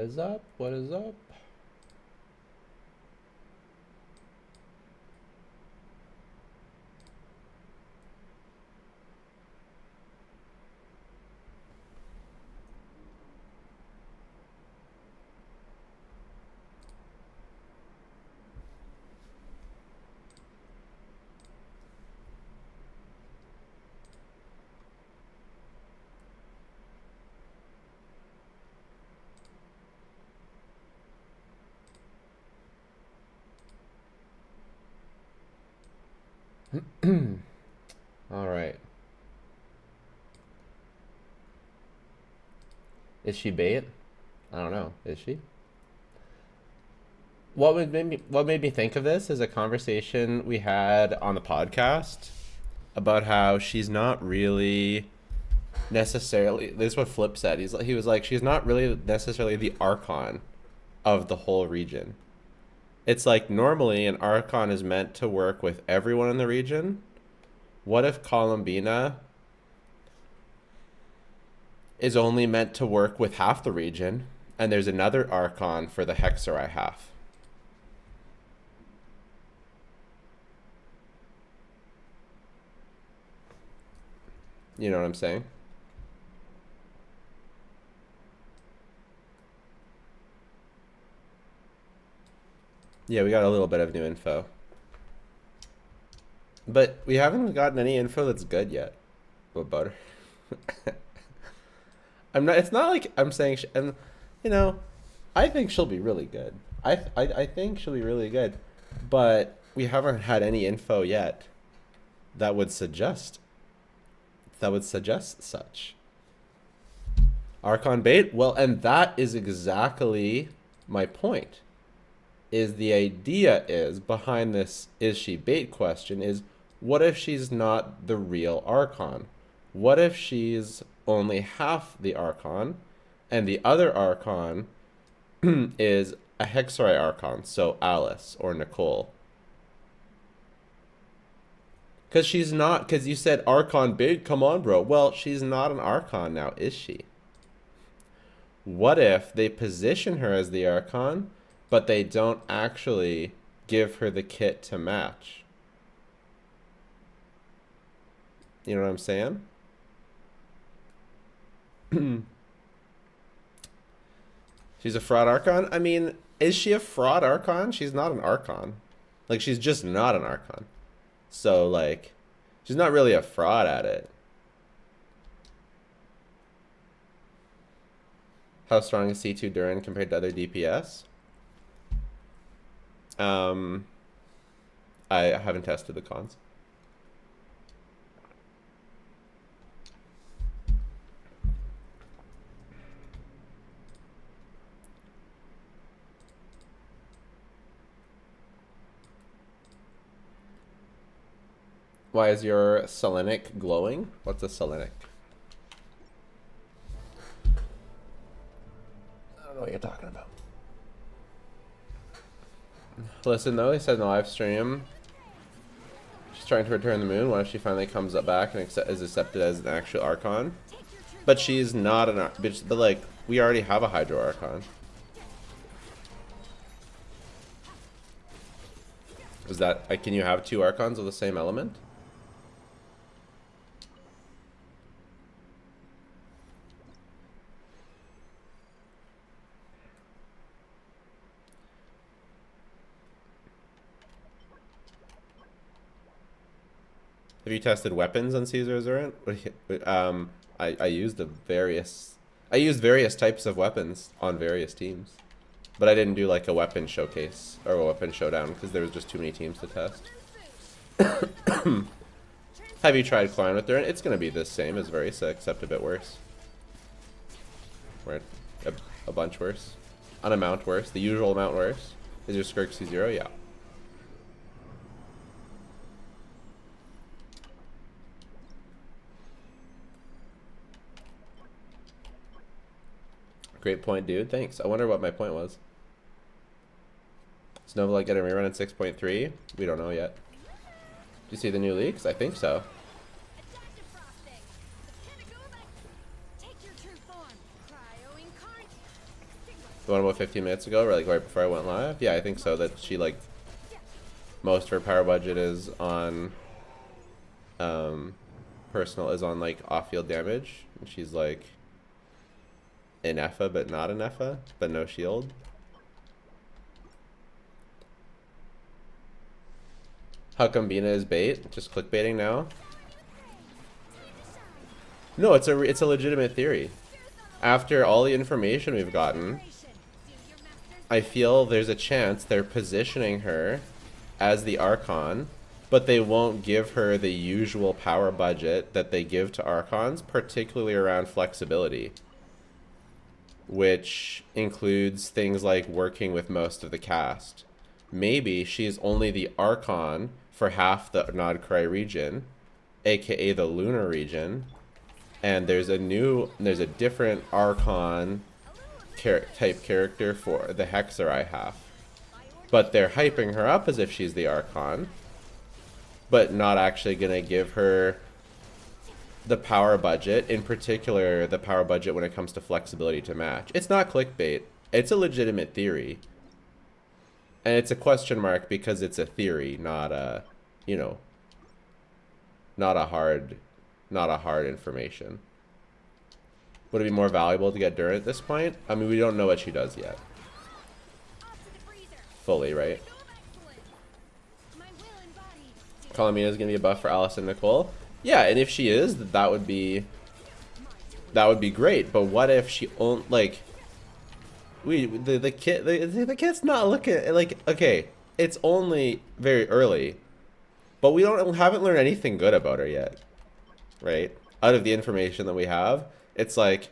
is up? What is up? All right. Is she bait? I don't know. Is she? What made me think of this is a conversation we had on the podcast about how she's not really necessarily, this is what Flip said. He was like, she's not really necessarily the Archon of the whole region. It's like normally an Archon is meant to work with everyone in the region. What if Columbina is only meant to work with half the region, and there's another Archon for the Hexerai half? You know what I'm saying? Yeah, we got a little bit of new info. But we haven't gotten any info that's good yet. What about her? It's not like I'm saying, and you know, I think she'll be really good. I think she'll be really good. But we haven't had any info yet that would suggest such. Archon bait? Well, and that is exactly my point. Is the idea is behind this is she bait question is, what if she's not the real Archon? What if she's only half the Archon and the other Archon is a Hexerai Archon, so Alice or Nicole? Because she's not, because you said Archon bait, come on, bro. Well, she's not an Archon now, is she? What if they position her as the Archon, but they don't actually give her the kit to match? You know what I'm saying? She's a fraud Archon? I mean, is she a fraud Archon? She's not an Archon. Like, she's just not an Archon. So, like, she's not really a fraud at it. How strong is C2 Durin compared to other DPS? I haven't tested the cons. Why is your Selenic glowing? What's a Selenic? I don't know what you're talking about. Listen, though, he said in the live stream, she's trying to return the moon. What if she finally comes up back and is accepted as an actual Archon? But she's not an Archon. But, like, we already have a Hydro Archon. Is that, can you have two Archons of the same element? Have you tested weapons on Caesar Azurin? I used various types of weapons on various teams, but I didn't do like a weapon showcase or a weapon showdown because there was just too many teams to test. Have you tried Klein with Durin? It's gonna be the same as Varisa, except a bit worse. Right, a bunch worse, an amount worse, the usual amount worse. Is your Skirk C0? Yeah. Great point, dude. Thanks. I wonder what my point was. Is Nova getting a rerun in 6.3? We don't know yet. Do you see the new leaks? I think so. The one about 15 minutes ago, or like right before I went live? Yeah, I think so. That she like most of her power budget is on personal, is on like off-field damage. And she's like an Effa, but not an Effa, but no shield. How come Bina is bait? Just clickbaiting now? No, it's a legitimate theory. After all the information we've gotten, I feel there's a chance they're positioning her as the Archon, but they won't give her the usual power budget that they give to Archons, particularly around flexibility, which includes things like working with most of the cast. Maybe she's only the Archon for half the Nodcry region, aka the Lunar region, and there's a different Archon type character for the Hexerai half. But they're hyping her up as if she's the Archon, but not actually gonna give her the power budget, in particular the power budget when it comes to flexibility to match. It's not clickbait, it's a legitimate theory. And it's a question mark because it's a theory, not a, you know, not a hard information. Would it be more valuable to get Durin at this point? I mean, we don't know what she does yet. Fully, right? Columbina is going to be a buff for Alice and Nicole. Yeah, and if she is, that would be great. But what if she only, like, the kid's not looking like, okay, it's only very early, but we haven't learned anything good about her yet, right? Out of the information that we have, it's like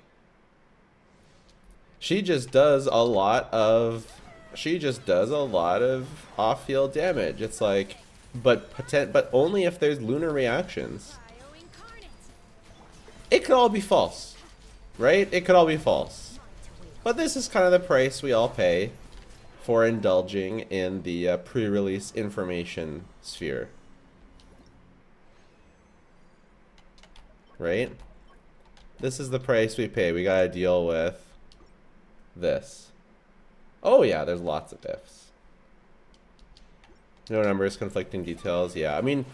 she just does a lot of off-field damage. It's like, but only if there's lunar reactions. It could all be false, right? It could all be false. But this is kind of the price we all pay for indulging in the pre-release information sphere. Right? This is the price we pay. We gotta deal with this. Oh yeah, there's lots of ifs. No numbers, conflicting details. Yeah, I mean,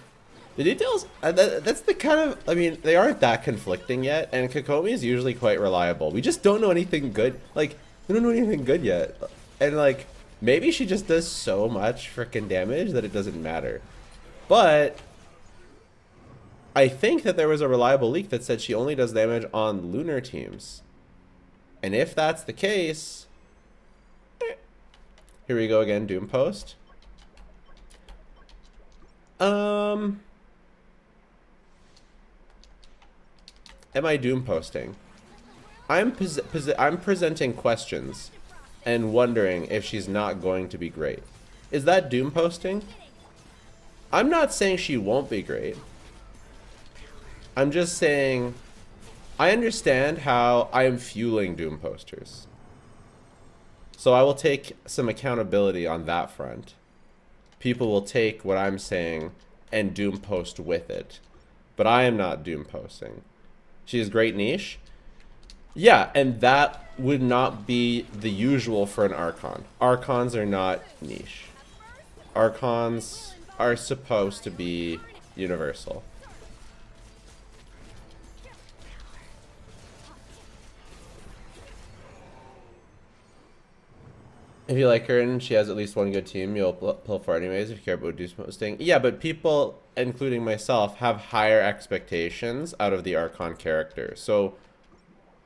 the details, that's the kind of, I mean, they aren't that conflicting yet, and Kokomi is usually quite reliable. We just don't know anything good. Like, we don't know anything good yet. And, like, maybe she just does so much freaking damage that it doesn't matter. But I think that there was a reliable leak that said she only does damage on lunar teams. And if that's the case, here we go again, Doom post. Am I doom posting? I'm presenting questions and wondering if she's not going to be great. Is that doom posting? I'm not saying she won't be great. I'm just saying I understand how I am fueling doom posters. So I will take some accountability on that front. People will take what I'm saying and doom post with it. But I am not doom posting. She has great niche. Yeah, and that would not be the usual for an Archon. Archons are not niche. Archons are supposed to be universal. If you like her and she has at least one good team, you'll pull for anyways if you care about doom posting. Yeah, but people, including myself, have higher expectations out of the Archon character. So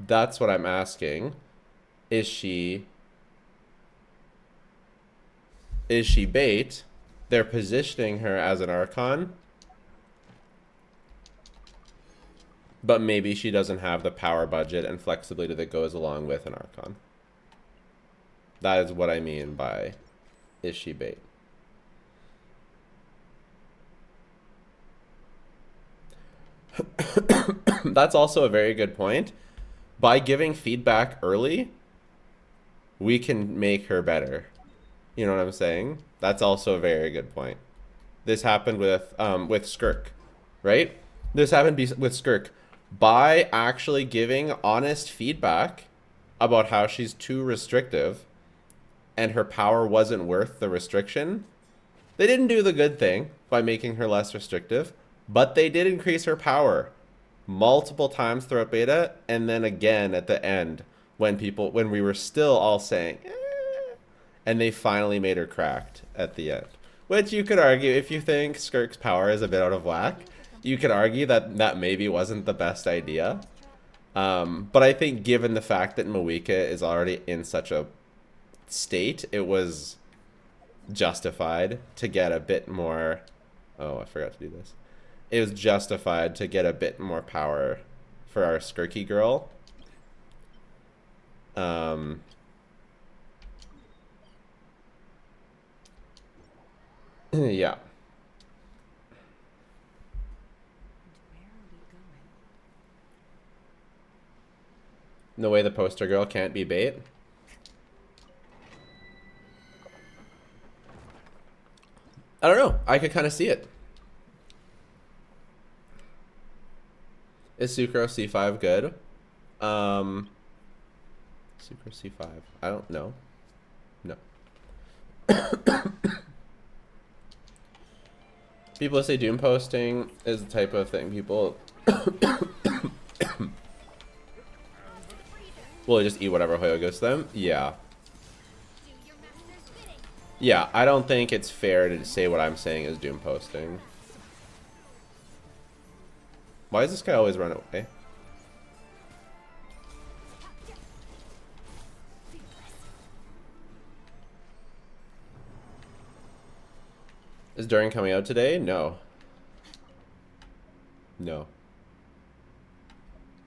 that's what I'm asking. Is she bait? They're positioning her as an Archon, but maybe she doesn't have the power budget and flexibility that goes along with an Archon. That is what I mean by, is she bait? That's also a very good point. By giving feedback early, we can make her better. You know what I'm saying? That's also a very good point. This happened with Skirk, right? This happened with Skirk. By actually giving honest feedback about how she's too restrictive, and her power wasn't worth the restriction, they didn't do the good thing by making her less restrictive, but they did increase her power multiple times throughout beta, and then again at the end when we were still all saying, and they finally made her cracked at the end. Which you could argue, if you think Skirk's power is a bit out of whack, you could argue that that maybe wasn't the best idea. But I think given the fact that Moeka is already in such a state, it was justified to get a bit more... Oh, I forgot to do this. It was justified to get a bit more power for our Skirky girl. Yeah. No way the poster girl can't be bait. I don't know. I could kind of see it. Is Sucrose C5 good? Sucrose C5. I don't know. No. People say doom posting is the type of thing people will just eat whatever Hoyo goes to them. Yeah. Yeah, I don't think it's fair to say what I'm saying is doom posting. Why does this guy always run away? Is Durin coming out today? No. No.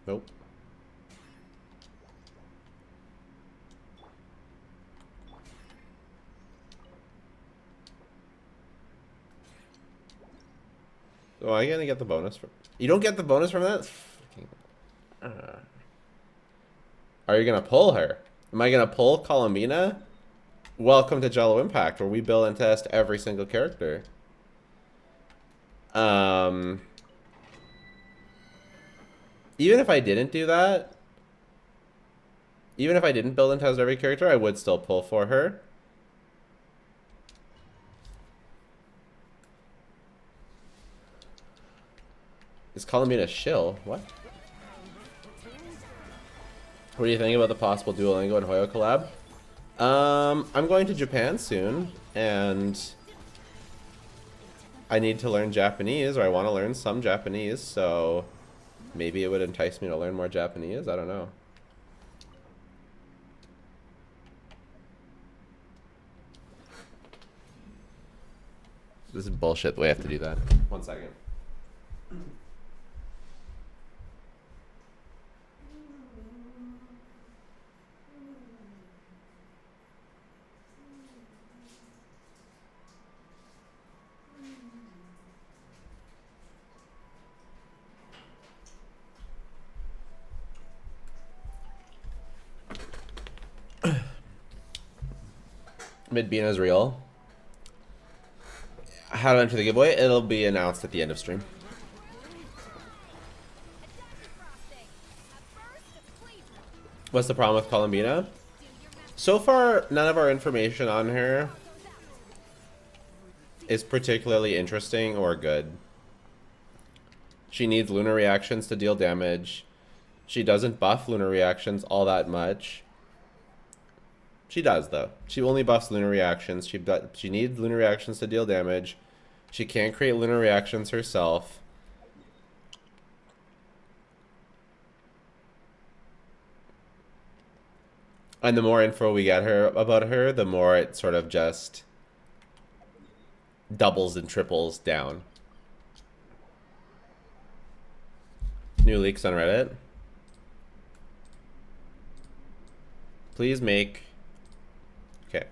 Nope. So am I gonna get the bonus from... You don't get the bonus from that? Are you gonna pull her? Am I gonna pull Columbina? Welcome to Jello Impact, where we build and test every single character. Even if I didn't do that, even if I didn't build and test every character, I would still pull for her. Is Columbina shill? What? What do you think about the possible Duolingo and Hoyo collab? I'm going to Japan soon, and I need to learn Japanese, or I want to learn some Japanese, so maybe it would entice me to learn more Japanese. I don't know. This is bullshit the way I have to do that. 1 second. Midbean is real. How to enter the giveaway? It'll be announced at the end of stream. What's the problem with Columbina? So far, none of our information on her is particularly interesting or good. She needs lunar reactions to deal damage. She doesn't buff lunar reactions all that much. She does, though. She only buffs lunar reactions. She needs lunar reactions to deal damage. She can't create lunar reactions herself. And the more info we get about her, the more it sort of just doubles and triples down. New leaks on Reddit. Please make... Okay.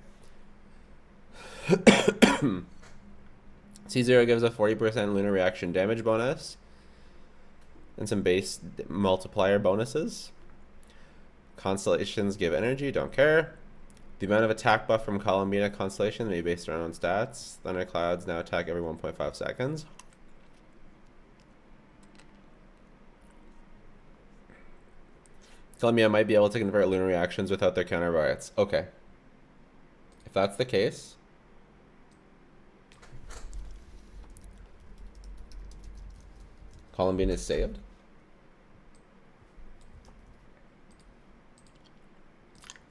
C0 gives a 40% lunar reaction damage bonus. And some base multiplier bonuses. Constellations give energy, don't care. The amount of attack buff from Columbina Constellation may be based on our own stats. Thunderclouds now attack every 1.5 seconds. Columbina might be able to convert lunar reactions without their counterparts. Okay. If that's the case, Columbina is saved.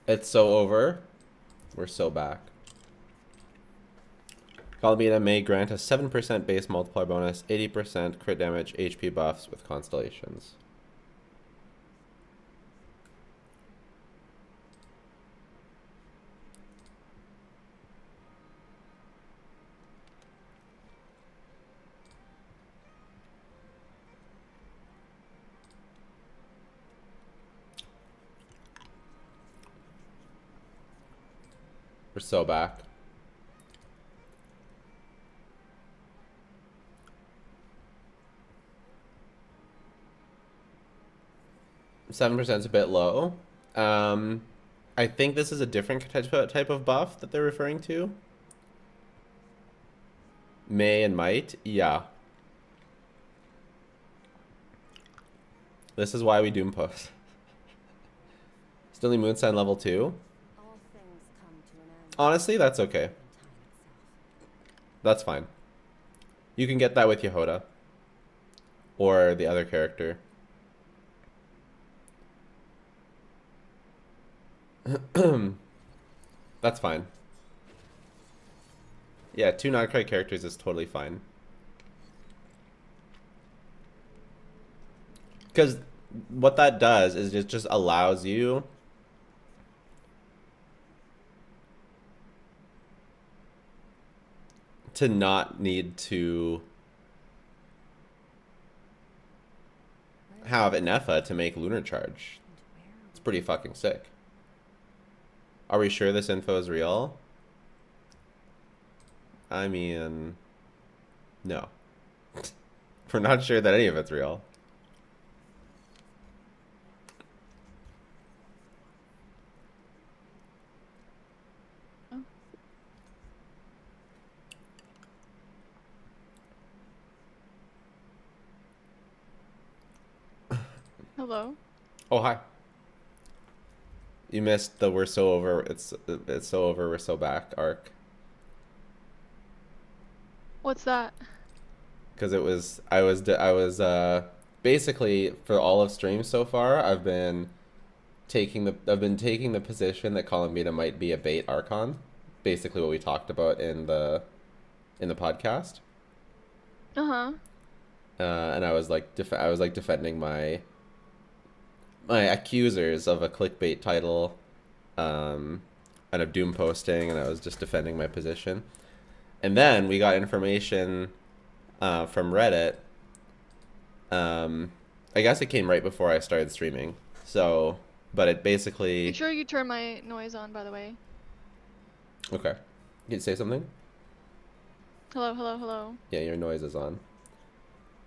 It's so over. We're so back. Columbina may grant a 7% base multiplier bonus, 80% crit damage, HP buffs with constellations. We're so back. %7's a bit low. I think this is a different type of buff that they're referring to. May and might, yeah. This is why we doom post. Still need Moonsign level 2. Honestly, that's okay. That's fine. You can get that with Yehoda. Or the other character. That's fine. Yeah, 2 non-crit characters is totally fine. Because what that does is it just allows you to not need to have Inefa to make Lunar Charge. It's pretty fucking sick. Are we sure this info is real? I mean, no. We're not sure that any of it's real. Hello. Oh, hi. You missed the "we're so over, it's so over, we're so back" arc. What's that? Because I was basically for all of streams so far, I've been taking the position that Columbina might be a bait Archon. Basically what we talked about in the podcast. Uh-huh. And I was like defending my accusers of a clickbait title, and of doom posting, and I was just defending my position. And then we got information from Reddit. I guess it came right before I started streaming. So, but it basically... Make sure you turn my noise on, by the way. Okay. You say something? Hello, hello, hello. Yeah, your noise is on.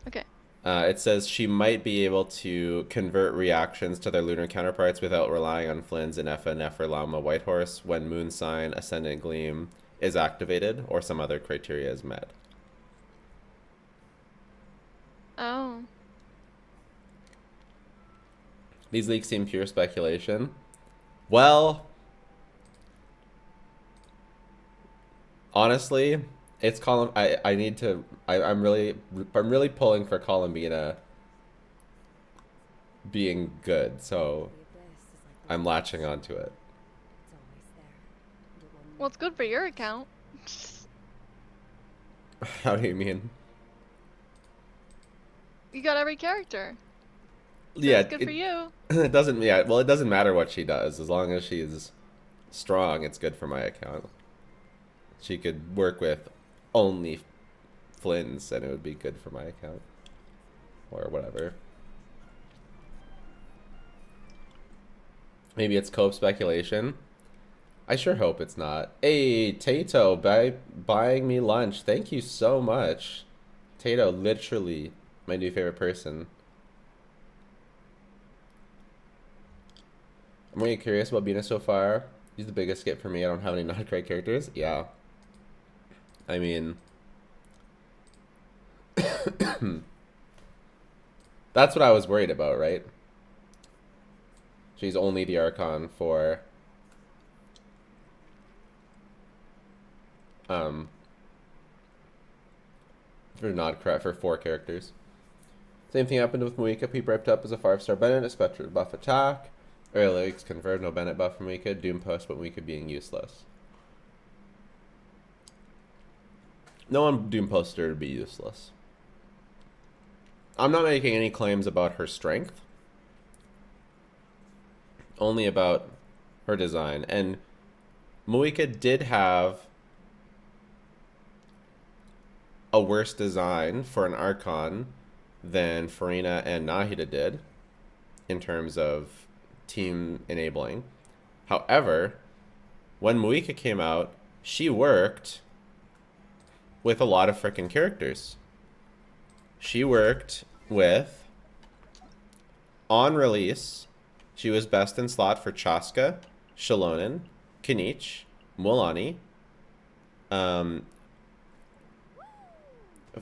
Okay. It says she might be able to convert reactions to their lunar counterparts without relying on Flynn's Inefa, Nefer, Llama, Whitehorse when Moon Sign, Ascendant Gleam is activated or some other criteria is met. Oh. These leaks seem pure speculation. Well, honestly, it's I'm really pulling for Columbina being good, so I'm latching onto it. Well, it's good for your account. How do you mean? You got every character. So Yeah, it's good for you. It doesn't. Yeah, well, it doesn't matter what she does as long as she's strong. It's good for my account. She could work with only Flynn's, and it would be good for my account, or whatever. Maybe it's cope speculation. I sure hope it's not. Hey, Tato, buying me lunch. Thank you so much. Tato, literally my new favorite person. I'm really curious about Bina so far. He's the biggest skip for me. I don't have any non-crit characters. Yeah. I mean... That's what I was worried about, right? She's only the Archon for... Um, for not correct for 4 characters. Same thing happened with Muika. He ripped up as a 5-star Bennett, a Spectre buff attack. Early legs convert, no Bennett buff from Muika. Doom post, but Muika being useless. No one Doom posted her to be useless. I'm not making any claims about her strength. Only about her design. And Muika did have a worse design for an Archon than Farina and Nahida did in terms of team enabling. However, when Muika came out, she worked with a lot of freaking characters. She worked with, on release, she was best in slot for Chaska, Shalonen, Kinich, Mulani,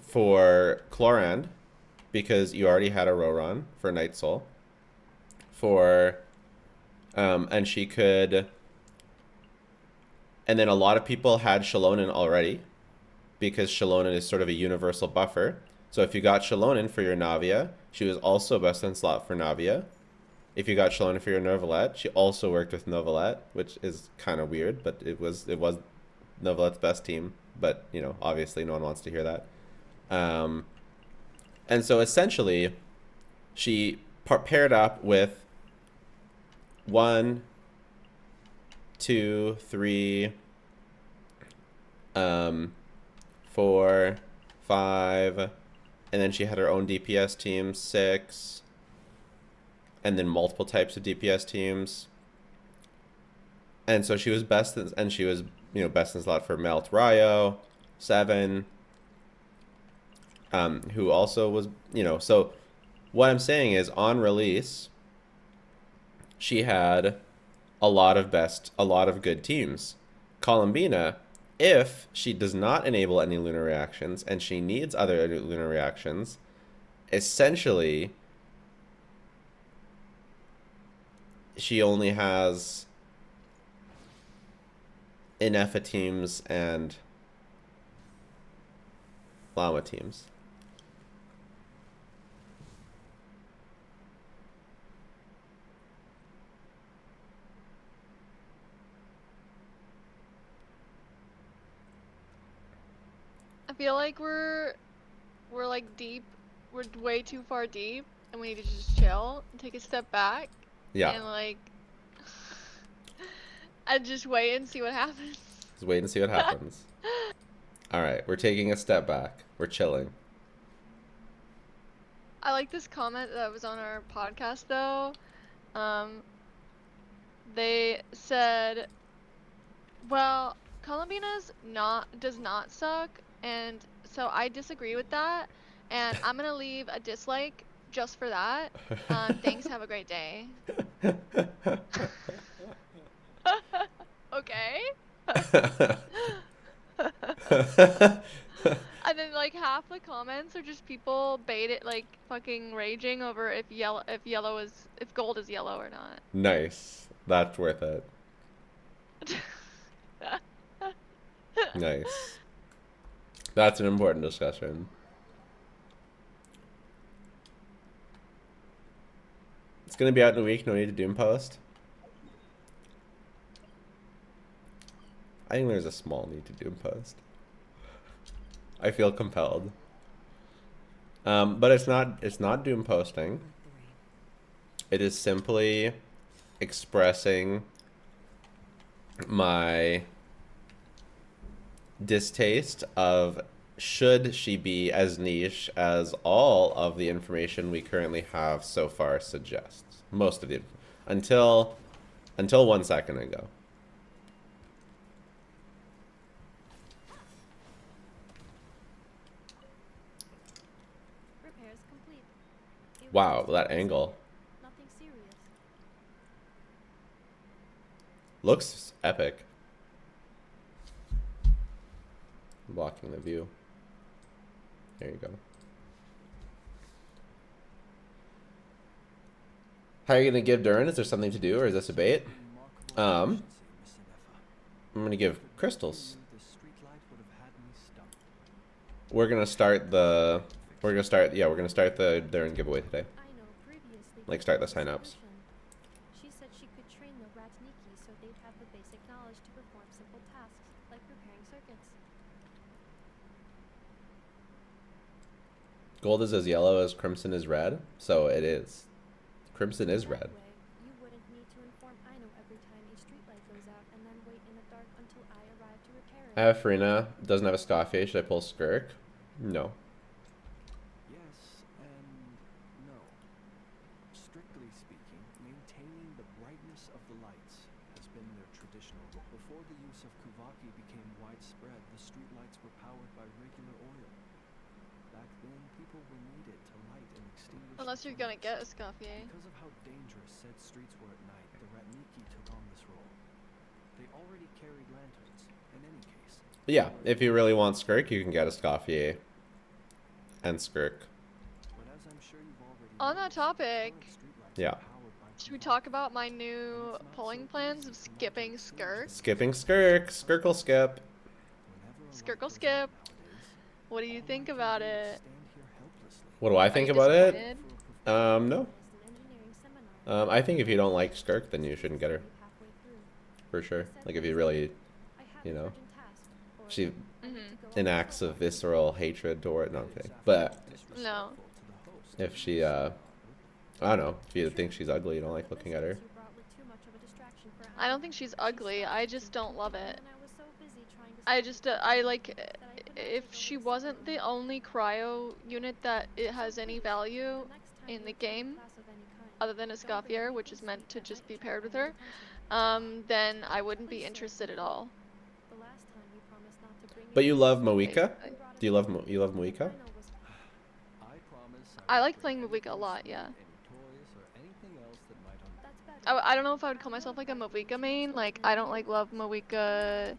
for Chlorand, because you already had a Roron for Night Soul. For, and she could, and then a lot of people had Shalonen already, because Shalonen is sort of a universal buffer. So if you got Shalonen for your Navia, she was also best in slot for Navia. If you got Shalonen for your Novelette, she also worked with Novelette, which is kind of weird, but it was Novelette's best team. But, you know, obviously no one wants to hear that. And so essentially, she paired up with 1, 2, 3, 4, 5, and then she had her own DPS team, 6, and then multiple types of DPS teams. And so she was best in, and she was, you know, best in slot for Melt Ryo, 7, who also was, you know, so what I'm saying is on release, she had a lot of good teams. Columbina, if she does not enable any lunar reactions and she needs other lunar reactions, essentially she only has Inefa teams and Llama teams. I feel like we're like deep. We're way too far deep, and we need to just chill and take a step back. Yeah. And like, and just wait and see what happens. Just wait and see what happens. All right, we're taking a step back. We're chilling. I like this comment that was on our podcast though. They said, well, Columbinas does not suck, and so I disagree with that, and I'm gonna leave a dislike just for that. Thanks, have a great day. Okay. And then like half the comments are just people like fucking raging over if gold is yellow or not. Nice. That's worth it. Nice. That's an important discussion. It's gonna be out in a week. No need to Doom post. I think there's a small need to Doom post. I feel compelled. But it's not Doom posting. It is simply expressing my distaste of should she be as niche as all of the information we currently have so far suggests. Most of it. Until 1 second ago. Repairs complete. Wow, that angle. Nothing serious. Looks epic. Blocking the view. There you go. How are you gonna give Durin? Is there something to do, or is this a bait? I'm gonna give crystals. we're gonna start the we're gonna start the Durin giveaway today. Like start the sign-ups. She said she could train the Ratniki so they'd have the basic knowledge to perform simple tasks like repairing circuits. Gold is as yellow as crimson is red, so it is. Crimson is red. That way, you wouldn't need to inform Aino every time a streetlight goes out and then wait in the dark until I arrive to repair it. I have Farina, doesn't have a Scoffy. Should I pull Skirk? No. Yes and no. Strictly speaking, maintaining the brightness of the lights has been their traditional role. Before the use of Kuvaki became widespread, the streetlights were powered by regular oil. Back then, people were needed to light and extinguish. Unless you're gonna get a Scofier. Because of how dangerous said streets were at night, the Ratniki took on this role. They already carried lanterns, in any case. But yeah, if you really want Skirk, you can get a Scoffier and Skirk. But as I'm sure you've already On that noticed, topic, current streetlights Yeah. are powered by should we talk about my new polling plans of skipping Skirk? Skipping Skirk. Skirk'll skip. Skirk'll skip. What do you think about it? What do I Are think you about it? disappointed? No. I think if you don't like Skirk, then you shouldn't get her. For sure. Like if you really, you know, she enacts a visceral hatred toward. No, I'm kidding. But No. if she, I don't know. If you think she's ugly, you don't like looking at her. I don't think she's ugly. I just don't love it. I just, I like, if she wasn't the only cryo unit that it has any value in the game, other than a Scofier, which is meant to just be paired with her, then I wouldn't be interested at all. But you love Moika? Do you love Moika? I like playing Mavika a lot, yeah. I don't know if I would call myself like a Mavika main. Like, I don't like love Mavika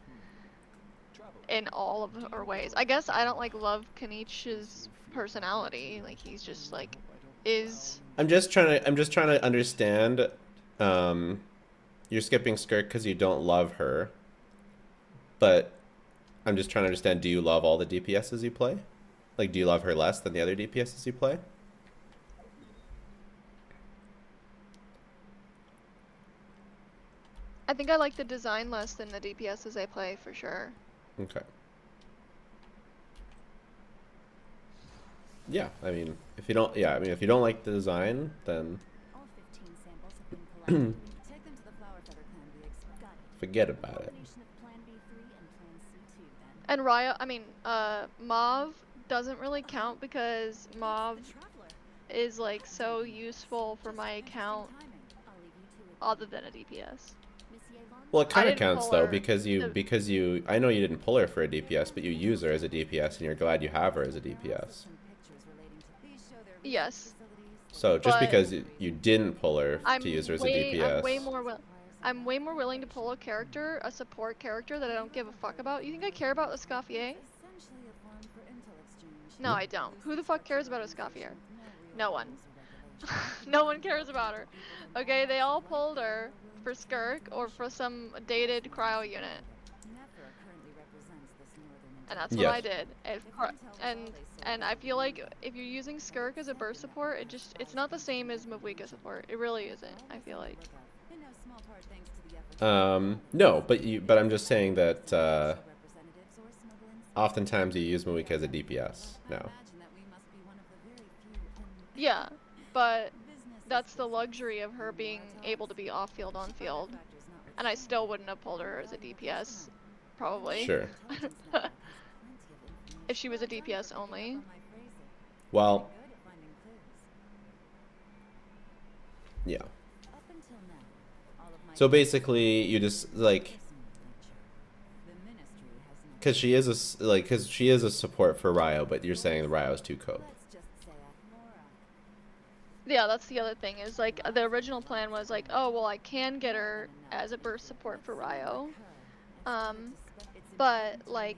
in all of her ways. I guess I don't like love Kanich's personality. Like, he's just like, is... I'm just trying to understand. You're skipping Skirk because you don't love her. But I'm just trying to understand, do you love all the DPSs you play? Like, do you love her less than the other DPSs you play? I think I like the design less than the DPSs I play, for sure. Okay. Yeah, I mean, if you don't, yeah, I mean, if you don't like the design, then All 15 samples have been collected. Take them to the Flower Feather Clan BX. Got it. forget about it. Combination of Plan B3 and Plan C2 then. And Ryo, I mean, Mauve doesn't really count because Mauve The Traveler. is like so useful for my account Timing. I'll leave you to it. other than a DPS. Miss Yevon? Well, it kind of didn't counts pull though her. because you I know you didn't pull her for a DPS, but you use her as a DPS, and you're glad you have her as a DPS. Some pictures relating to these show their Yes. facilities. So just But because you didn't pull her I'm to use her as a way, DPS, I'm way more willing to pull a character, a support character that I don't give a fuck about. You think I care about a Scofier? Essentially a forum for intel exchange. No, I don't. Who the fuck cares about a Scofier? No No real one. rules or regulations. No one cares about her. Okay, they all pulled her for Skirk or for some dated cryo unit. Nephra currently represents this northern And intel. that's what I Yes. did. And I feel like if you're using Skirk as a burst support, it's not the same as Mavwika support. It really isn't, I feel like. In no small part thanks to the efforts of no, but I'm just saying that representatives or smugglings. oftentimes you use Moika as a DPS I now. imagine that we must be one of the very few in Yeah, but business that's the luxury of her being able to be off-field, on-field. And I still wouldn't have pulled her as a DPS, probably. Sure. If she was a DPS only. Well, yeah. So basically, you just like because she is because she is a support for Ryo, but you're saying the Ryo is too cope. Yeah, that's the other thing, is like the original plan was like, oh well, I can get her as a burst support for Ryo, but like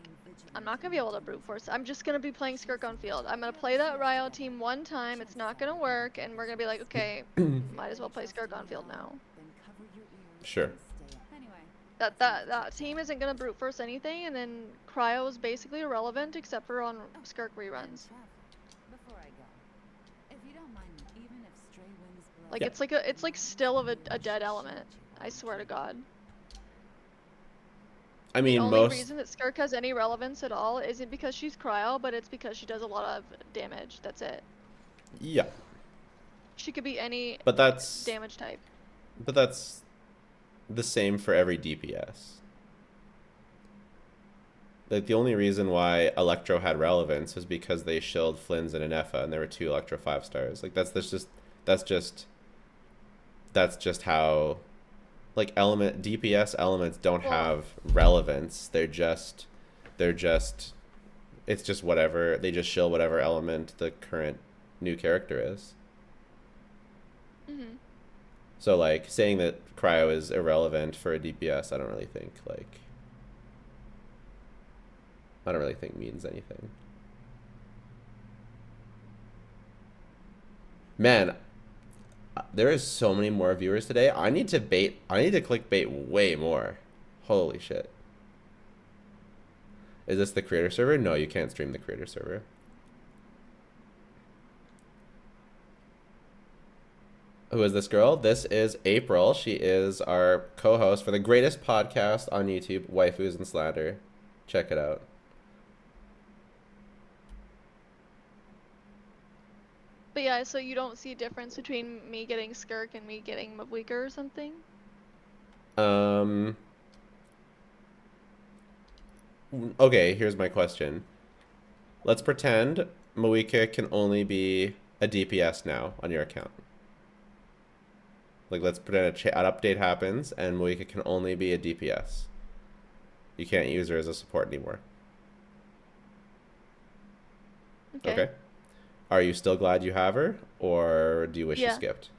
I'm not gonna be able to brute force. I'm just gonna be playing Skirk on field. I'm gonna play that Ryo team one time, it's not gonna work, and we're gonna be like, okay, might as well play Skirk on field now. Sure. Anyway, That team isn't gonna brute force anything, and then Cryo is basically irrelevant except for on Skirk reruns. Before I go, if you don't mind, even if stray winds blow. Like Yeah. it's like still of a dead element. I swear to God. I The mean, only most. reason that Skirk has any relevance at all isn't because she's Cryo, but it's because she does a lot of damage. That's it. Yeah, She could be any but that's damage type. the same for every DPS. Like the only reason why Electro had relevance is because they shilled Flynn's and Anefa, and there were 2 Electro 5-stars. Like that's just how, like, element DPS elements don't Well- have relevance. They're just it's just whatever, they just shill whatever element the current new character is. Mhm. So like saying that Cryo is irrelevant for a DPS, I don't really think means anything. Man, there is so many more viewers today. I need to click bait way more. Holy shit. Is this the creator server? No, you can't stream the creator server. Who is this girl? This is April. She is our co-host for the greatest podcast on YouTube, Waifus and Slander. Check it out. But yeah, so you don't see a difference between me getting Skirk and me getting Mavwika or something? Okay, here's my question. Let's pretend Mawika can only be a DPS now on your account. Like, let's pretend an update happens and Mawika can only be a DPS. You can't use her as a support anymore. Okay. Are you still glad you have her, or do you wish you Yeah. skipped?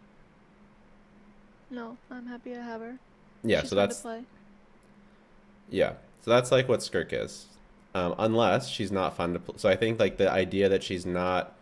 No, I'm happy to have her. Yeah, She's so fun that's to play. yeah. So that's like what Skirk is. Unless she's not fun to play. So I think like the idea that she's not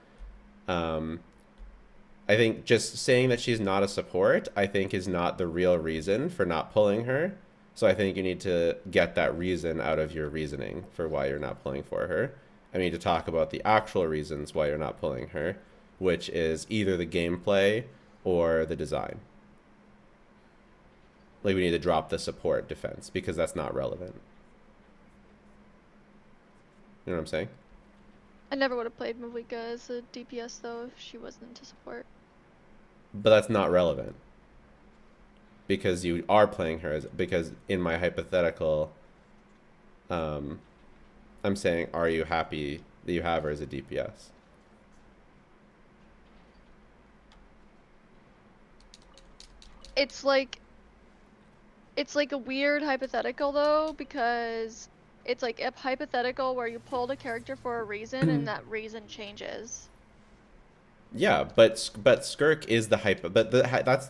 I think just saying that she's not a support, I think, is not the real reason for not pulling her. So I think you need to get that reason out of your reasoning for why you're not pulling for her. I need to talk about the actual reasons why you're not pulling her, which is either the gameplay or the design. Like, we need to drop the support defense because that's not relevant. You know what I'm saying? I never would have played Mavwika as a DPS though if she wasn't to support. But that's not relevant. Because you are playing her because in my hypothetical, I'm saying, are you happy that you have her as a DPS? It's like a weird hypothetical though, because it's like a hypothetical where you pulled a character for a reason and that reason changes. Yeah, but Skirk is the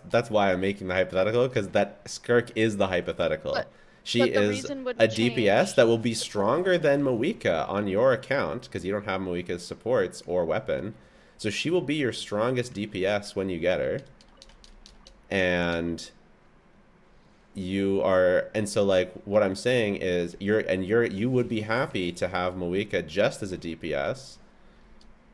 that's why I'm making the hypothetical, because that Skirk is the hypothetical. But She the is reason a wouldn't DPS change. that will be stronger than Mawika on your account because you don't have Mawika's supports or weapon. So she will be your strongest DPS when you get her. And so like what I'm saying is you would be happy to have Mawika just as a DPS.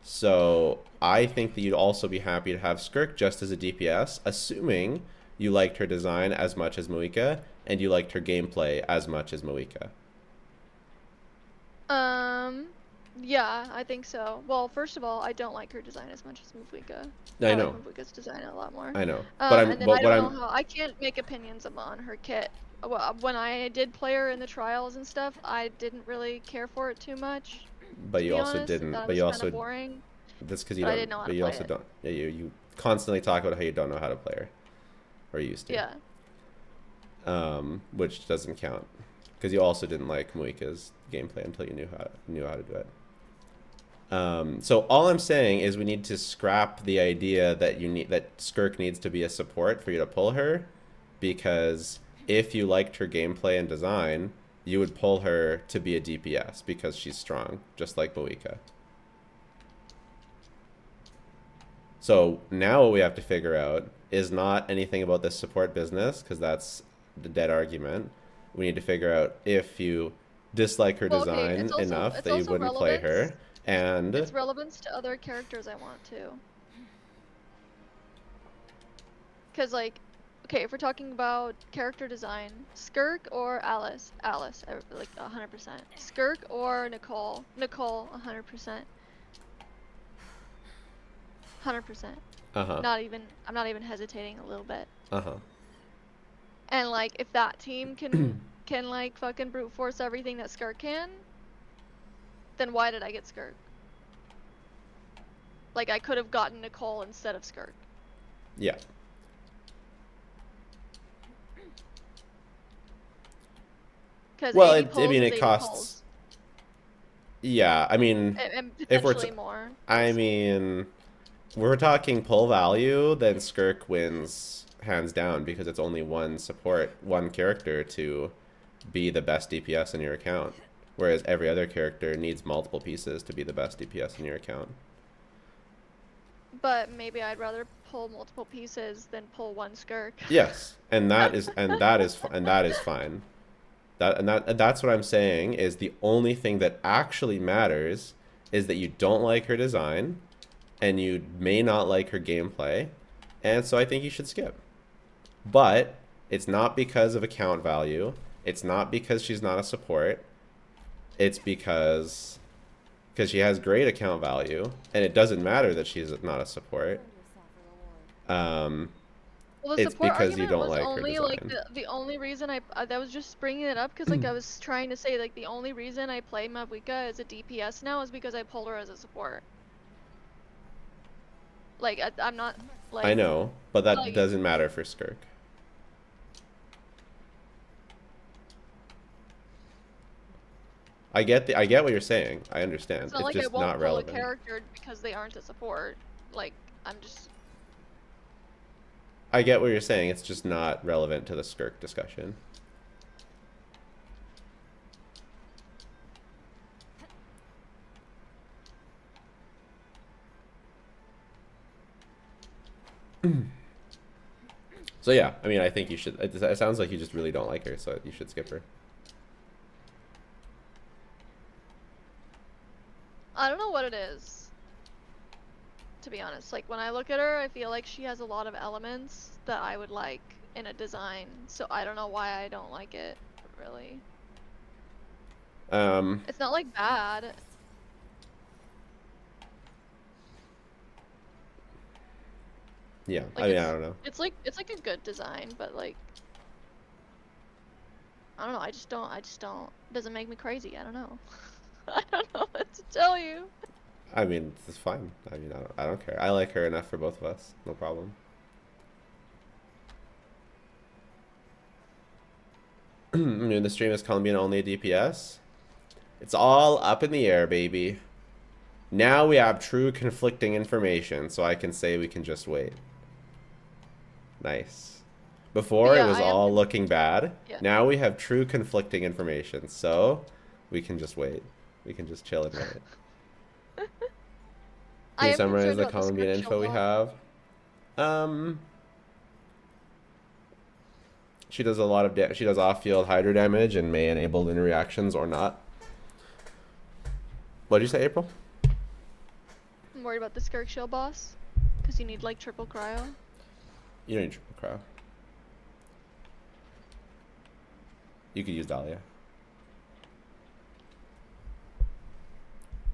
So I think that you'd also be happy to have Skirk just as a DPS, assuming you liked her design as much as Mawika and you liked her gameplay as much as Mawika. Yeah, I think so. Well, first of all, I don't like her design as much as Mavwika. I know. like Mavwika's design a lot more. I know. But and then I don't know how I can't make opinions on her kit. Well, when I did play her in the trials and stuff, I didn't really care for it too much. But you be also honest. didn't. That But you was kinda also boring. that's because you but I don't. didn't know how But to you play also it. don't. You constantly talk about how you don't know how to play her, or you used to. Yeah. Which doesn't count, because you also didn't like Muika's gameplay until you knew how to do it. So all I'm saying is we need to scrap the idea that Skirk needs to be a support for you to pull her, because if you liked her gameplay and design, you would pull her to be a DPS because she's strong, just like Mawika. So now what we have to figure out is not anything about this support business, because that's the dead argument. We need to figure out if you dislike her Well, okay, design it's also enough it's that you also wouldn't play relevance. her. And It's relevance to other characters I want to. Cause like, okay, if we're talking about character design, Skirk or Alice, like 100%. Skirk or Nicole, 100%. 100%. uh-huh. I'm not even hesitating a little bit. Uh-huh. And like, if that team can like fucking brute force everything that Skirk can, then why did I get Skirk? Like, I could have gotten Nicole instead of Skirk. Yeah. Because Well, 80 pulls is it 80 costs. pulls. Yeah, I mean, And if we're potentially more. I mean, we're talking pull value, then Skirk wins hands down because it's only one character to be the best DPS in your account, whereas every other character needs multiple pieces to be the best DPS in your account. But maybe I'd rather pull multiple pieces than pull one Skirk. Yes, and that is fine. That's what I'm saying is the only thing that actually matters is that you don't like her design and you may not like her gameplay, and so I think you should skip. But it's not because of account value. It's not because she's not a support. It's because she has great account value, and it doesn't matter that she's not a support. Well, the It's support because you argument don't was like her only design. like the only reason that was just bringing it up because like I was trying to say like the only reason I play Mavuka as a DPS now is because I pulled her as a support. Like I'm not like I know, but that like, doesn't matter for Skirk. I get what you're saying. I understand. It's not It's like I just won't not pull relevant. a character because they aren't a support. Like I'm just. I get what you're saying. It's just not relevant to the Skirk discussion. So yeah, I mean, I think you should. It sounds like you just really don't like her, so you should skip her. I don't know what it is. To be honest, like when I look at her, I feel like she has a lot of elements that I would like in a design. So I don't know why I don't like it, really. It's not like bad. Yeah, Like, I mean, I don't know. It's like a good design, but like I don't know. I just don't. It doesn't make me crazy. I don't know. I don't know what to tell you. I mean, it's fine. I mean, I don't care. I like her enough for both of us. No problem. I mean, the stream is Columbina only a DPS. It's all up in the air, baby. Now we have true conflicting information, so I can say we can just wait. Nice. Before Yeah, it was all looking bad. Yeah. Now we have true conflicting information, so we can just wait. We can just chill and wait. Can you summarize the Columbina info we have? She does a lot of she does off-field hydro damage and may enable linear reactions or not. What did you say, April? I'm worried about the Skirk Shield boss, because you need like triple cryo. You don't need triple cryo. You could use Dahlia.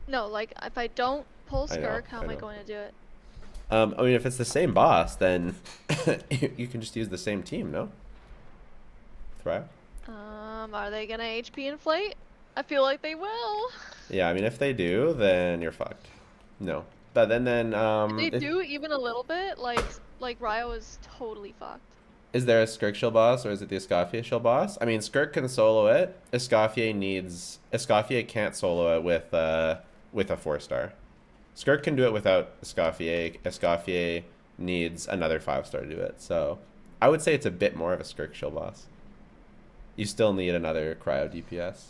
No, like if I don't pull I know, Skirk, how I am I know. going to do it? I mean, if it's the same boss, then you can just use the same team, no? Thrive? Are they gonna HP inflate? I feel like they will. Yeah, I mean, if they do, then you're fucked. No. But then, If they do even a little bit, like Ryo is totally fucked. Is there a Skirk shield boss, or is it the Escoffier shield boss? I mean, Skirk can solo it. Escoffier can't solo it with a 4-star. Skirk can do it without Escoffier. Escoffier needs another 5-star to do it. So I would say it's a bit more of a Skirk shield boss. You still need another cryo DPS.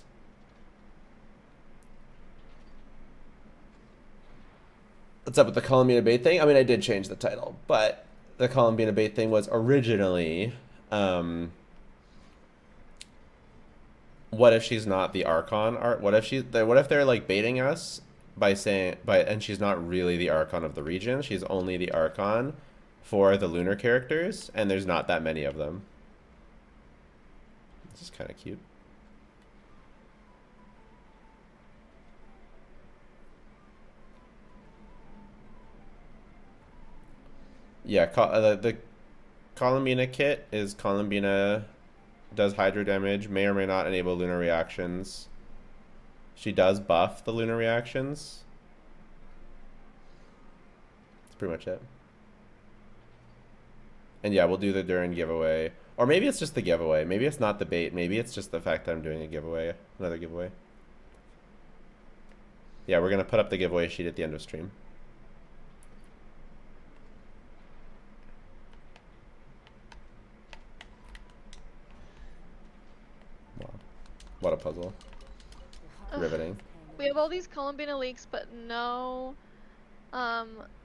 What's up with the Columbina bait thing? I mean, I did change the title, but the Columbina bait thing was originally what if she's not the Archon? What if what if they're like baiting us by saying and she's not really the Archon of the region? She's only the Archon for the lunar characters, and there's not that many of them. This is kind of cute. Yeah, the Columbina kit is Columbina does hydro damage, may or may not enable lunar reactions. She does buff the lunar reactions. That's pretty much it. And yeah, we'll do the Durin giveaway. Or maybe it's just the giveaway. Maybe it's not the bait. Maybe it's just the fact that I'm doing a giveaway. Another giveaway. Yeah, we're going to put up the giveaway sheet at the end of stream. Wow. What a puzzle. Riveting. We have all these Columbina leaks, but no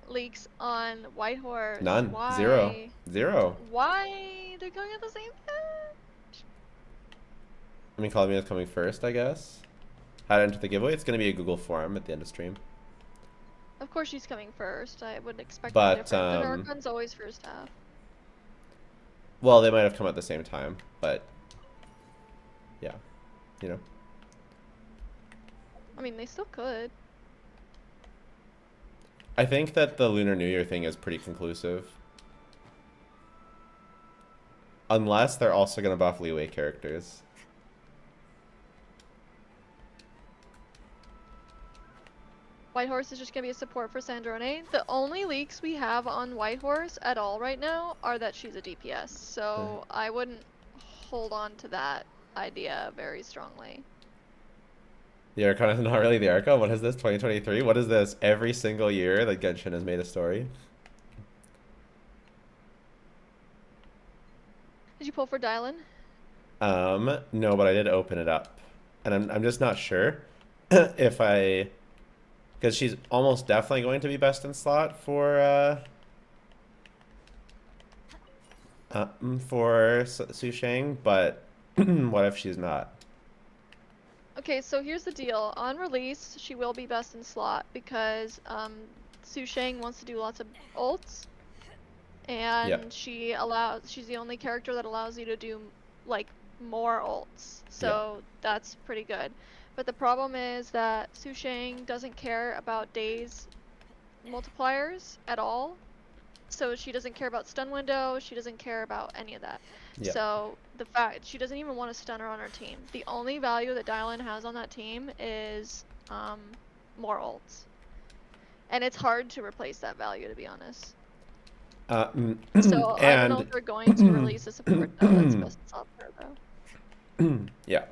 leaks on Whitehorse. None. Why? Zero. Why? They're going at the same time. I mean, Columbina's coming first, I guess. How to enter the giveaway? It's going to be a Google form at the end of stream. Of course she's coming first. I wouldn't expect But, anything different. But Archon's always first half. Well, they might have come at the same time, but yeah, you know. I mean, they still could. I think that the Lunar New Year thing is pretty conclusive. Unless they're also going to buff leeway characters. Whitehorse is just going to be a support for Sandrone. The only leaks we have on Whitehorse at all right now are that she's a DPS. So I wouldn't hold on to that idea very strongly. The Archon is not really the Archon. What is this, 2023? What is this? Every single year that Genshin has made a story? Did you pull for Dylan? No, but I did open it up. And I'm just not sure if I... Because she's almost definitely going to be best in slot for Su Shang, but what if she's not? Okay, so here's the deal. On release, she will be best in slot because Su Shang wants to do lots of ults, and she's the only character that allows you to do like more ults. So that's pretty good. But the problem is that Su Shang doesn't care about days multipliers at all. So she doesn't care about stun window, she doesn't care about any of that. Yeah. So the fact she doesn't even want a stunner on her team. The only value that Dylan has on that team is more ults. And it's hard to replace that value, to be honest. So I don't know if they're going to release a support though. That's best software though. Yeah.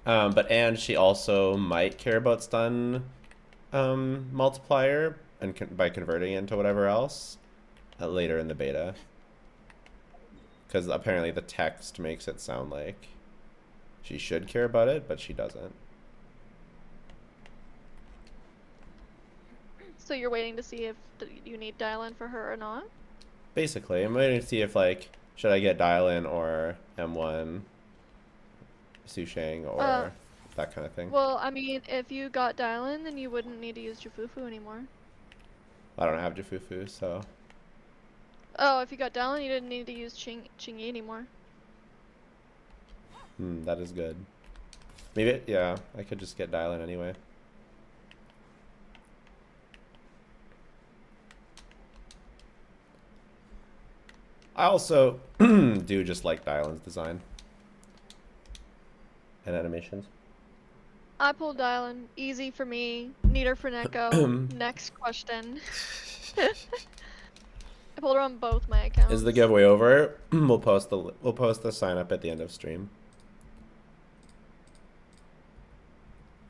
And she also might care about stun multiplier and by converting it into whatever else later in the beta. Because apparently the text makes it sound like she should care about it, but she doesn't. So you're waiting to see if you need Dylan for her or not? Basically, I'm waiting to see if, like, should I get Dylan or M1 Su Shang or that kind of thing. Well, I mean, if you got Dylan, then you wouldn't need to use Jufufu anymore. I don't have Jufufu, so... Oh, if you got Dylan, you didn't need to use Qingyi anymore. That is good. Maybe, yeah, I could just get Dylan anyway. I also do just like Dylan's design and animations. I pulled Dylan. Easy for me. Need her for Neko. Next question. I pulled her on both my accounts. Is the giveaway over? We'll post the sign up at the end of stream.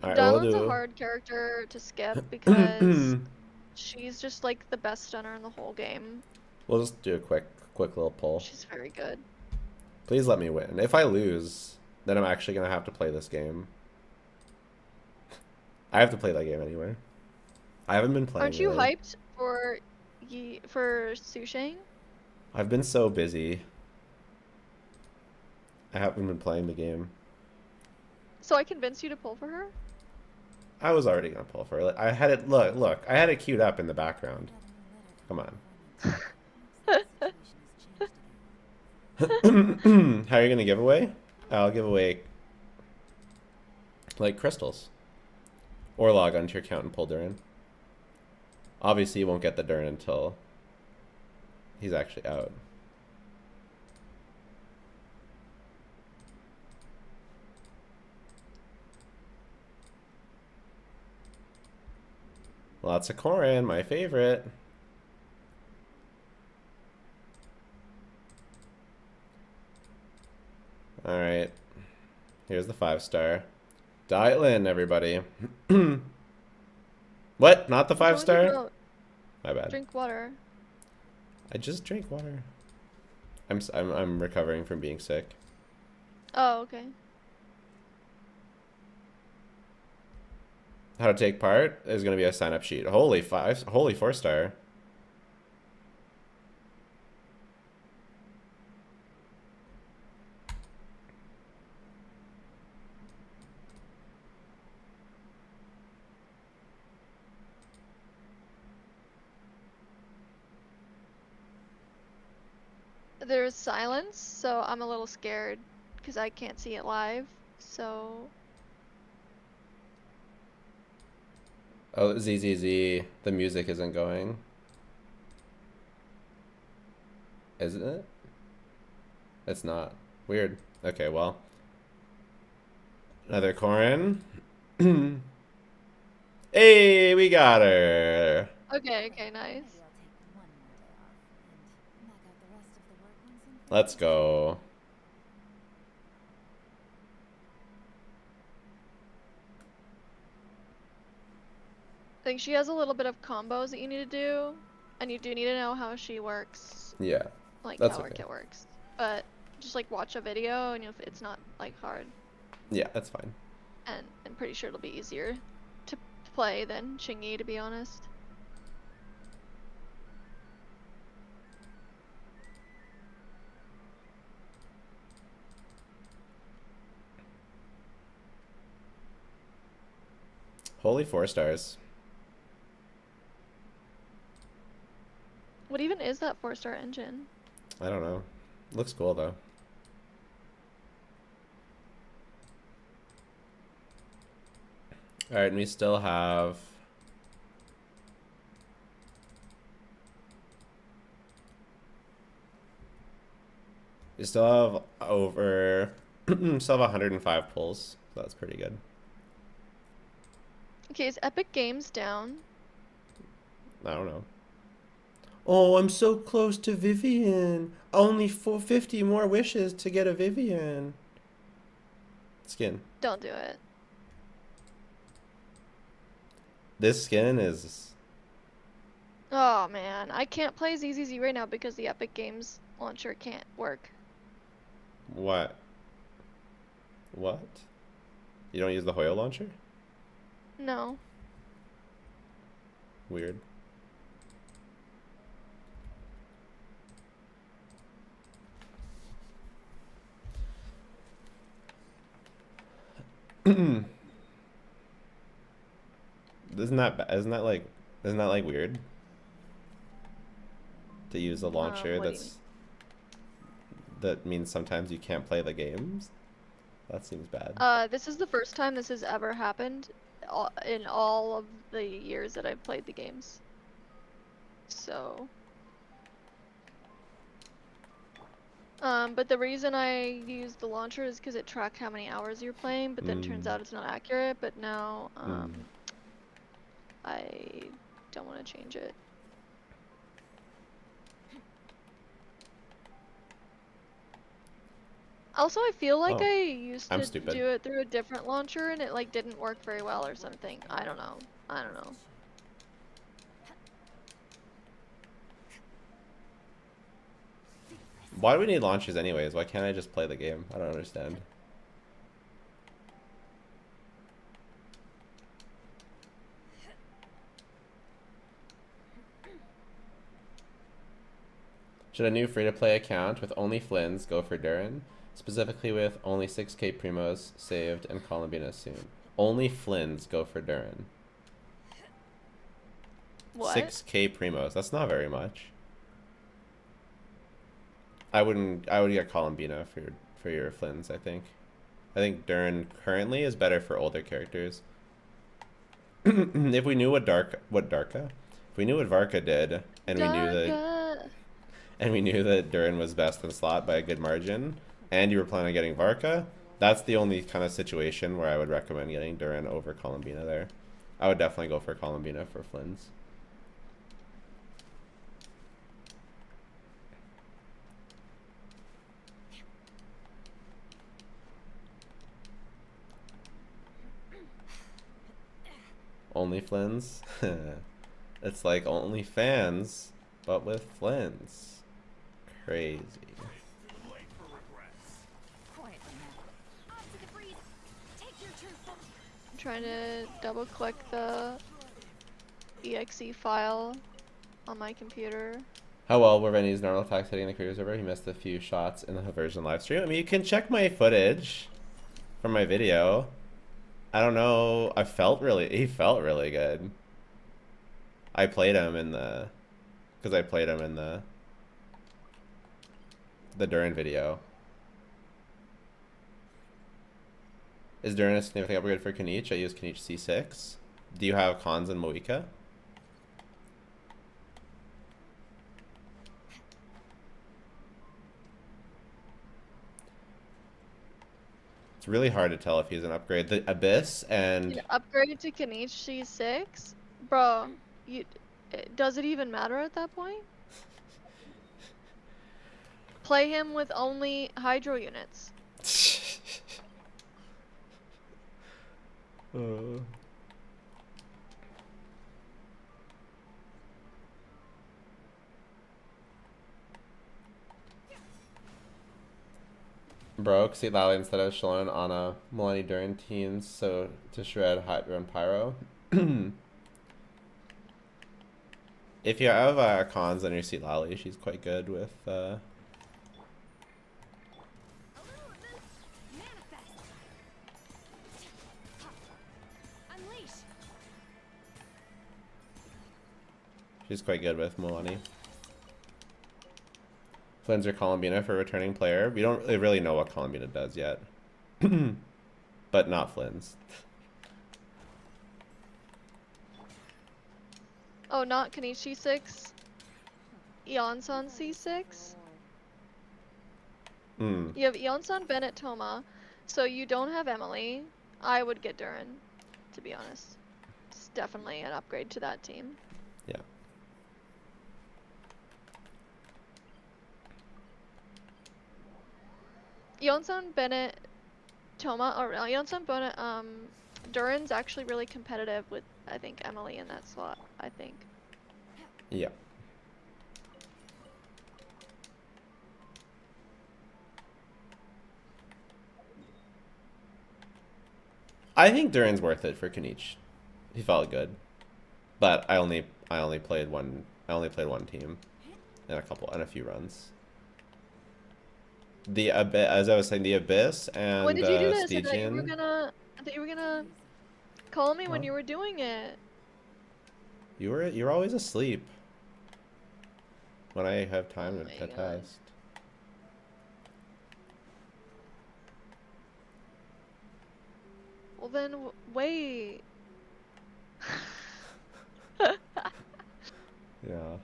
All right, Dylan's a hard character to skip because she's just like the best stunner in the whole game. We'll just do a quick little poll. She's very good. Please let me win. If I lose, then I'm actually gonna have to play this game. I have to play that game anyway. I haven't been playing. Aren't you really. hyped for Su Shang? I've been so busy. I haven't been playing the game. So I convinced you to pull for her? I was already gonna pull for it. I had it. Look. I had it queued up in the background. Come on. How are you gonna give away? I'll give away like crystals, or log onto your account and pull Durin. Obviously, you won't get the Durin until he's actually out. Lots of Corin, my favorite. Alright. Here's the 5-star. Dial in, everybody. What? Not the What's wrong with your 5-star? throat? My bad. Drink water. I just drank water. I'm recovering from being sick. Oh, okay. How to take part? There's gonna be a sign-up sheet. Holy 4-star. There's silence, so I'm a little scared because I can't see it live. So Oh, ZZZ. The music isn't going. Isn't it? It's not. Weird. Okay, well. Another Corin. Hey, we got her. okay, nice. Maybe I'll take one more day off and knock out the rest of the work once and for Let's all. go. I think she has a little bit of combos that you need to do, and you do need to know how she works, Yeah, like that's how okay. it works. But just like watch a video, and it's not like hard, Yeah, that's fine. and I'm pretty sure it'll be easier to play than Chingy, to be honest. Holy 4-stars. What even is that 4-star engine? I don't know. Looks cool though. Alright, and we still have over still have 105 pulls. So that's pretty good. Okay, is Epic Games down? I don't know. Oh, I'm so close to Vivian. Only 450 more wishes to get a Vivian. Skin. Don't do it. This skin is... Oh man, I can't play ZZZ right now because the Epic Games launcher can't work. What? What? You don't use the Hoyo launcher? No. Weird. Isn't that like weird? To use a launcher What do you that means sometimes you can't play the games? That seems bad. This is the first time this has ever happened in all of the years that I've played the games. So, but the reason I use the launcher is because it tracks how many hours you're playing, but then turns out it's not accurate. But now, I don't want to change it. Also, I feel like Oh, I used I'm to stupid. do it through a different launcher and it like didn't work very well or something. I don't know. I don't know. Why do we need launchers anyways? Why can't I just play the game? I don't understand. Should a new free-to-play account with only Flynn's go for Durin? Specifically with only 6k primos saved and Columbina soon. Only Flynn's go for Durin. What? 6k primos. That's not very much. I would get Columbina for your Flynn's, I think. I think Durin currently is better for older characters. If we knew what Varka did, and we knew that Durin was best in slot by a good margin, and you were planning on getting Varka, that's the only kind of situation where I would recommend getting Durin over Columbina there. I would definitely go for Columbina for Flynn's. Only Flynn's? It's like OnlyFans, but with Flynn's. Crazy. I'm trying to double click the exe file on my computer. How well were Vinny's normal attacks hitting the career server? He missed a few shots in the version live stream. I mean, you can check my footage from my video. I don't know. He felt really good. I played him in the Durin video. Is Durin a significant upgrade for Kanich? I use Kanich C6. Do you have cons in Moika? It's really hard to tell if he's an upgrade. The Abyss and... You upgrade to Kanich C6? Bro, does it even matter at that point? Play him with only Hydro units. Broke, see Lally instead of Shalon on a Millennium Durin teams, so to shred Hydro and Pyro. If you have cons on your seat Lally, she's quite good with she's quite good with Milani. Flynn's or Columbina for returning player. We don't really know what Columbina does yet. But not Flynn's. Oh, not Kanich C6? Eonson C6? You have Eonson, Bennett, Toma, so you don't have Emily. I would get Durin, to be honest. It's definitely an upgrade to that team. Yeah. Eonson, Bennett, Toma, or Eonson, Bennett, Durin's actually really competitive with, I think, Emily in that slot, I think. Yeah. I think Durin's worth it for Kanich. He felt good, but I only played one team, and a few runs. The as I was saying, the Abyss and When did you do this? I thought you were Stygian. gonna call me when Huh? you were doing it. You're always asleep when I have time Oh to my God. test. Well then, wait. Yeah.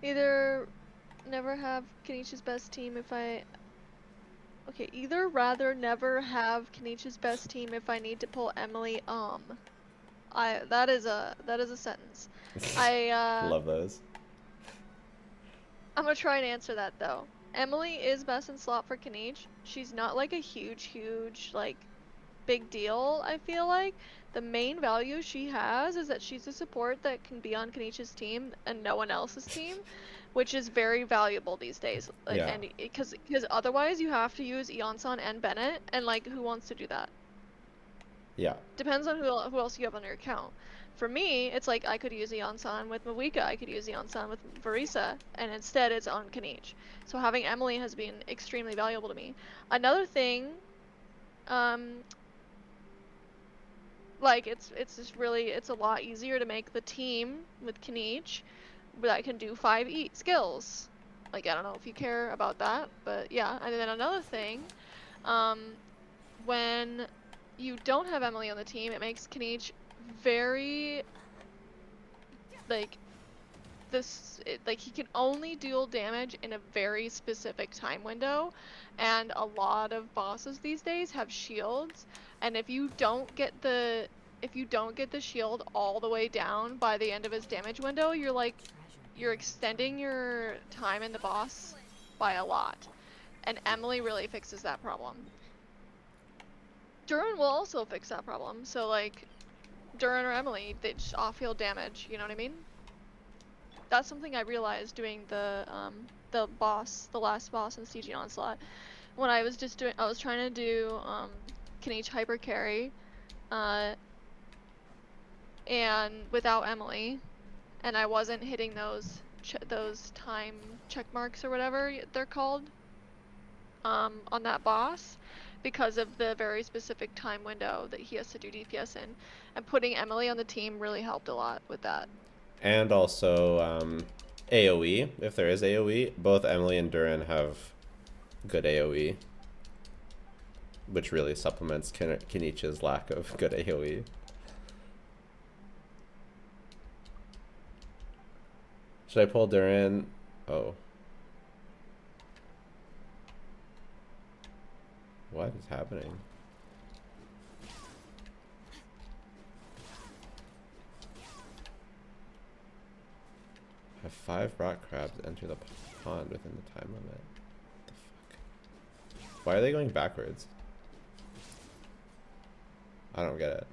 Either never have Kanich's best team if I... Okay, either rather never have Kanich's best team if I need to pull Emily, that is a sentence. Love those. I'm gonna try and answer that though. Emily is best in slot for Kanich. She's not like a huge, like, big deal, I feel like. The main value she has is that she's a support that can be on Kanich's team and no one else's team, which is very valuable these days. Like, Yeah. And because otherwise you have to use Eonson and Bennett, and like, who wants to do that? Yeah. Depends on who else you have on your account. For me, it's like I could use the Onsan with Mawika, I could use the Onsan with Varisa, and instead it's on Kanich. So having Emily has been extremely valuable to me. Another thing, like it's just really, it's a lot easier to make the team with Kanich that can do 5 skills. Like, I don't know if you care about that, but yeah. And then another thing, when you don't have Emily on the team, it makes Kanich very, like, like he can only deal damage in a very specific time window, and a lot of bosses these days have shields, and if you don't get the shield all the way down by the end of his damage window, you're extending your time in the boss by a lot. And Emily really fixes that problem. Durin will also fix that problem. So like Durin or Emily, they just off-field damage, you know what I mean? That's something I realized doing the last boss in CG Onslaught. When I was trying to do Kanich hyper carry, and without Emily, and I wasn't hitting those time check marks or whatever they're called, on that boss, because of the very specific time window that he has to do DPS in. And putting Emily on the team really helped a lot with that. And also AoE, if there is AoE. Both Emily and Durin have good AoE, which really supplements Kenich's lack of good AoE. Should I pull Durin? Oh. What is happening? Have 5 rock crabs enter the pond within the time limit. What the fuck? Why are they going backwards? I don't get it.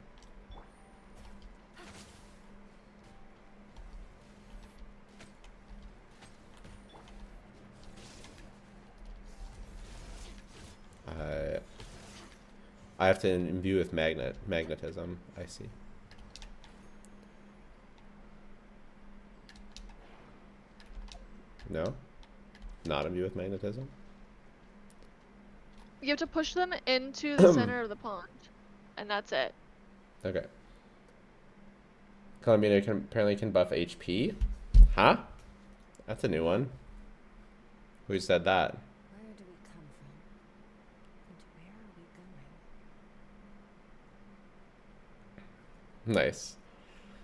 I have to imbue with magnetism. I see. No? Not imbue with magnetism? You have to push them into the center of the pond, and that's it. Okay. Columbina apparently can buff HP? Huh? That's a new one. Who said that? Where do we come from? And where are we going? Nice.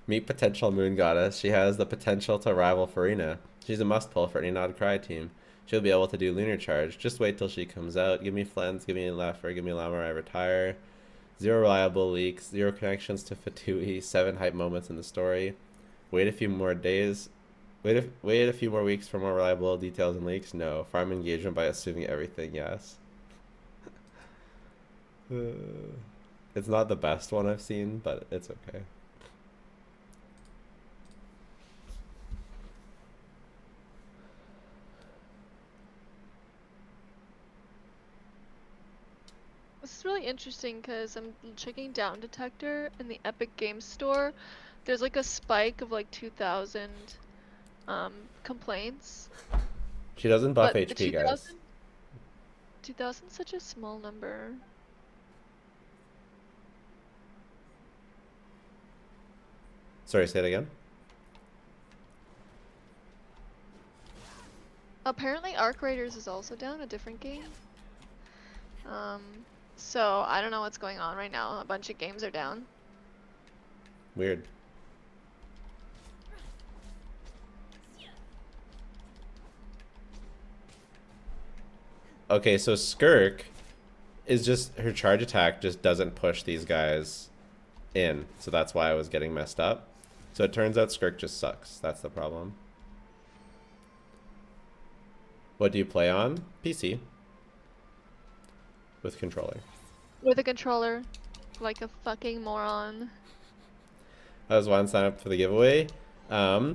Meet potential moon goddess. She has the potential to rival Farina. She's a must pull for any Not Cry team. She'll be able to do lunar charge. Just wait till she comes out. Give me Flens, give me Leffer, give me Lamar, I retire. 0 reliable leaks, 0 connections to Fatui, 7 hype moments in the story. Wait a few more days. Wait a few more weeks for more reliable details and leaks. No. Farm engagement by assuming everything. Yes. It's not the best one I've seen, but it's okay. This is really interesting because I'm checking Down Detector in the Epic Games Store. There's like a spike of like 2,000 complaints. She doesn't buff But HP, guys. 2,000 is such a small number. Sorry, say it again. Apparently Arc Raiders is also down, a different game. So I don't know what's going on right now. A bunch of games are down. Weird. Okay, so Skirk is just, her charge attack just doesn't push these guys in. So that's why I was getting messed up. So it turns out Skirk just sucks. That's the problem. What do you play on? PC. With controller. With a controller. Like a fucking moron. That was one sign up for the giveaway. I'll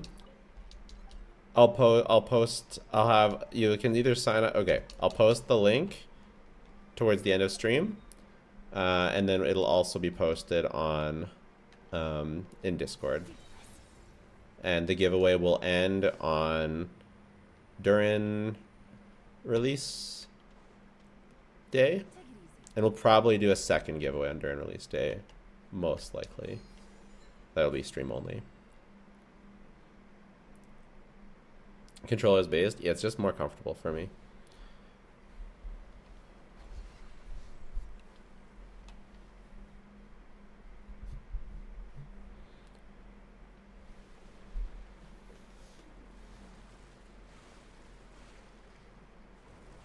have, you can either sign up. Okay, I'll post the link towards the end of stream. And then it'll also be posted on in Discord. And the giveaway will end on Durin release day. Take it easy. And we'll probably do a second giveaway on Durin release day. Most likely. That'll be stream only. Controllers based? Yeah, it's just more comfortable for me.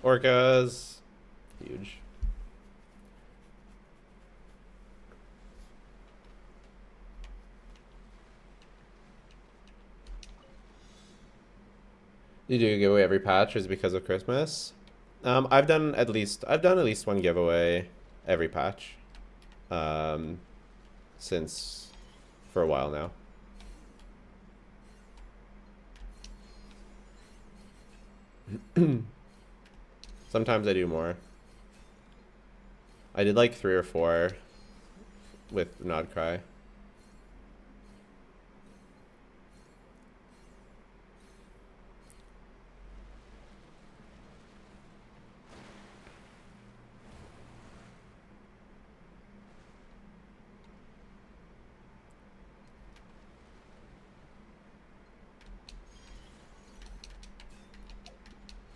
Orcas. Huge. You do a giveaway every patch, or is it because of Christmas? I've done at least one giveaway every patch. Since for a while now. Sometimes I do more. I did like 3 or 4 with Nodcry.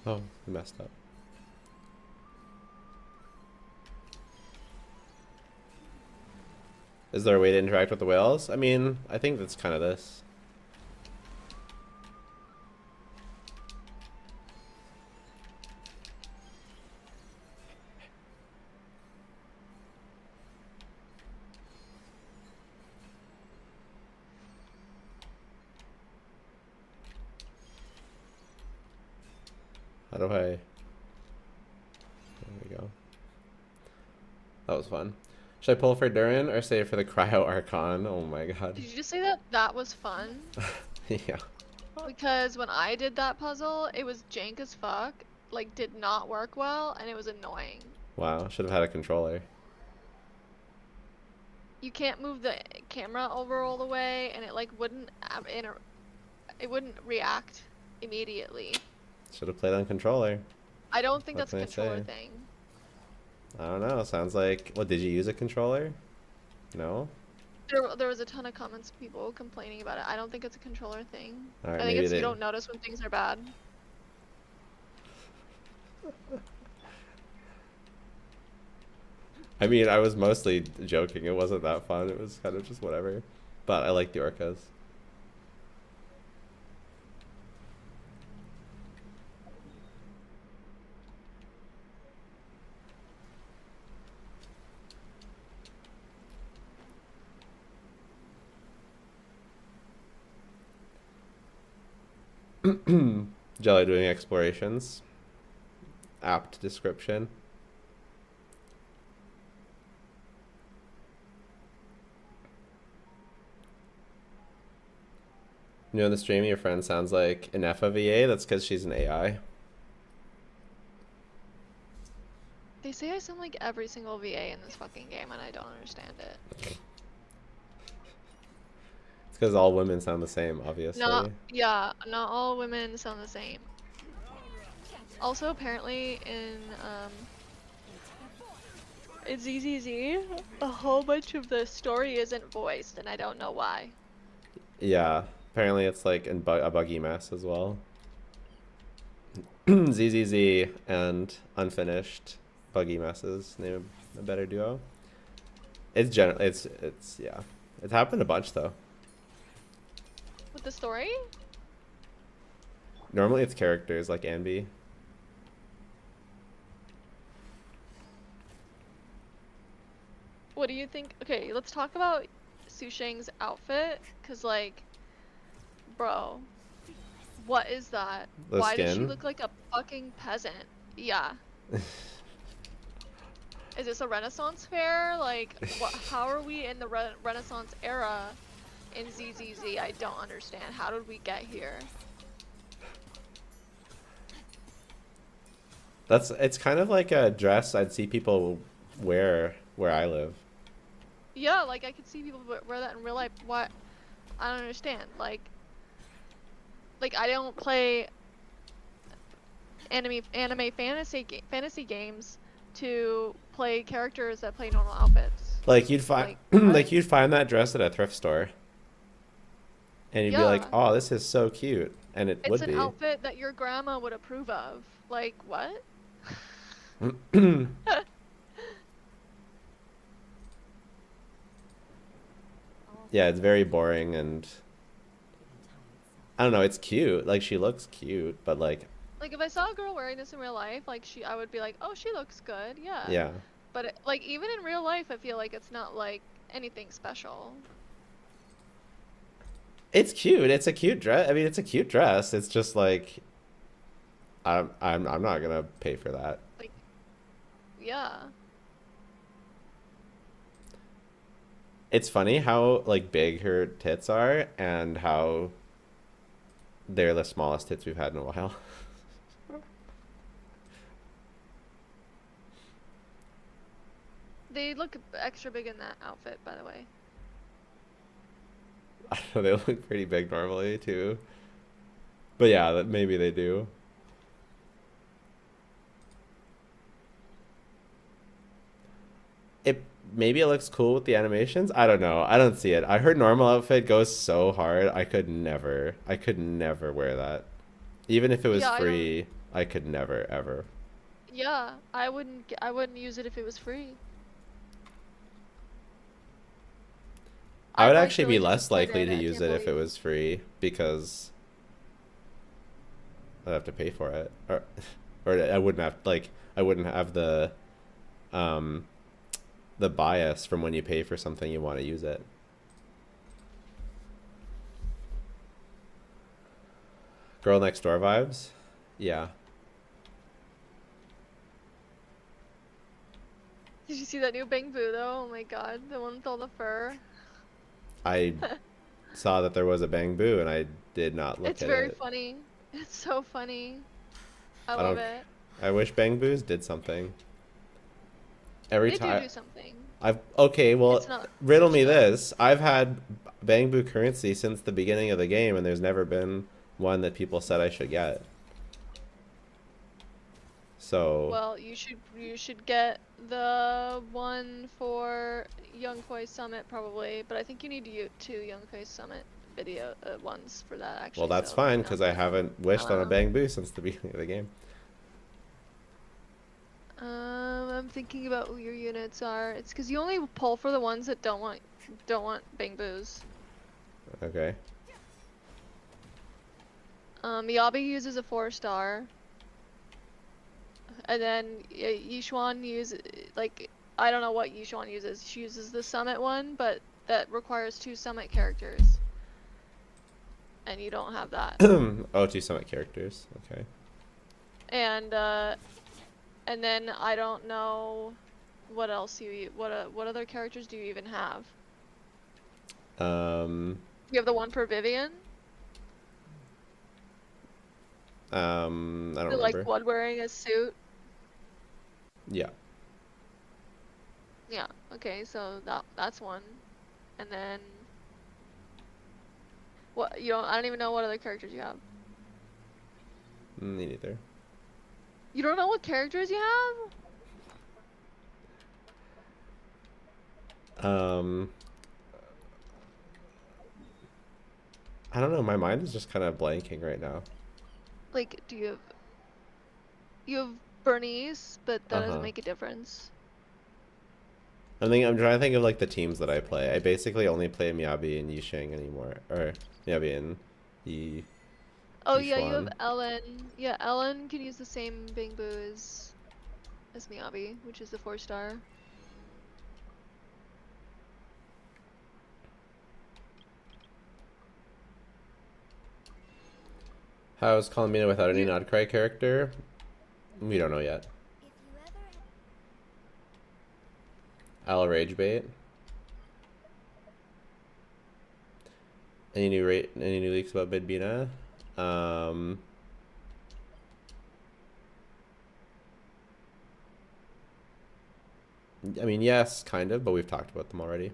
Oh, I messed up. Is there a way to interact with the whales? I mean, I think that's kind of this. How do I... There we go. That was fun. Should I pull for Durin or save for the cryo Archon? Oh my god. Did you just say that that was fun? Yeah. Because when I did that puzzle, it was jank as fuck, like did not work well, and it was annoying. Wow, should have had a controller. You can't move the camera over all the way, and it like wouldn't it wouldn't react immediately. Should have played on controller. I don't think What that's a can I controller say? thing. I don't know. Sounds like... What, did you use a controller? No? There was a ton of comments, people complaining about it. I don't think it's a controller thing. Alright, I think maybe it's they... you don't notice when things are bad. I mean, I was mostly joking. It wasn't that fun. It was kind of just whatever. But I like the orcas. Jello doing explorations. Apt description. You know, in the stream, your friend sounds like an FA. That's because she's an AI. They say I sound like every single VA in this fucking game, and I don't understand it. It's because all women sound the same, obviously. Yeah, not all women sound the same. Also, apparently in ZZZ, a whole bunch of the story isn't voiced, and I don't know why. Yeah, apparently it's like a buggy mess as well. ZZZ and Unfinished buggy messes. Name a better duo. It's generally it's yeah. It's happened a bunch though. With the story? Normally it's characters like Anby. What do you think? Okay, let's talk about Su Sheng's outfit, cause like, bro, what is that? The Why does she skin? look like a fucking peasant? Yeah. Is this a Renaissance fair? Like, what? How are we in the Renaissance era in ZZZ? I don't understand. How did we get here? It's kind of like a dress I'd see people wear where I live. Yeah, like I could see people wear that in real life. What? I don't understand. Like I don't play anime fantasy games to play characters that play normal outfits. Like you'd find Like, like what? you'd find that dress at a thrift store, and you'd be like, Yeah. "Oh, this is so cute," and it It's would an be. outfit that your grandma would approve of. Like, what? Yeah, it's very boring, and I don't know. It's cute. Like she looks cute, but like, Like, if I saw a girl wearing this in real life, like, I would be like, oh, she looks good, yeah. yeah. But, like, even in real life, I feel like it's not, like, anything special. It's cute. It's a cute dress. I mean, it's a cute dress. It's just like, I'm not gonna pay for that. Like, yeah. It's funny how like big her tits are and how they're the smallest tits we've had in a while. They look extra big in that outfit, by the way. I don't know, they look pretty big normally too. But yeah, maybe they do. It maybe it looks cool with the animations. I don't know. I don't see it. I heard normal outfit goes so hard. I could never wear that. Even if it was Yeah, I don't- free, I could never ever. Yeah, I wouldn't use it if it was free. I would I'd actually be really less disappointed. likely to I use can't it if it believe- was free because I'd have to pay for it, or I wouldn't have um the bias from when you pay for something you want to use it. Girl Next Door vibes, yeah. Did you see that new Bangboo though? Oh my god, the one with all the fur. I saw that there was a Bangboo and I did not look It's at very it. funny. It's so funny. I I love don't- it. I wish Bangboos did something. Every They time do something. okay, well, It's not riddle me original. this. I've had Bangboo currency since the beginning of the game, and there's never been one that people said I should get. So, Well, you should get the one for Young Koi Summit probably, but I think you need two Young Koi Summit video ones for that actually. well, that's so, fine you know. because I haven't wished on a Um, Bangboo since the beginning of the game. I'm thinking about who your units are. It's because you only pull for the ones that don't want Bangboos. Okay. Miyabi uses a 4-star. And then Yishuan uses, like, I don't know what Yishuan uses. She uses the summit one, but that requires 2 summit characters. And you don't have that. Oh, 2 summit characters. Okay. And then I don't know what else what other characters do you even have? You have the one for Vivian? I don't The, remember. like, one wearing a suit? Yeah. Yeah, okay, so that's one. And then what I don't even know what other characters you have. Me neither. You don't know what characters you have? I don't know. My mind is just kind of blanking right now. Like, you have Bernice, but that Uh-huh. doesn't make a difference. I'm trying to think of like the teams that I play. I basically only play Miyabi and Yisheng anymore, or Miyabi and Yi. Oh yeah, you have Yishuan. Ellen. Yeah, Ellen can use the same Bangboo as Miyabi, which is the 4-star. How's Columbina without any You- Nodcry character? We don't know yet. If you ever I'll rage bait. Any new leaks about Midbina? I mean, yes, kind of, but we've talked about them already.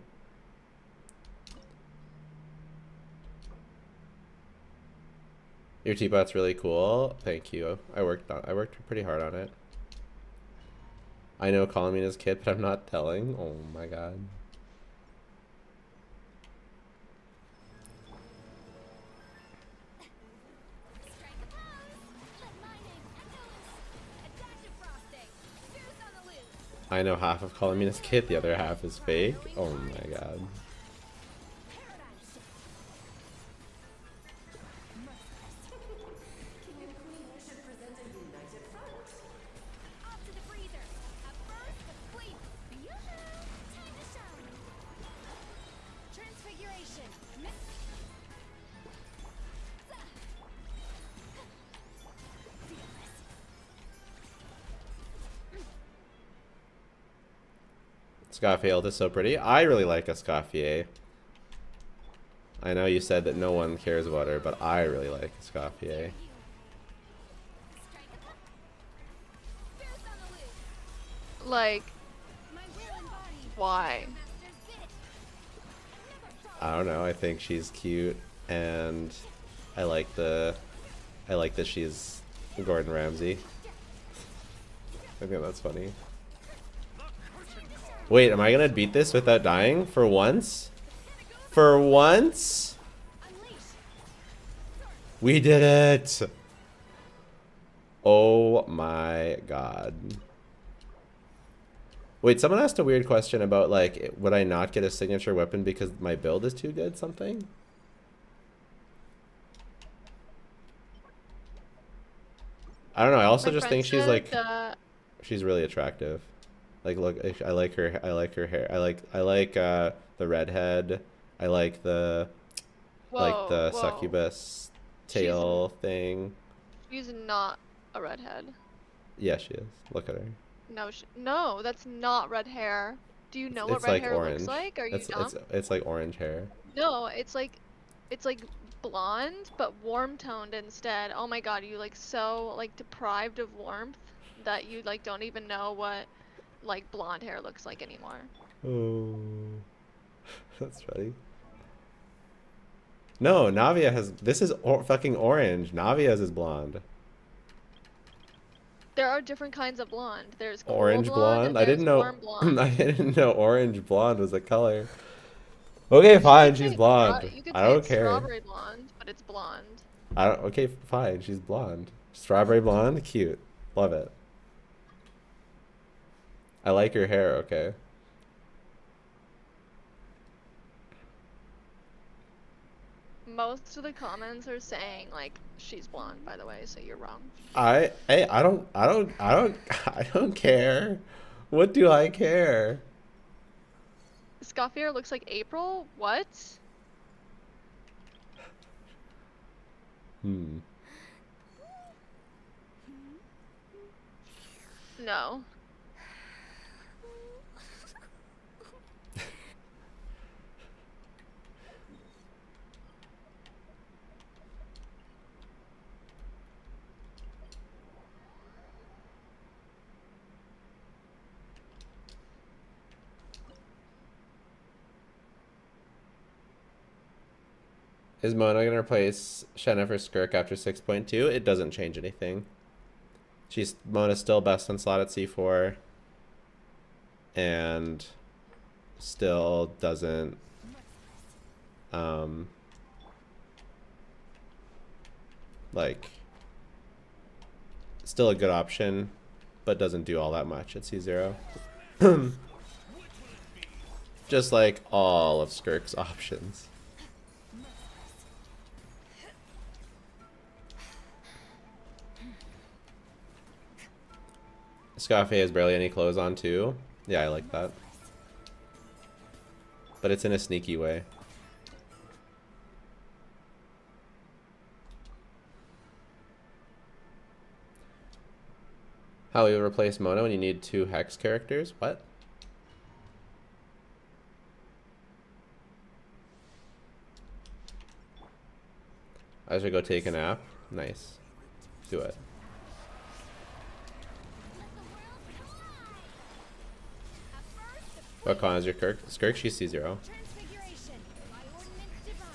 Your teapot's really cool. Thank you. I worked pretty hard on it. I know Columbina's kid, but I'm not telling. Oh my god. Strike a pose. Let my name echoes. A dash of frosting. Booze on the loose. I know half of Columbina's kid, the other half is fake. Oh my god. Paradise shift. King and queen should present a united front. Off to the freezer. At first, sleep. Yoo-hoo. Time to shine. Transfiguration. Scafield is so pretty. I really like Escoffier. I know you said that no one cares about her, but I really like Escoffier. Strike a pose. Booze on the loose. Like, My will and body. why? Master's bit. Never I don't know. I think she's cute, and I like that she's Gordon Ramsay. I think that's funny. Wait, am I gonna beat this without dying for once? For once? unleash. We did it! Oh my god. Wait, someone asked a weird question about, like, would I not get a signature weapon because my build is too good, something? I don't know, I also My just friend think she's, said like, that- she's really attractive. Like, look, I like her hair. I like the redhead. I like the whoa. succubus tail thing. She's not a redhead. Yeah, she is. Look at her. No, that's not red hair. Do you know what It's red like hair orange. looks like? Are you dumb? It's like orange hair. No, it's like blonde but warm toned instead. Oh my god, you like so like deprived of warmth that you like don't even know what like blonde hair looks like anymore. Oh, that's funny. No, Navia has. This is fucking orange. Navia's is blonde. There are different kinds of blonde. There's cool Orange blonde. and I didn't there's know. warm blonde. I didn't know orange blonde was a color. Okay, fine. You She's could blonde. You could I say don't it's care. strawberry blonde, but it's blonde. I don't. Okay, fine. She's blonde. Strawberry blonde. Cute. Love it. I like her hair. Okay. Most of the comments are saying like she's blonde, by the way, so you're wrong. I don't care. What do I care? Scoffier looks like April? What? Hmm. No. Is Mona gonna replace Shenna for Skirk after 6.2? It doesn't change anything. Mona's still best on slot at C4. And still doesn't like still a good option, but doesn't do all that much at C0. Just like all of Skirk's options. Scafe has barely any clothes on too. Yeah, I like that. But it's in a sneaky way. How you replace Mona when you need 2 Hex characters? What? I should go take a nap. Nice. Do it. Let the world collide. At What con is your Skirk? She's C0. Transfiguration. By ordinance divine.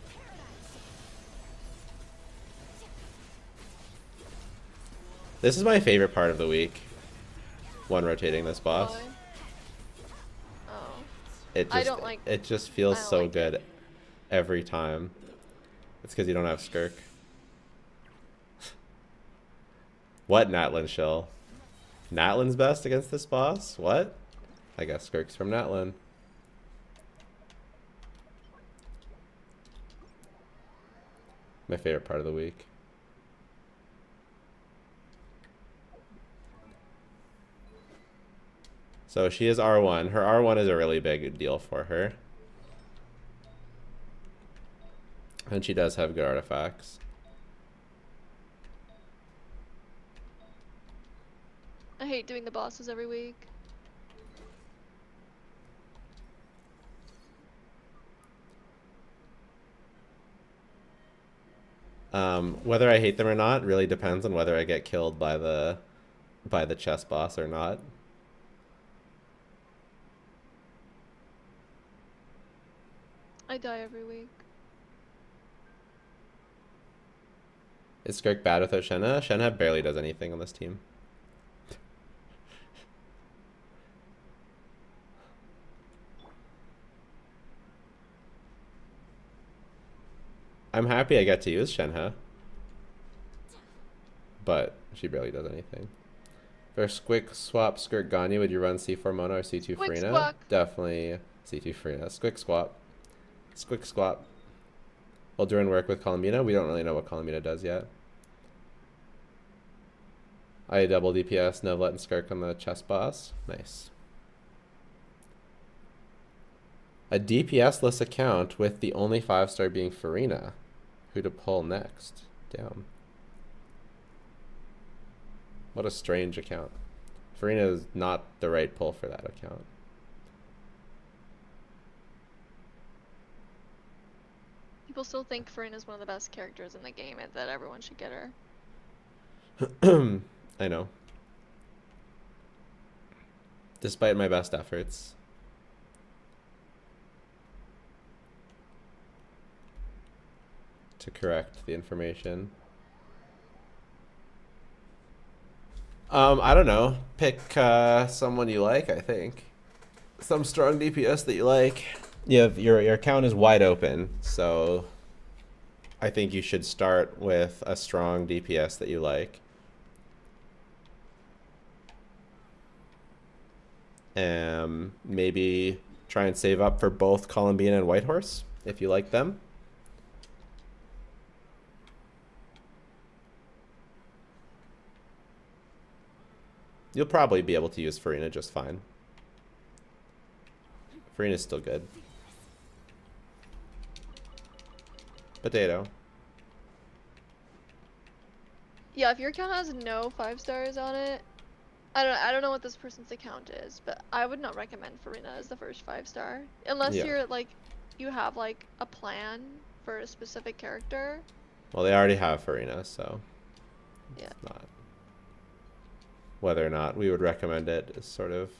Paradise. This is my favorite part of the week. One rotating this boss. Why? Oh. It I just don't like- it just feels I don't so like good it. every time. It's because you don't have Skirk. What Natlin shill? Natlin's best against this boss? What? I guess Skirk's from Natlin. My favorite part of the week. So she is R1. Her R1 is a really big deal for her. And she does have good artifacts. I hate doing the bosses every week. Whether I hate them or not really depends on whether I get killed by the chess boss or not. I die every week. Is Skirk bad without Shenna? Shenna barely does anything on this team. I'm happy I get to use Shenhe, but she barely does anything. For Squick Swap Skirk Gagne, would you run C4 Mono or C2 Squick Farina? Squawk. Definitely C2 Farina. Squick Swap. Squick Swap. Will Durin work with Columbina? We don't really know what Columbina does yet. I double DPS, Novlet, and Skirk on the chess boss. Nice. A DPS-less account with the only 5-star being Farina. Who to pull next? Damn. What a strange account. Farina is not the right pull for that account. People still think Farina's one of the best characters in the game and that everyone should get her. I know. Despite my best efforts. To correct the information. I don't know. Pick someone you like, I think. Some strong DPS that you like. Yeah, your account is wide open, so I think you should start with a strong DPS that you like. Maybe try and save up for both Columbina and Whitehorse if you like them. You'll probably be able to use Farina just fine. Farina's still good. Potato. Yeah, if your account has no 5 stars on it, I don't know what this person's account is, but I would not recommend Farina as the first 5-star unless Yeah. you're like you have like a plan for a specific character. Well, they already have Farina, so Yeah. it's not. Whether or not we would recommend it is sort of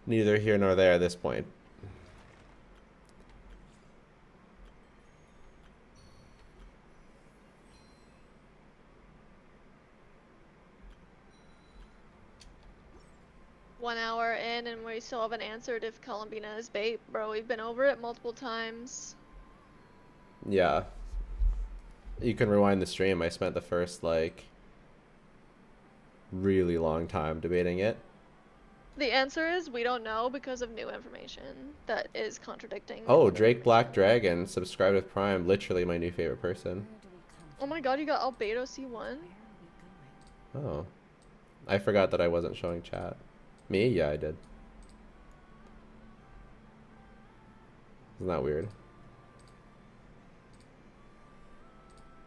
neither here nor there at this point. One hour in and we still haven't answered if Columbina is bait, bro. We've been over it multiple times. Yeah. You can rewind the stream. I spent the first, like, really long time debating it. The answer is we don't know because of new information that is contradicting. Oh, older Drake Black information. Dragon, subscribed with Prime. Literally my new favorite person. Oh my god, you got Albedo C1? Oh. I forgot that I wasn't showing chat. Me? Yeah, I did. Isn't that weird?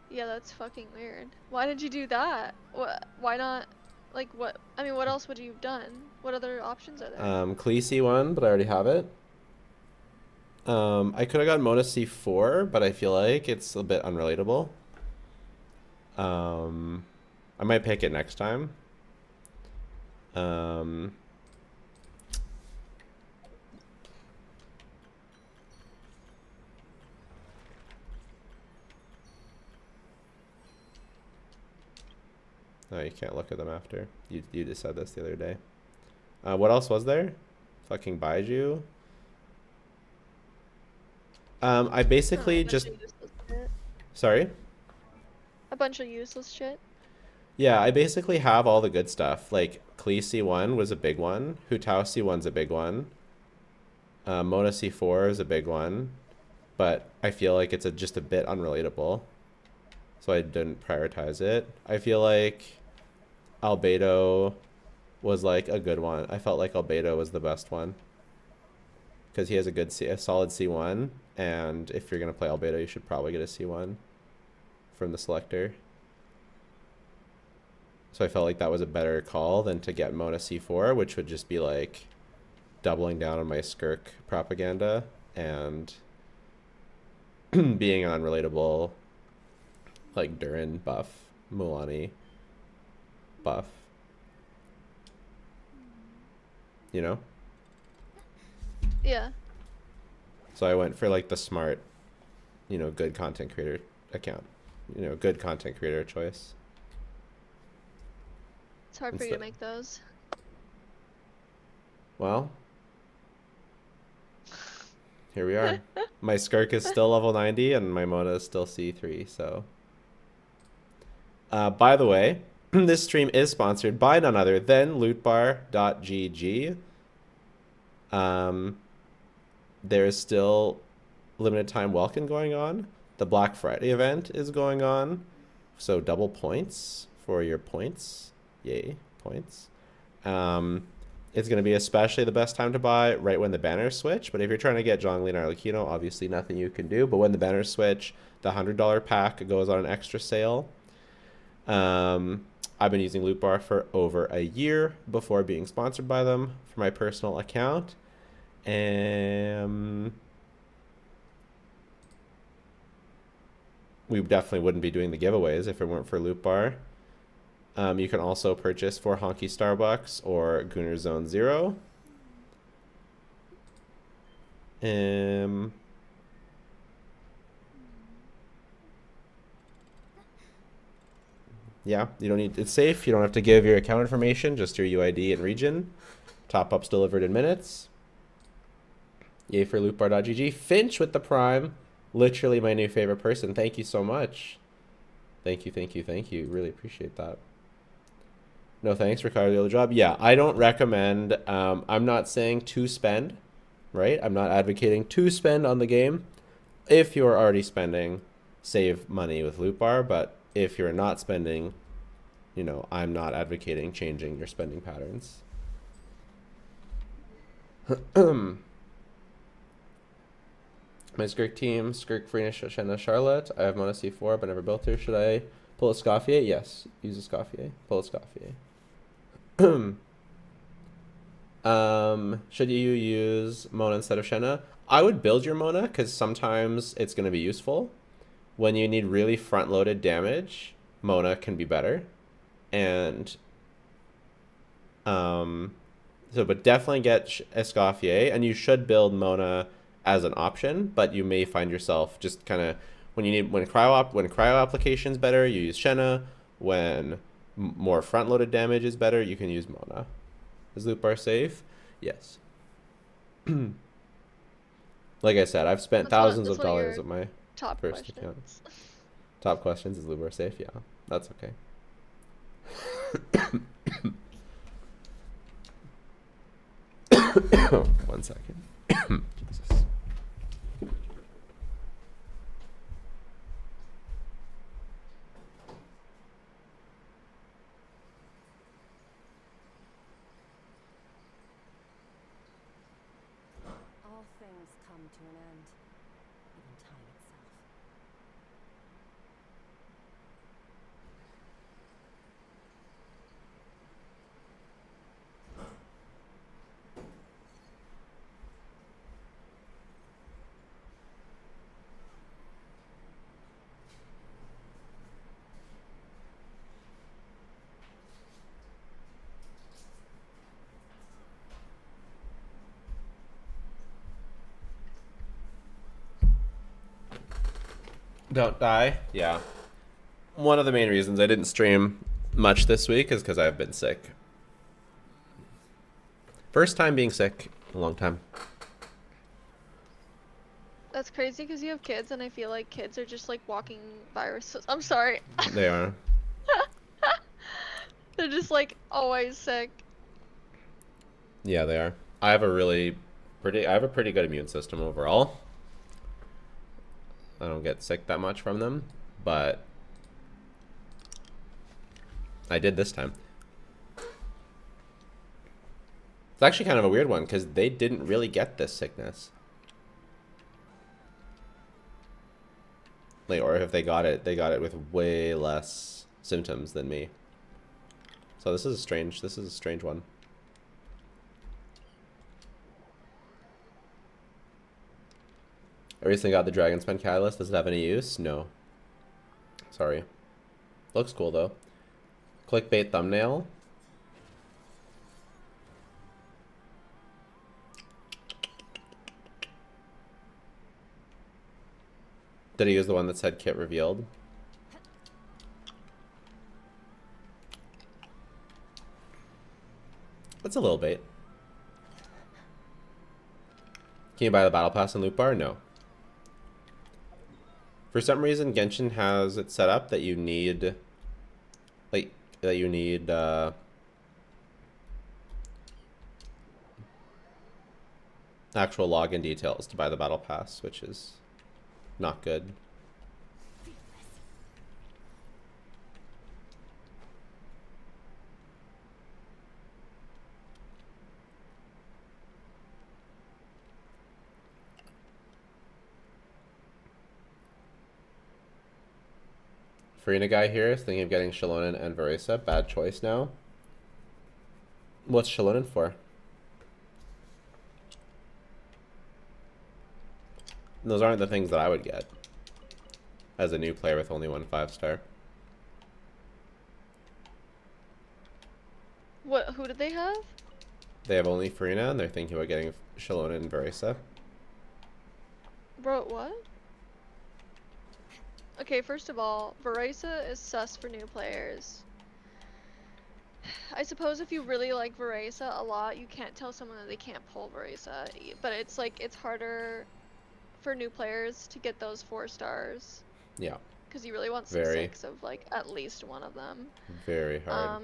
Yeah, that's fucking weird. Why did you do that? What? Why not? Like, what? I mean, what else would you have done? What other options are there? Khaleesi one, but I already have it. I could have gotten Mona C4, but I feel like it's a bit unrelatable. I might pick it next time. No, you can't look at them after. You just said this the other day. What else was there? Fucking Baiju. I basically a bunch just... of useless shit. Sorry? A bunch of useless shit. Yeah, I basically have all the good stuff. Like, Klee C1 was a big one. Hu Tao C1's a big one. Mona C4 is a big one. But I feel like it's just a bit unrelatable. So I didn't prioritize it. I feel like Albedo was like a good one. I felt like Albedo was the best one. Because he has a solid C1. And if you're going to play Albedo, you should probably get a C1 from the selector. So I felt like that was a better call than to get Mona C4, which would just be like doubling down on my Skirk propaganda and being an unrelatable like Durin buff, Mulani buff. You know? Yeah. So I went for like the smart, you know, good content creator account. You know, good content creator choice. It's hard for you to make those. Well, here we are. My Skirk is still level 90 and my Mona is still C3, so. By the way, this stream is sponsored by none other than lootbar.gg. There is still limited time welcome going on. The Black Friday event is going on. So double points for your points. Yay, points. It's going to be especially the best time to buy right when the banners switch. But if you're trying to get Zhongli and Arlecchino, obviously nothing you can do. But when the banners switch, the $100 pack goes on an extra sale. I've been using Lootbar for over a year before being sponsored by them for my personal account. And we definitely wouldn't be doing the giveaways if it weren't for Lootbar. You can also purchase for Honky Starbucks or Gunner Zone Zero. Yeah, you don't need, it's safe. You don't have to give your account information, just your UID and region. Top-ups delivered in minutes. Yay for lootbar.gg. Finch with the Prime. Literally my new favorite person. Thank you so much. Thank you, thank you, thank you. Really appreciate that. No thanks, Ricardo, the other job. Yeah, I don't recommend, I'm not saying to spend, right? I'm not advocating to spend on the game. If you're already spending, save money with Lootbar, but if you're not spending, you know, I'm not advocating changing your spending patterns. My Skirk team, Skirk, Farina, Shenna, Charlotte. I have Mona C4, but never built her. Should I pull a Scoffier? Yes, use a Scoffier. Pull a Scoffier. Should you use Mona instead of Shenna? I would build your Mona, because sometimes it's going to be useful. When you need really front-loaded damage, Mona can be better. And but definitely get Escoffier, and you should build Mona as an option, but you may find yourself just kind of when cryo application is better, you use Shenna. When more front-loaded damage is better, you can use Mona. Is Lootbar safe? Yes. Like I said, I've spent thousands of dollars of my Top first questions. account. Top questions, is Lootbar safe? Yeah, that's okay. One second. Jesus. All things come to an end, even time itself. Don't die. Yeah. One of the main reasons I didn't stream much this week is because I've been sick. First time being sick in a long time. That's crazy because you have kids, and I feel like kids are just like walking viruses. I'm sorry. They are. They're just like always sick. Yeah, they are. I have a pretty good immune system overall. I don't get sick that much from them, but I did this time. It's actually kind of a weird one because they didn't really get this sickness. Like, or if they got it with way less symptoms than me. So this is a strange one. I recently got the Dragon's Pen Catalyst. Does it have any use? No. Sorry. Looks cool though. Clickbait thumbnail. Did he use the one that said kit revealed? That's a little bait. Can you buy the battle pass in Lootbar? No. For some reason, Genshin has it set up that you need, actual login details to buy the battle pass, which is not good. Farina guy here is thinking of getting Shallonen and Varisa. Bad choice now. What's Shallonen for? Those aren't the things that I would get as a new player with only one 5-star. What? Who did they have? They have only Farina, and they're thinking about getting Shallonen and Varisa. Bro, what? Okay, first of all, Varisa is sus for new players. I suppose if you really like Varisa a lot, you can't tell someone that they can't pull Varisa. But it's like, it's harder for new players to get those 4 stars. Yeah. Because you really want some 6 of like at least one of them. Very hard.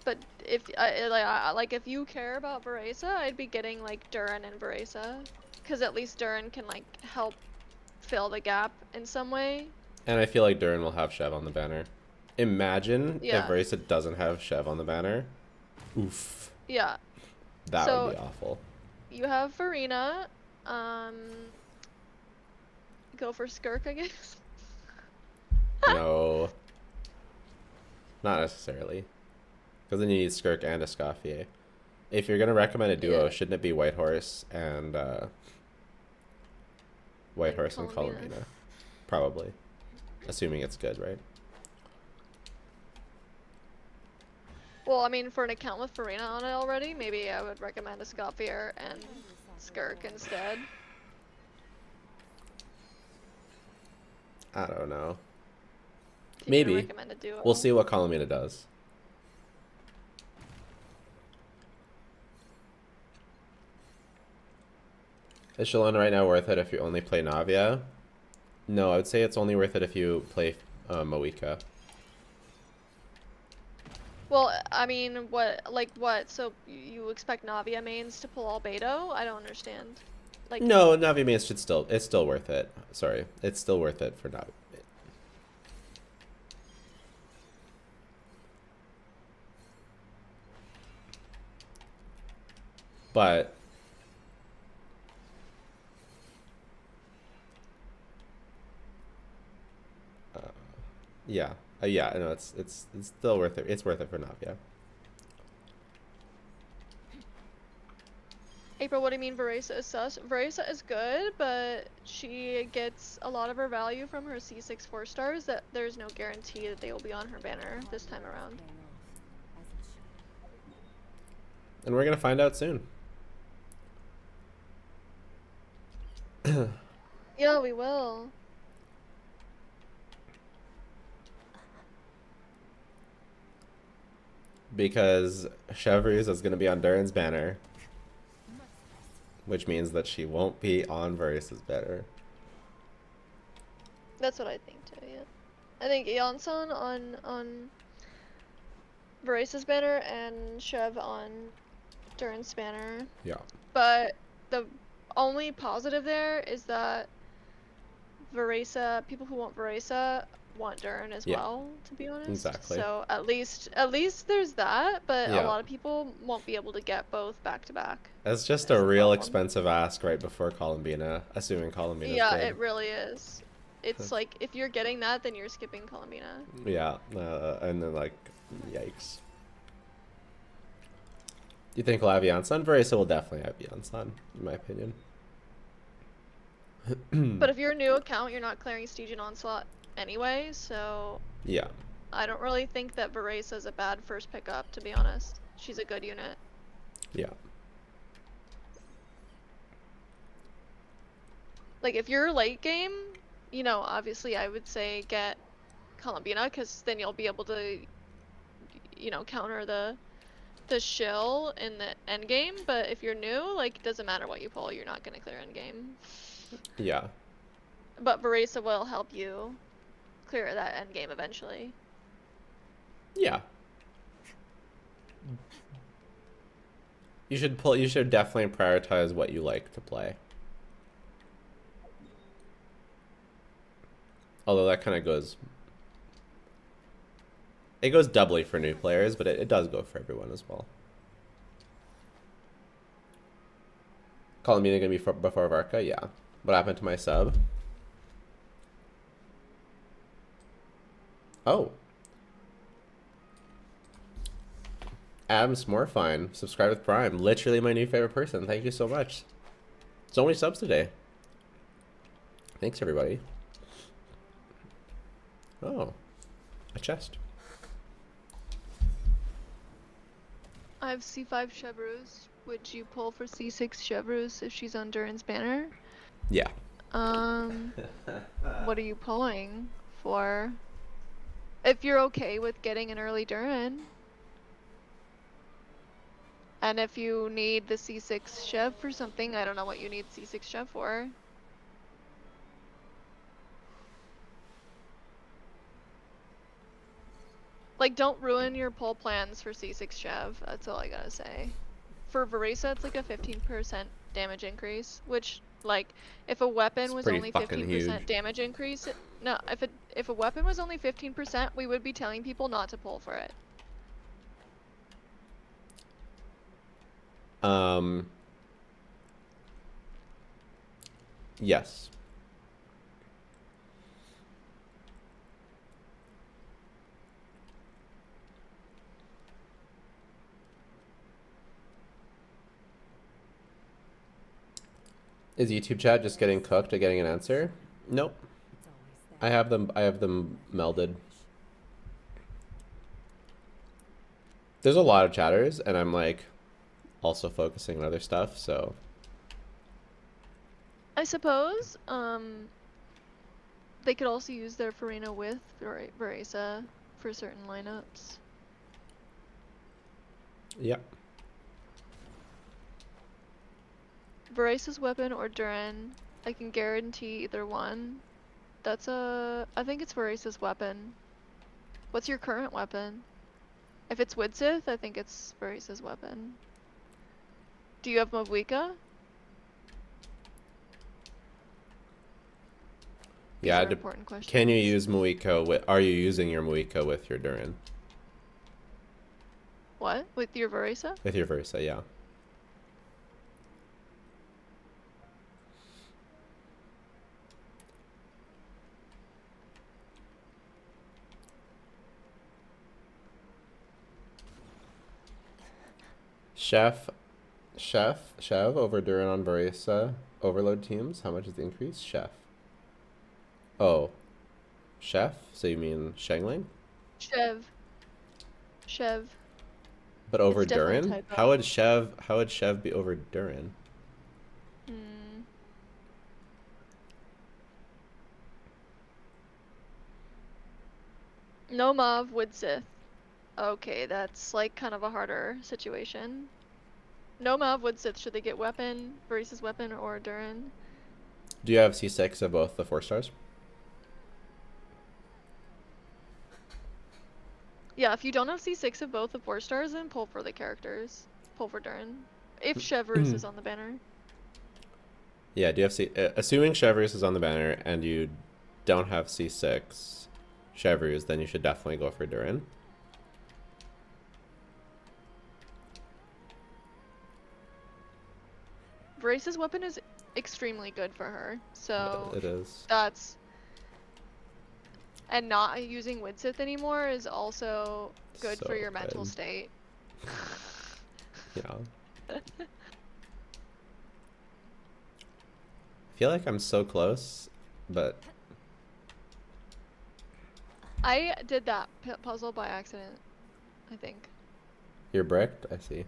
But if if you care about Varisa, I'd be getting like Durin and Varisa, because at least Durin can like help fill the gap in some way. And I feel like Durin will have Shev on the banner. Imagine if Varisa doesn't have Shev on the banner. Oof. Yeah. That would be awful. You have Farina. Go for Skirk, I guess. No. Not necessarily. Because then you need Skirk and Escoffier. If you're going to recommend a duo, shouldn't it be Whitehorse and Columbina? Probably. Assuming it's good, right? Well, I mean, for an account with Farina on it already, maybe I would recommend Escoffier and Skirk instead. I don't know. Maybe. We'll see what Columbina does. Is Shallonen right now worth it if you only play Navia? No, I would say it's only worth it if you play Moika. Well, I mean, what? So you expect Navia mains to pull all Beto? I don't understand. Like, no, Navia mains it's still worth it. Sorry, it's still worth it for Navia. But yeah, no, it's still worth it. It's worth it for Navia. April, what do you mean Varisa is sus? Varisa is good, but she gets a lot of her value from her C6 4-stars that there's no guarantee that they will be on her banner this time around. And we're gonna find out soon. Yeah, we will. because Chevreuse is going to be on Durin's banner, which means that she won't be on Varisa's banner. That's what I think too. Yeah, I think Eonson on Verace's banner and Chev on Durin's banner. Yeah. But the only positive there is that people who want Veresa want Durin as Yeah. well, to be honest. Exactly. So at least there's that, but Yeah. a lot of people won't be able to get both back to back. It's just That's a the real problem. expensive ask right before Columbina, assuming Columbina's Yeah, good. it really is. It's like if you're getting that, then you're skipping Columbina. Yeah, and then like, yikes. You think we'll have Yansan? Veresa will definitely have Yansan, in my opinion. But if you're a new account, you're not clearing Stygian Onslaught anyway, so Yeah. I don't really think that Veresa is a bad first pickup, to be honest. She's a good unit. Yeah. Like, if you're late game, you know, obviously I would say get Columbina, because then you'll be able to, you know, counter the shill in the end game. But if you're new, like, it doesn't matter what you pull, you're not gonna clear end game. Yeah. But Veresa will help you clear that end game eventually. Yeah. You should definitely prioritize what you like to play. Although that kind of goes... It goes doubly for new players, but it does go for everyone as well. Columbina gonna be before Varka? Yeah. What happened to my sub? Oh. Adam Smorfine, subscribe with Prime. Literally my new favorite person. Thank you so much. So many subs today. Thanks, everybody. Oh. A chest. I have C5 Chevreuse. Would you pull for C6 Chevreuse if she's on Durin's banner? Yeah. What are you pulling for? If you're okay with getting an early Durin. And if you need the C6 Chev for something, I don't know what you need C6 Chev for. Like, don't ruin your pull plans for C6 Chev, that's all I gotta say. For Veresa, it's like a 15% damage increase, which, like, if a weapon It's was pretty only fucking 15% huge. damage increase, no, if a weapon was only 15%, we would be telling people not to pull for it. Yes. Is YouTube chat just getting cooked at getting an answer? Nope. I have them melded. There's a lot of chatters, and I'm like also focusing on other stuff, so I suppose, they could also use their Farina with Veresa for certain lineups. yeah. Veresa's weapon or Durin, I can guarantee either one. I think it's Veresa's weapon. What's your current weapon? If it's Widsith, I think it's Veresa's weapon. Do you have Mabuika? These Yeah, are important questions. can you use Muiko with, are you using your Muiko with your Durin? What? With your Veresa? With your Versa, yeah. Chev over Durin on Versa. Overload teams. How much is the increase? Chef. Oh. Chef? So you mean Shangling? Chev. But over It's definitely Durin? typo. How would Chev be over Durin? No Mav, Widsith. Okay, that's like kind of a harder situation. No Mav would sit. Should they get weapon, Varisa's weapon, or Durin? Do you have C6 of both the 4-stars? Yeah, if you don't have C6 of both the 4-stars, then pull for the characters. Pull for Durin. If Chevreuse is on the banner. Yeah, do you have assuming Chevreuse is on the banner and you don't have C6 Chevreuse, then you should definitely go for Durin. Varisa's weapon is extremely good for her, so It is. that's... And not using Widsith anymore is also good for So your mental good. state. Yeah. I feel like I'm so close, but I did that puzzle by accident, I think. you're bricked? I see.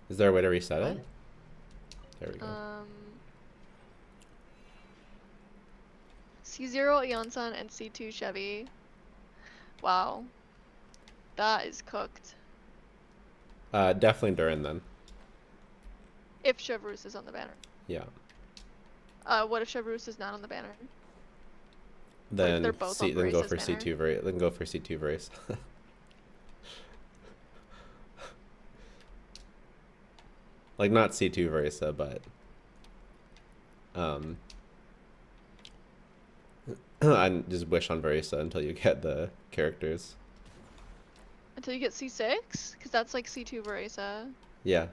Is there a way to reset What? it? There we go. C0 Eonsan and C2 Chevy. Wow. That is cooked. Definitely Durin then. If Chevreuse is on the banner. Yeah. What if Chevreuse is not on the banner? Then they're both on then go Varisa's for banner. C2 then go for C2 Varice. Like not C2 Verisa, but I just wish on Verisa until you get the characters. Until you get C6? Because that's like C2 Varisa. Yeah,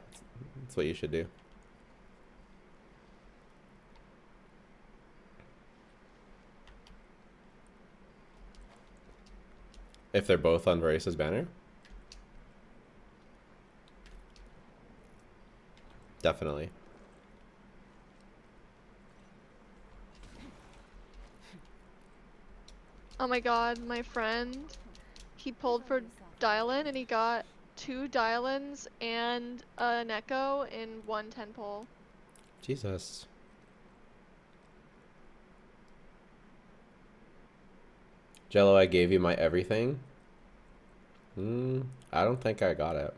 that's what you should do. If they're both on Varisa's banner? Definitely. Oh my god, my friend, he pulled for Dialin and he got 2 Dialins and an Echo in 1 10 pull. Jesus. Jello, I gave you my everything. I don't think I got it.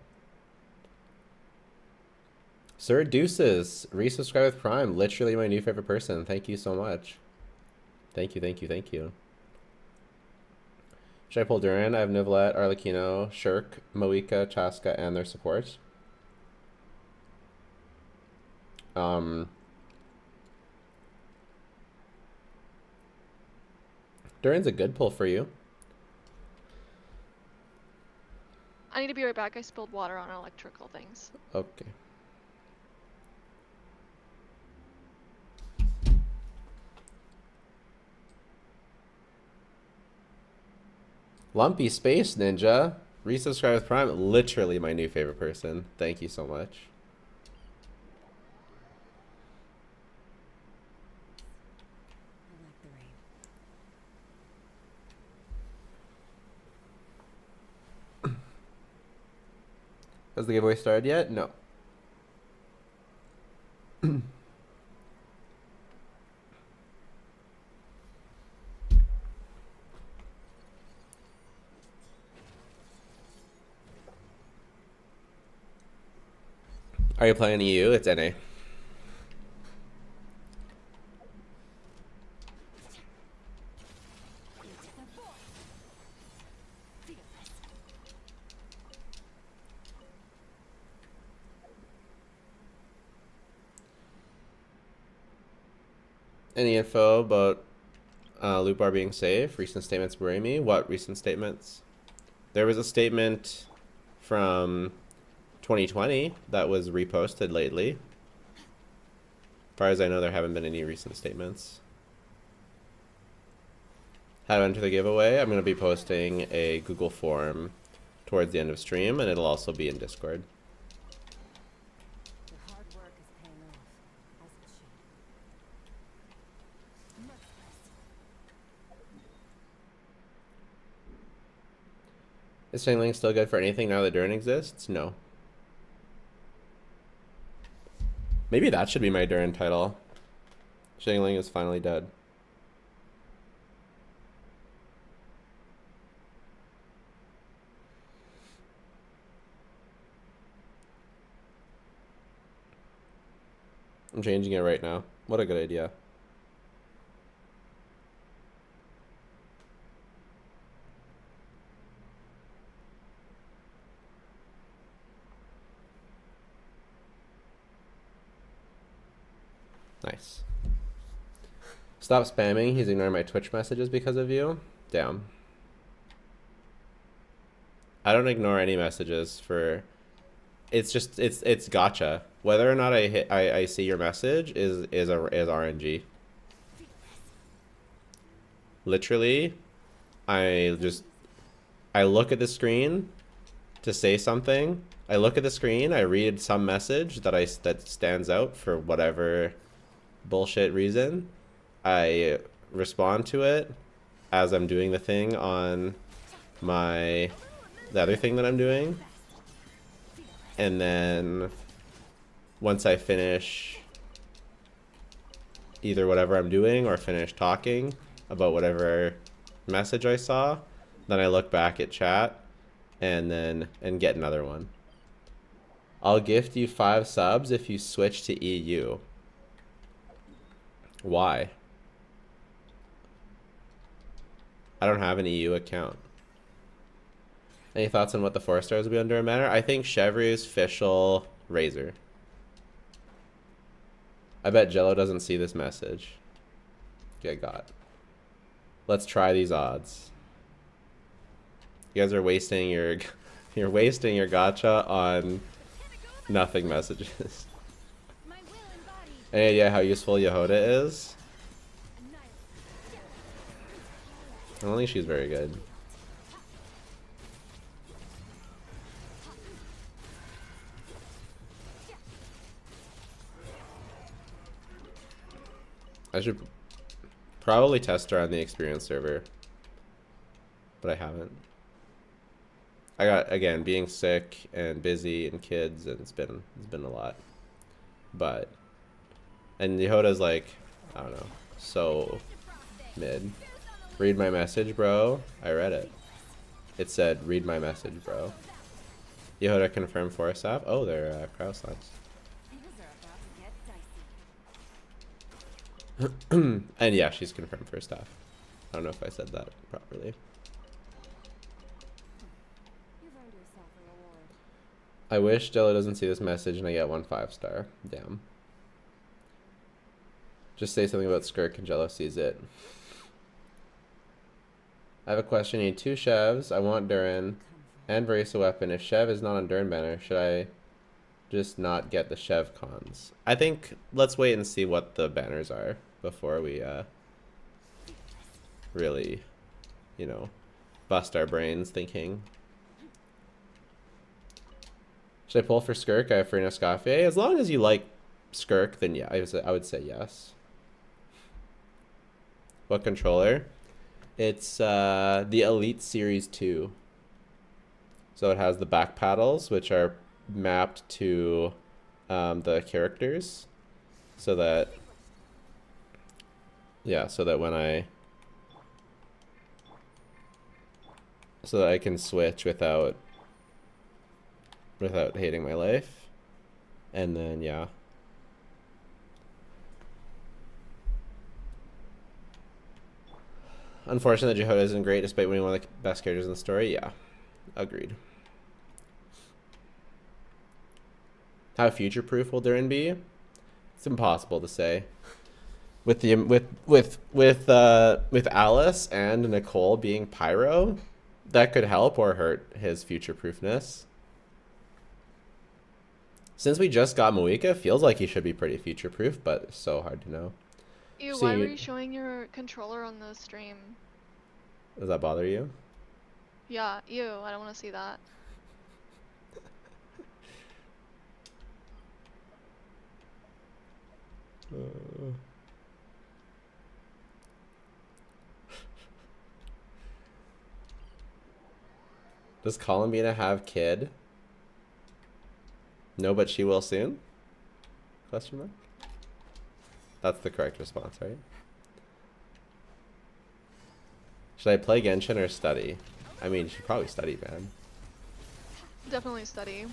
Sir Deuces, resubscribe with Prime. Literally my new favorite person. Thank you so much. Thank you, thank you, thank you. Should I pull Durin? I have Nivelette, Arlecchino, Shirk, Moika, Chaska, and their support. Durin's a good pull for you. I need to be right back. I spilled water on electrical things. Okay. Lumpy Space Ninja, resubscribe with Prime. Literally my new favorite person. Thank you so much. I like the rain. Has the giveaway started yet? No. Are you playing EU? It's NA. Any info about Lootbar being safe? Recent statements worry me. What recent statements? There was a statement from 2020 that was reposted lately. As far as I know, there haven't been any recent statements. How to enter the giveaway? I'm going to be posting a Google form towards the end of stream, and it'll also be in Discord. Your hard work is paying off, as it should. Merciless. Is Shangling still good for anything now that Durin exists? No. Maybe that should be my Durin title. Shangling is finally dead. I'm changing it right now. What a good idea. Nice. Stop spamming. He's ignoring my Twitch messages because of you. Damn. I don't ignore any messages for... It's just, it's gacha. Whether or not I see your message is RNG. Literally, I look at the screen to say something. I look at the screen, I read some message that stands out for whatever bullshit reason. I respond to it as I'm doing the thing on the other thing that I'm doing. And then once I finish either whatever I'm doing or finish talking about whatever message I saw, then I look back at chat and get another one. I'll gift you 5 subs if you switch to EU. Why? I don't have an EU account. Any thoughts on what the 4 stars will be under a manner? I think Chevrolet's Fischl Razor. I bet Jello doesn't see this message. Get got. Let's try these odds. You guys are wasting your you're wasting your gacha on nothing messages. My will embodied. Any idea how useful Yehoda is? I don't think she's very good. I should probably test her on the experience server, but I haven't. I got, again, being sick and busy and kids, and it's been a lot. But, and Yehoda's like, I don't know, so mid. Read my message, bro. I read it. It said, read my message, bro. Yehoda confirmed 4 staff. Oh, they're Kraus lines. Things are about to get dicey. And yeah, she's confirmed for staff. I don't know if I said that properly. You've earned yourself a reward. I wish Jello doesn't see this message and I get 1 5-star. Damn. Just say something about Skirk and Jello sees it. I have a question. I need 2 Chevs. I want Durin and Brace a weapon. If Chev is not on Durin banner, should I just not get the Chev cons? I think let's wait and see what the banners are before we really, you know, bust our brains thinking. Should I pull for Skirk? I have Free Nescafe. As long as you like Skirk, then yeah, I would say yes. What controller? It's the Elite Series 2. So it has the back paddles, which are mapped to the characters. So that, yeah, so that when so that I can switch without hating my life. And then, yeah. Unfortunate that Yehoda isn't great despite being one of the best characters in the story. Yeah, agreed. How future-proof will Durin be? It's impossible to say. With the with Alice and Nicole being pyro, that could help or hurt his future-proofness. Since we just got Moika, feels like he should be pretty future-proof, but it's so hard to know. Ew, So why you- were you showing your controller on the stream? Does that bother you? Yeah, ew, I don't want to see that. Does Columbina have kid? No, but she will soon? Question mark? That's the correct response, right? Should I play Genshin or study? I mean, you should probably study, man. Definitely study.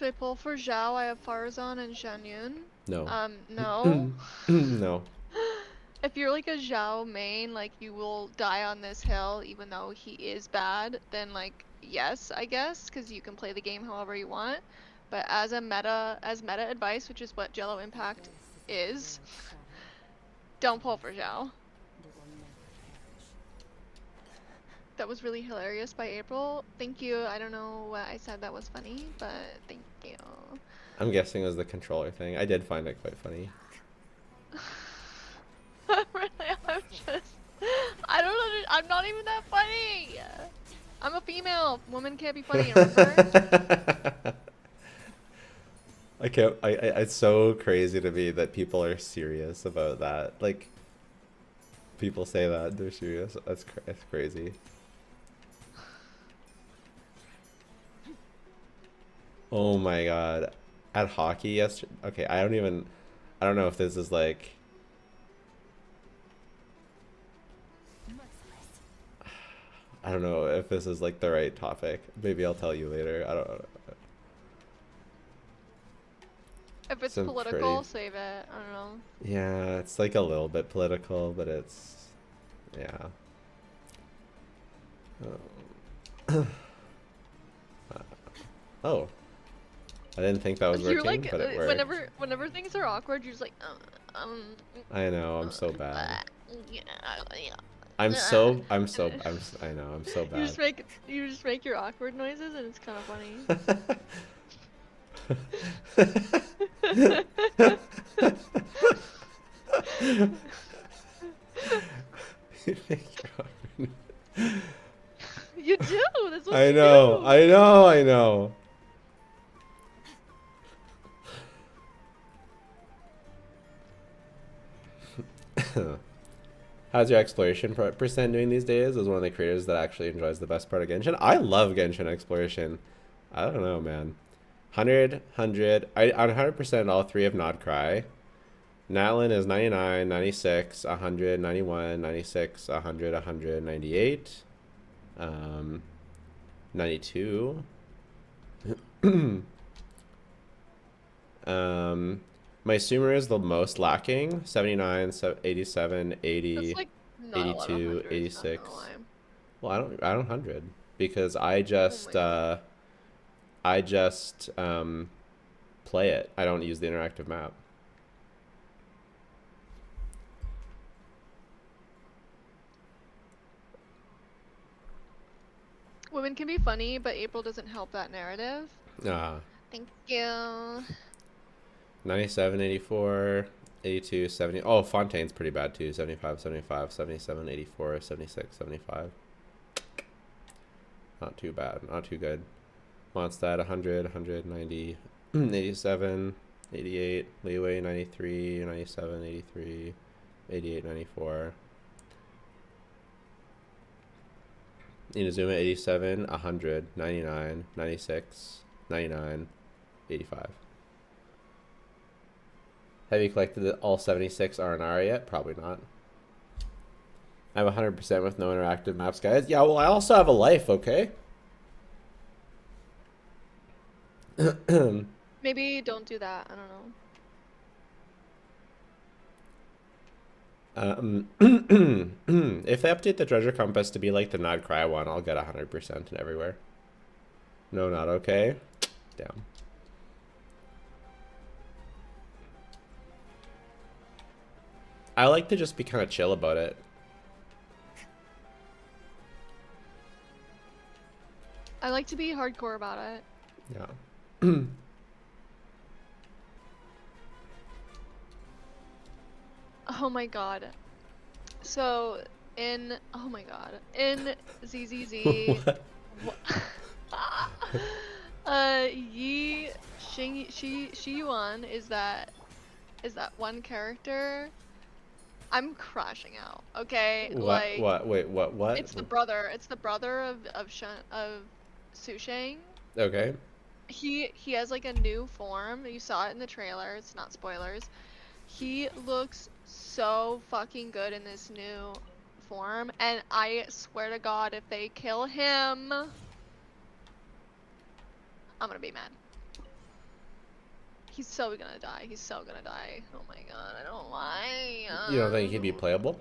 Should I pull for Zhao? I have Farazan and Xianyun. No. No. No. If you're like a Zhao main, like you will die on this hill even though he is bad, then like yes, I guess, because you can play the game however you want. But as meta advice, which is what Jello Impact is, don't pull for Zhao. That was really hilarious by April. Thank you. I don't know what I said that was funny, but thank you. I'm guessing it was the controller thing. I did find it quite funny. Really, I don't know. I'm not even that funny. I'm a female. Woman can't be funny, remember? I can't. It's so crazy to me that people are serious about that. Like, people say that they're serious. That's crazy. Oh my god. At hockey yesterday. Okay, I don't know if this is like. I don't know if this is like the right topic. Maybe I'll tell you later. I don't know. If it's Some political, pretty- save it. I don't know. Yeah, it's like a little bit political, but it's, yeah. Oh, I didn't think that was You're working, like but it worked. whenever things are awkward, you're just like I know, I'm so bad. yeah. I know, I'm so bad. You just make your awkward noises and it's kind of funny. You do. That's what I you know, do. I know. How's your exploration percent doing these days? As one of the creators that actually enjoys the best part of Genshin. I love Genshin exploration. I don't know, man. 100, 100. On 100%, all three have Nod Cry. Natlin is 99, 96, 100, 91, 96, 100, 100, 98. 92. My Sumer is the most lacking. 79, 87, 80, That's like not a lot of 82, hundreds, not 86. gonna lie. Well, I don't 100 because I just God. play it. I don't use the interactive map. Women can be funny, but April doesn't help that narrative. Thank you. 97, 84, 82, 70. Oh, Fontaine's pretty bad too. 75, 75, 77, 84, 76, 75. Not too bad. Not too good. Mondstadt 100, 190, 87, 88, Leeway 93, 97, 83, 88, 94. Inazuma 87, 100, 99, 96, 99, 85. Have you collected all 76 R&R yet? Probably not. I'm 100% with no interactive maps, guys. Yeah, well, I also have a life, okay? Maybe don't do that. I don't know. If they update the treasure compass to be like the Nod Cry one, I'll get 100% and everywhere. No, not okay. Damn. I like to just be kind of chill about it. I like to be hardcore about it. Yeah. Oh my god. So in ZZZ Yi Shi Yuan is that one character. I'm crashing out. Okay, like Wait, what? it's the brother of Su Shang. Okay. He has like a new form. You saw it in the trailer. It's not spoilers. He looks so fucking good in this new form, and I swear to God, if they kill him, I'm gonna be mad. He's so gonna die. He's so gonna die. Oh my god, I don't why. You don't think he'd be playable?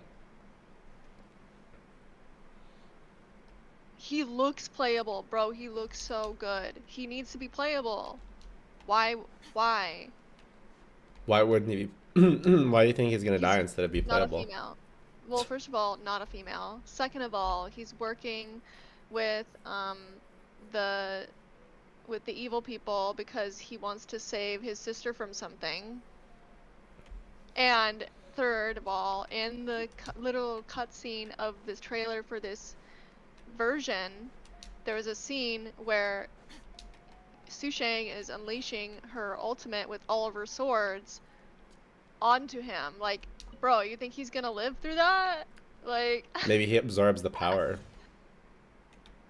He looks playable, bro. He looks so good. He needs to be playable. Why? Why? Why wouldn't he be? Why do you think he's gonna die instead of be Not a playable? female. Well, first of all, not a female. Second of all, he's working with the evil people because he wants to save his sister from something. And third of all, in the little cutscene of this trailer for this version, there was a scene where Su Shang is unleashing her ultimate with all of her swords onto him. Like, bro, you think he's gonna live through that? Like, Maybe he absorbs the power.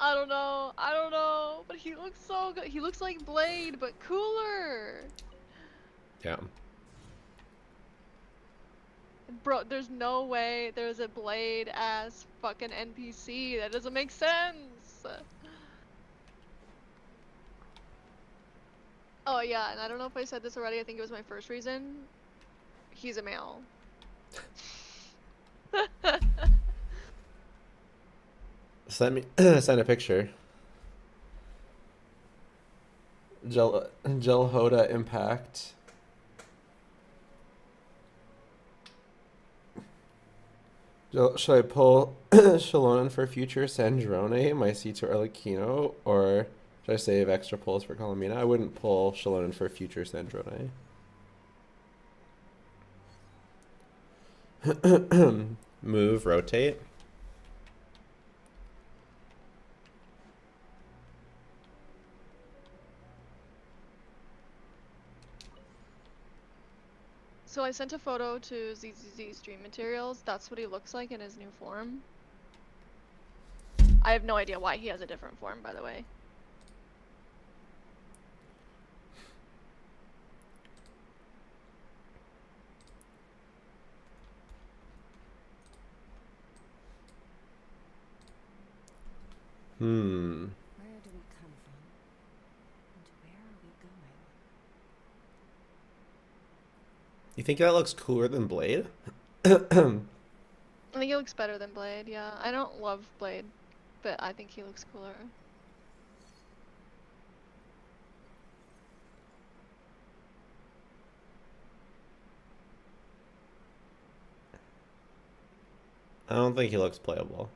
I don't know, but he looks so good. He looks like Blade, but cooler. Yeah. Bro, there's no way there's a Blade-ass fucking NPC. That doesn't make sense. Oh yeah, and I don't know if I said this already, I think it was my first reason. He's a male. Send a picture. Jello Hoda impact. Should I pull Shallonen for future Sandrone, my C2 Arlecchino, or should I save extra pulls for Columbina? I wouldn't pull Shallonen for future Sandrone. Move, rotate. So I sent a photo to ZZZ Stream Materials. That's what he looks like in his new form. I have no idea why he has a different form, by the way. Where do we come from? And where are we going? You think that looks cooler than Blade? I think he looks better than Blade, yeah. I don't love Blade, but I think he looks cooler. I don't think he looks playable.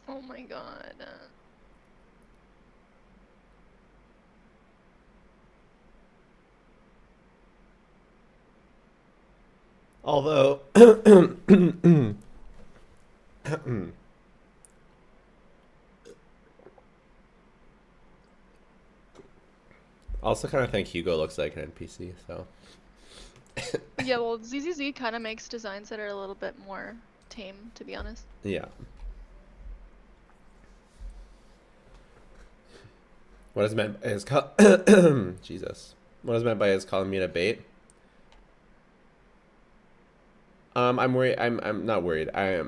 Oh my god. Although, also kind of think Hugo looks like an NPC, so. Yeah, well, ZZZ kind of makes designs that are a little bit more tame, to be honest. Yeah. What is meant by his Jesus? What is meant by his Columbina bait? I'm worried. I'm not worried. I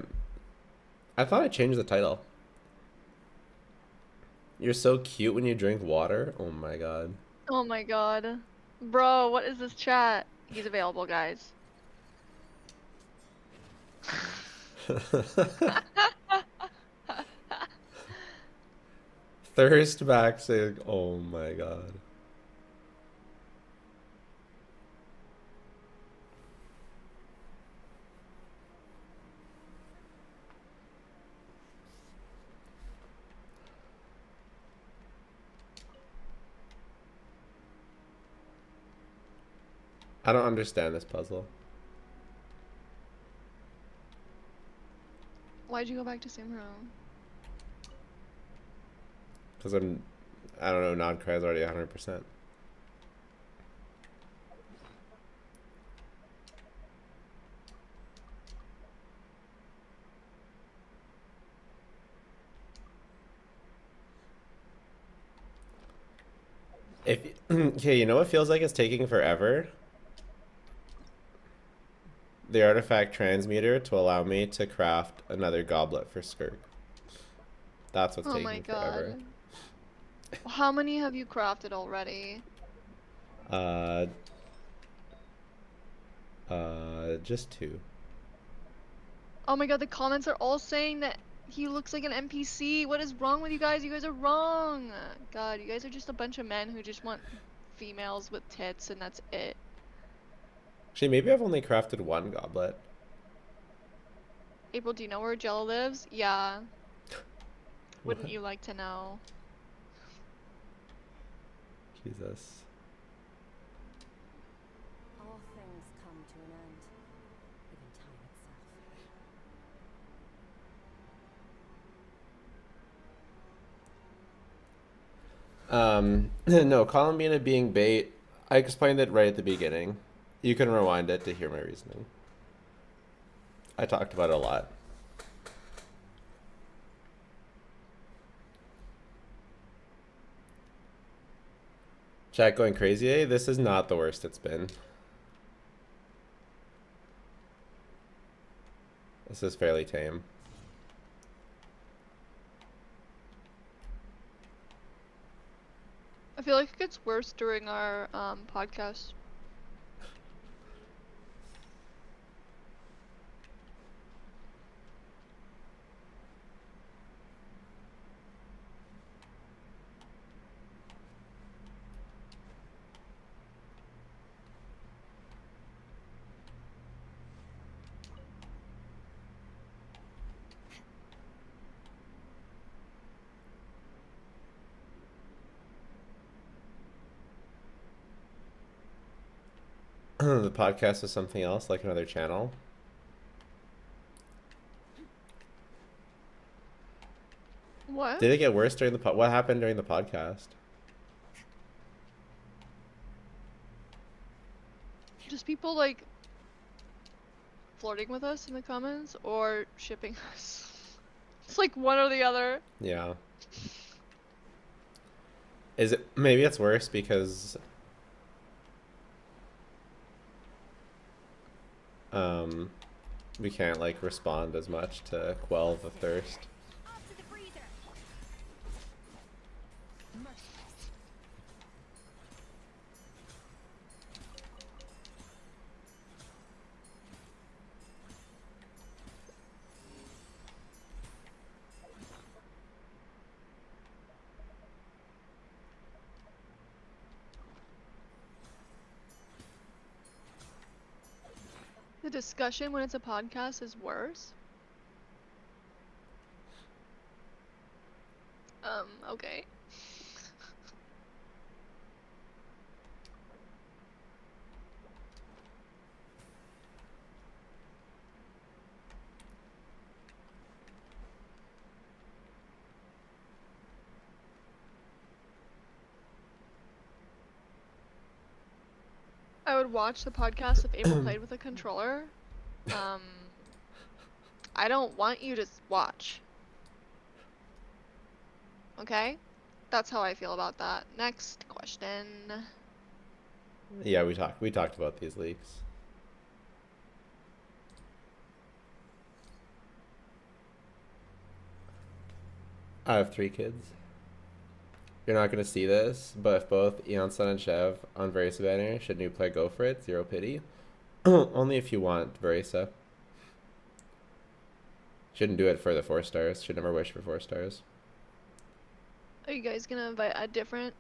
thought I changed the title. You're so cute when you drink water. Oh my god. Oh my god. Bro, what is this chat? He's available, guys. Thirst back saying, oh my god. I don't understand this puzzle. Why'd you go back to Simro? Because I don't know, Nodcry is already 100%. If okay, you know what feels like it's taking forever? The artifact transmuter to allow me to craft another goblet for Skirk. That's what's Oh taking my forever. god. How many have you crafted already? Uh, just 2. Oh my god, the comments are all saying that he looks like an NPC. What is wrong with you guys? You guys are wrong. God, you guys are just a bunch of men who just want females with tits and that's it. Actually, maybe I've only crafted 1 goblet. April, do you know where Jello lives? Yeah. Wouldn't What? you like to know? Jesus. All things come to an end, even time itself. No, Columbina being bait, I explained it right at the beginning. You can rewind it to hear my reasoning. I talked about it a lot. Chat going crazy, eh? This is not the worst it's been. This is fairly tame. I feel like it gets worse during our podcast. The podcast is something else, like another channel. What? Did it get worse during the what happened during the podcast? Just people like flirting with us in the comments or shipping us. It's like one or the other. Yeah. Is it maybe it's worse because we can't like respond as much to quell the thirst. Up to the freezer. Merciless. The discussion when it's a podcast is worse. Okay. I would watch the podcast if April played with a controller. I don't want you to watch. Okay? That's how I feel about that. Next question. Yeah, we talked about these leaks. I have 3 kids. You're not gonna see this, but if both Eonson and Chev on Verisa banner, should new play go for it? Zero pity. Only if you want Verisa. Shouldn't do it for the 4 stars. Should never wish for 4 stars. Are you guys gonna invite a different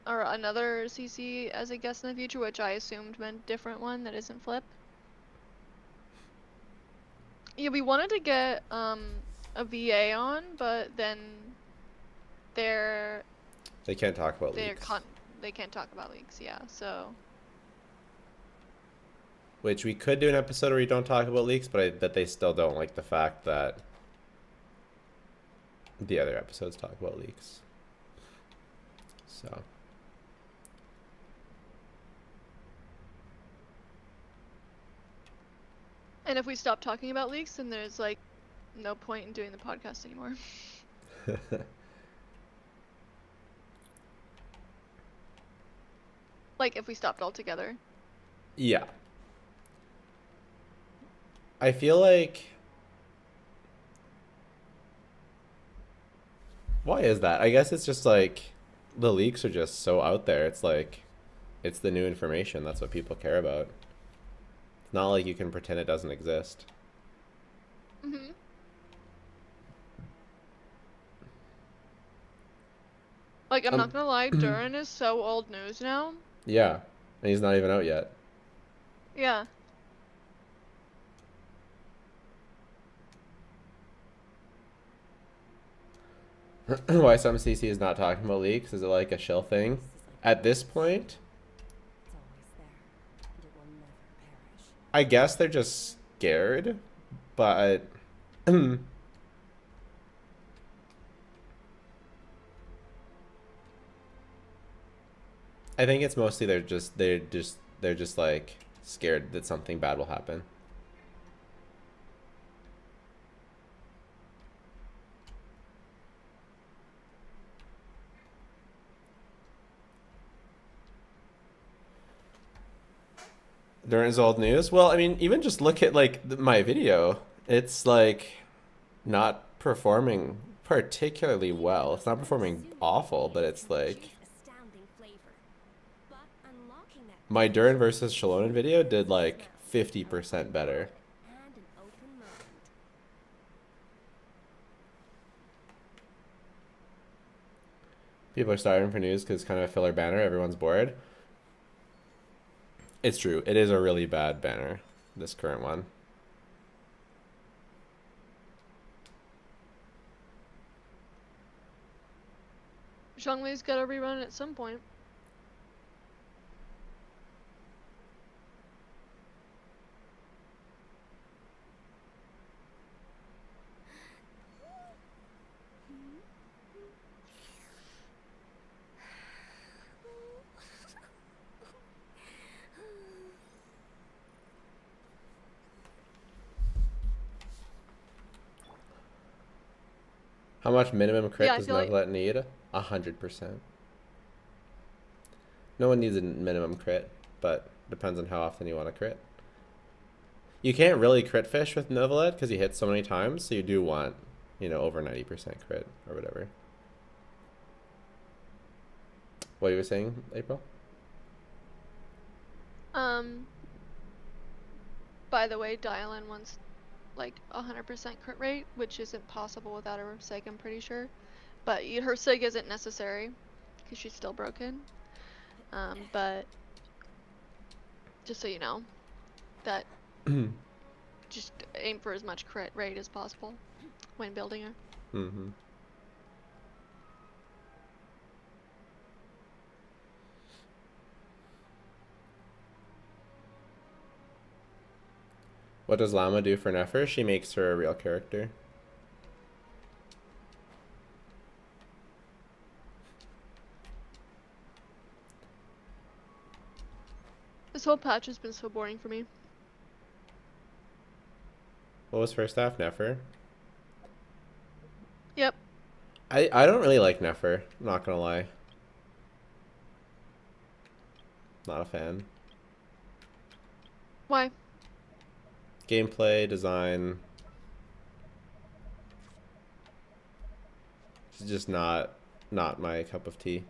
or another CC as a guest in the future, which I assumed meant different one that isn't Flip? Yeah, we wanted to get a VA on, but then They can't talk about leaks. they can't talk about leaks, yeah, so Which we could do an episode where we don't talk about leaks, but that they still don't like the fact that the other episodes talk about leaks. So. and if we stop talking about leaks, then there's like no point in doing the podcast anymore. Like if we stopped altogether. Yeah. I feel like... Why is that? I guess it's just like... the leaks are just so out there. It's like, it's the new information. That's what people care about. It's not like you can pretend it doesn't exist. Mm-hmm. Like, I'm not gonna lie, Durin is so old news now. Yeah, and he's not even out yet. Yeah. Why some CC is not talking about leaks? Is it like a shill thing? At this point, It's always there, and it will never perish. I guess they're just scared, but I think it's mostly they're just like scared that something bad will happen. During old news, well, I mean, even just look at like my video. It's like not performing particularly well. It's not performing awful, but it's like Astounding flavor. But unlocking that my Durin versus Shalonen video did like 50% better. and an open mind. People are starving for news because it's kind of a filler banner. Everyone's bored. It's true. It is a really bad banner, this current one. Zhongwei's gotta rerun at some point. How much minimum crit Yeah, I does feel like- Neuvlet need? 100%. No one needs a minimum crit, but depends on how often you want to crit. You can't really crit fish with Neuvlet because he hits so many times, so you do want, you know, over 90% crit or whatever. What you were saying, April? By the way, Dialin wants like 100% crit rate, which isn't possible without her Sig, I'm pretty sure. But her Sig isn't necessary because she's still broken. But just so you know, that just aim for as much crit rate as possible when building her. Mm-hmm. What does Llama do for Nefer? She makes her a real character. This whole patch has been so boring for me. What was first half? Nefer? Yep. I don't really like Nefer, I'm not gonna lie. Not a fan. Why? Gameplay, design. It's just not my cup of tea.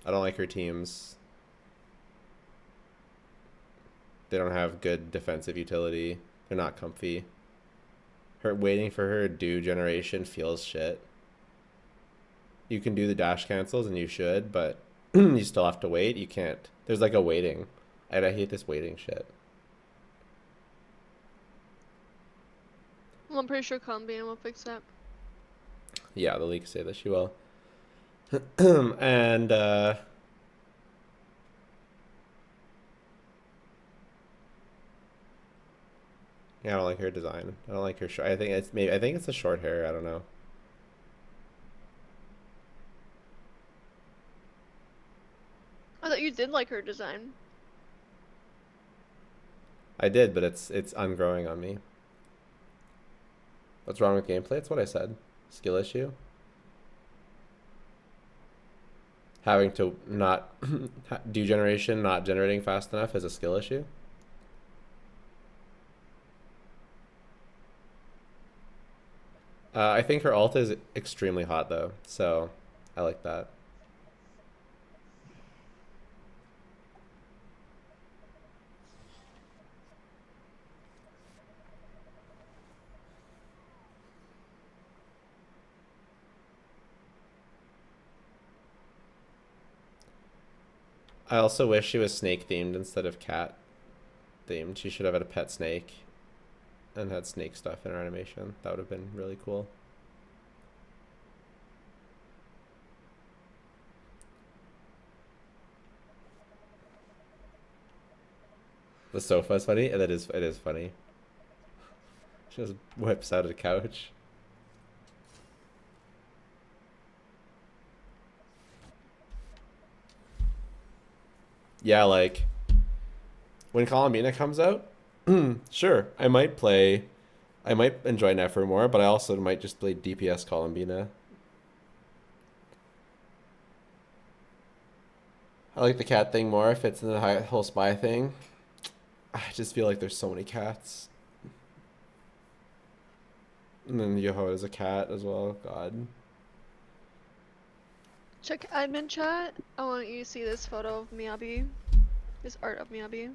I don't like her teams. They don't have good defensive utility. They're not comfy. Her waiting for her do generation feels shit. You can do the dash cancels and you should, but you still have to wait. You can't. There's like a waiting. And I hate this waiting shit. Well, I'm pretty sure Columbina will fix that. Yeah, the leaks say that she will. And yeah, I don't like her design. I don't like her short. I think it's the short hair. I don't know. I thought you did like her design. I did, but it's ungrowing on me. What's wrong with gameplay? It's what I said. Skill issue. Having to not do generation, not generating fast enough is a skill issue. I think her ult is extremely hot though, so I like that. I also wish she was snake themed instead of cat themed. She should have had a pet snake and had snake stuff in her animation. That would have been really cool. The sofa is funny, and it is funny. She just whips out of the couch. Yeah, like when Columbina comes out, sure, I might enjoy Nefer more, but I also might just play DPS Columbina. I like the cat thing more. It fits in the whole spy thing. I just feel like there's so many cats. And then Yoho is a cat as well. God. Check admin chat. I want you to see this photo of Miyabi. This art of Miyabi.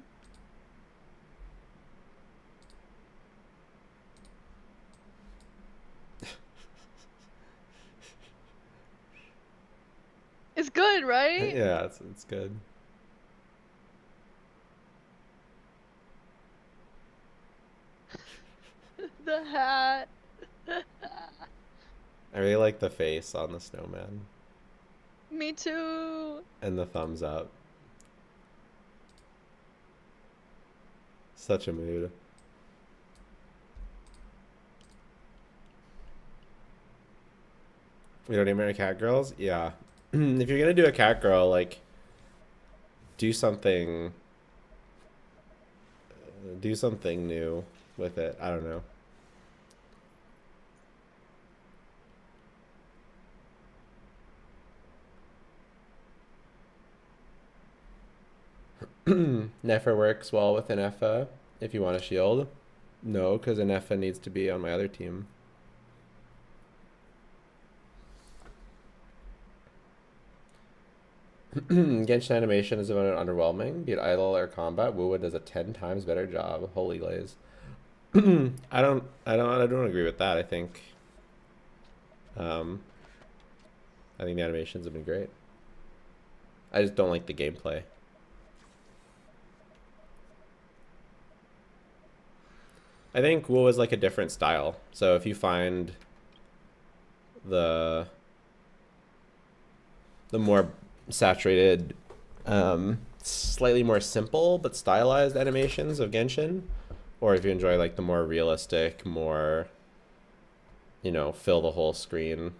It's good, right? Yeah, it's good. The hat. I really like the face on the snowman. Me too. And the thumbs up. Such a mood. We don't even marry cat girls? Yeah. If you're gonna do a cat girl, like, do something new with it. I don't know. Nefer works well with an Effa if you want a shield. No, because an Effa needs to be on my other team. Genshin animation is about underwhelming. Be it idle or combat, Wuwa does a 10 times better job. Holy glaze. I don't agree with that. I think the animations have been great. I just don't like the gameplay. I think Wuwa is like a different style. So if you find the more saturated, slightly more simple but stylized animations of Genshin, or if you enjoy like the more realistic, more, you know, fill the whole screen.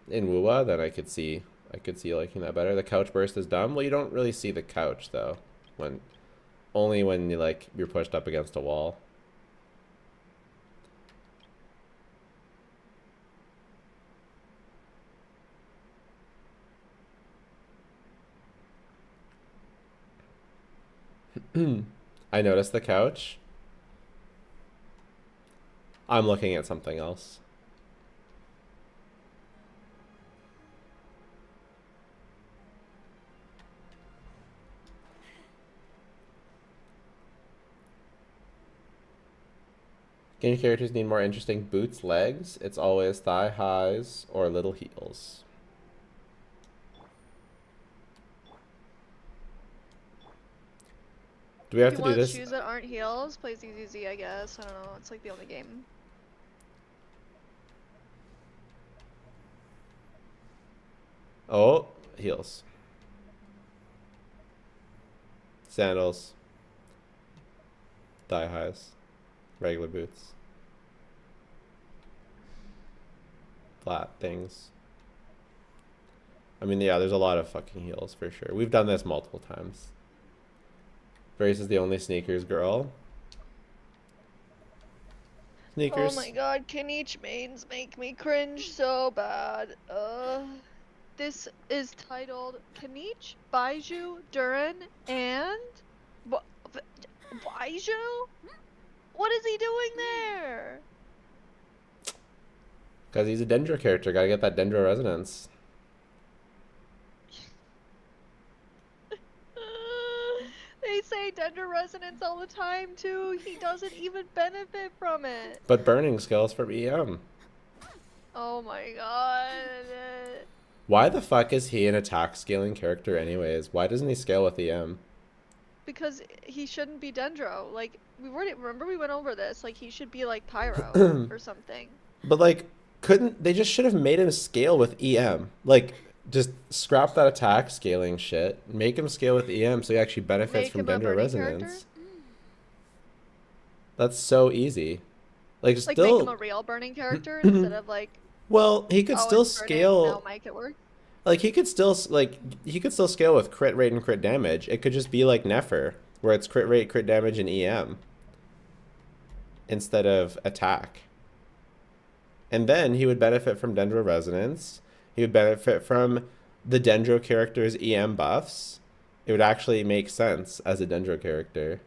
In Wuwa, then I could see liking that better. The couch burst is dumb. Well, you don't really see the couch though, only when you're pushed up against a wall. I noticed the couch. I'm looking at something else. Game characters need more interesting boots, legs. It's always thigh highs or little heels. Do we have If to you do want this? shoes that aren't heels, play ZZZ, I guess. I don't know. It's like the only game. Oh, heels. Sandals. Thigh highs. Regular boots. Flat things. I mean, yeah, there's a lot of fucking heels for sure. We've done this multiple times. Grace is the only sneakers girl. Sneakers. Oh my god, can each mains make me cringe so bad? This is titled Kanich, Baiju, Durin, and Baiju? What is he doing there? Because he's a Dendro character. Gotta get that Dendro resonance. They say Dendro resonance all the time too. He doesn't even benefit from it. But burning skills from EM. Oh my god. Why the fuck is he an attack scaling character anyways? Why doesn't he scale with EM? Because he shouldn't be Dendro. Like, remember we went over this. Like, he should be like Pyro or something. But like, they just should have made him scale with EM. Like, just scrap that attack scaling shit. Make him scale with EM so he actually benefits from Dendro resonance. That's so easy. Like, Like, still, make him a real burning character instead of like, well, he could oh, still it's burning, scale. now make it work. Like, he could still scale with crit rate and crit damage. It could just be like Nefer, where it's crit rate, crit damage, and EM instead of attack. And then he would benefit from Dendro resonance. He would benefit from the Dendro character's EM buffs. It would actually make sense as a Dendro character.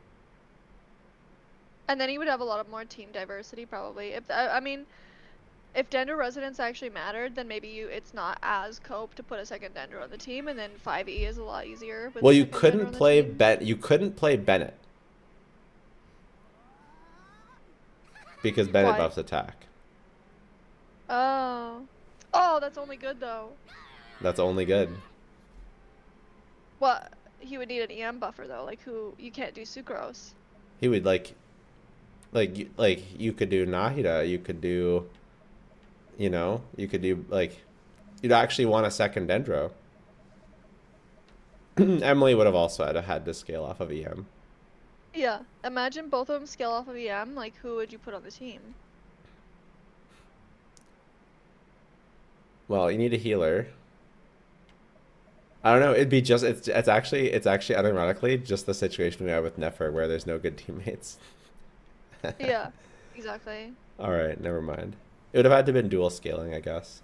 And then he would have a lot of more team diversity, probably. I mean, if Dendro resonance actually mattered, then maybe it's not as cope to put a second Dendro on the team, and then 5e is a lot easier. With Well, a you second Dendro couldn't on the play team. you couldn't play Bennett because Bennett Why? buffs attack. Oh, that's only good though. That's only good. What? He would need an EM buffer though. Like, you can't do Sucrose. He would like you could do Nahida. You could do, you could do like, you'd actually want a second Dendro. Emily would have also had to scale off of EM. Yeah, imagine both of them scale off of EM. Like, who would you put on the team? Well, you need a healer. I don't know. It'd be just it's actually unironically just the situation we have with Nefer where there's no good teammates. Yeah, exactly. All right, never mind. It would have had to been dual scaling, I guess.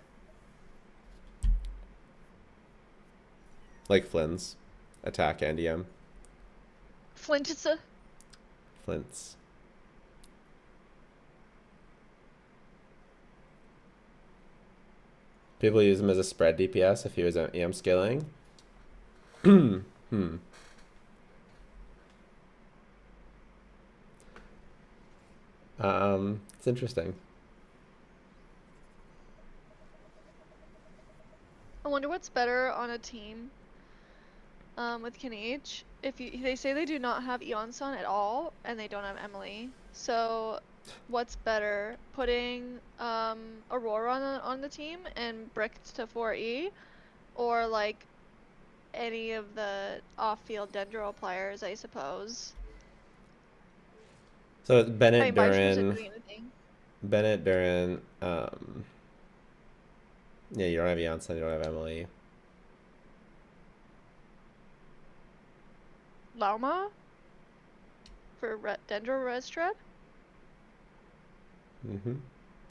Like Flynn's attack and EM. Flintsa. Flint's. People use him as a spread DPS if he was EM scaling. It's interesting. I wonder what's better on a team with Kinage. They say they do not have Eon-san at all, and they don't have Emily. So, what's better, putting Aurora on the team and Bricked to 4E, or like any of the off-field Dendro players, I suppose. So it's Bennett, Baiju isn't Durin. doing anything. Bennett, Durin. Yeah, you don't have Janssen, you don't have Emily. Lauma? For Dendro Res Tread?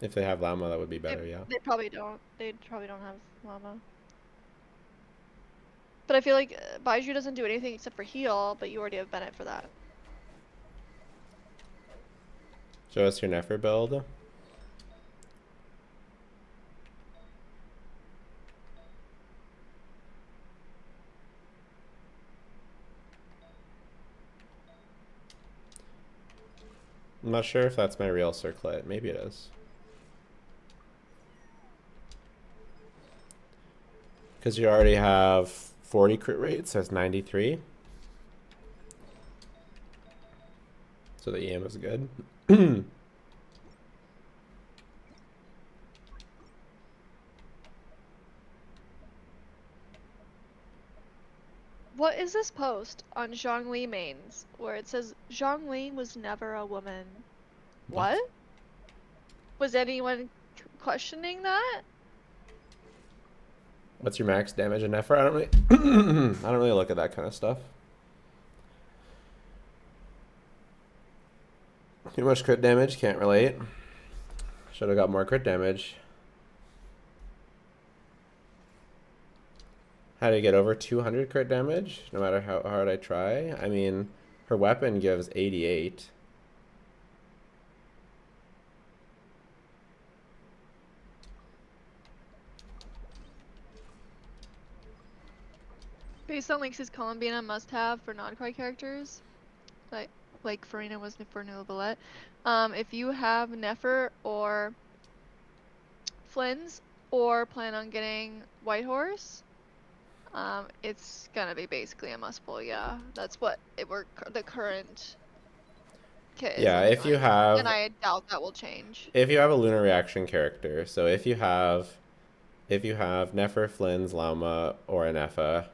If they have Llama, that would be better, yeah. They probably don't. They probably don't have Llama. But I feel like Baiju doesn't do anything except for heal, but you already have Bennett for that. Show us your Nefer build. I'm not sure if that's my real circlet. Maybe it is. Because you already have 40 crit rate, so it's 93. So the EM is good. What is this post on Zhongli mains where it says Zhongli was never a woman? What? Was anyone questioning that? What's your max damage in Nefer? I don't really I don't really look at that kind of stuff. Too much crit damage, can't relate. Should have got more crit damage. How do you get over 200 crit damage? No matter how hard I try. I mean, her weapon gives 88. Based on Lynx's Columbina must-have for non-card characters, like Farina was for Nulabulette, if you have Nefer or Flynn's, or plan on getting Whitehorse, it's gonna be basically a must-pull. Yeah, that's what the current kit is Yeah, looking if you like. have And I doubt that will change. if you have a lunar reaction character, so if you have Nefer, Flynn's, Lauma, or an Effa,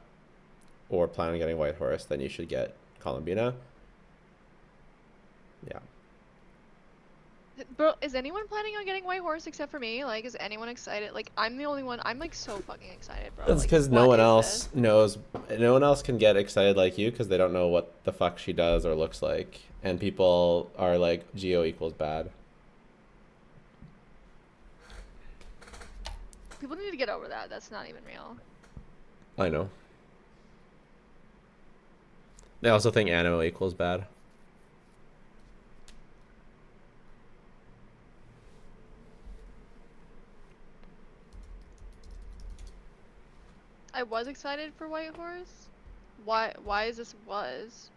or plan on getting Whitehorse, then you should get Columbina. Yeah. Bro, is anyone planning on getting Whitehorse except for me? Like, is anyone excited? Like, I'm the only one. I'm like so fucking excited, bro. It's Like, because no what one is else this? knows. No one else can get excited like you because they don't know what the fuck she does or looks like, and people are like, Geo equals bad. People need to get over that. That's not even real. I know. They also think animo equals bad. I was excited for Whitehorse. Why is this was?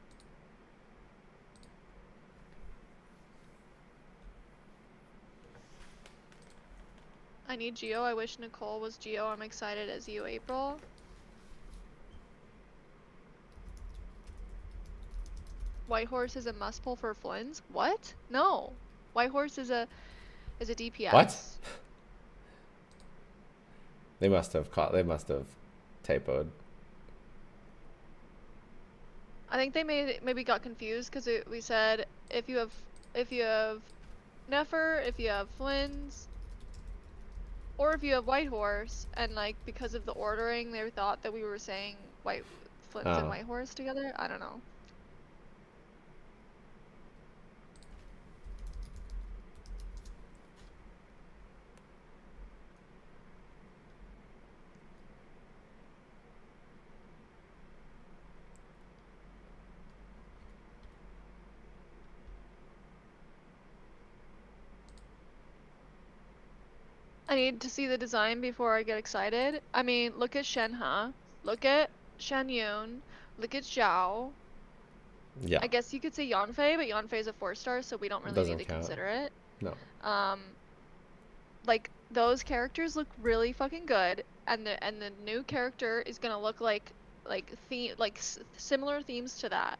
I need Geo. I wish Nicole was Geo. I'm excited as you, April. Whitehorse is a must pull for Flynn's? What? No. Whitehorse is a DPS. What? They must have typoed. I think they maybe got confused because we said if you have Nefer, if you have Flynn's, or if you have Whitehorse, and like because of the ordering, they thought that we were saying Flynn's and Oh. Whitehorse together. I don't know. I need to see the design before I get excited. I mean, look at Shenhe, look at Shen Yun, look at Zhao. Yeah. I guess you could say Yanfei, but Yanfei is a 4-star, so we don't really Doesn't need to count. consider it. No. Like those characters look really fucking good, and the new character is gonna look like similar themes to that.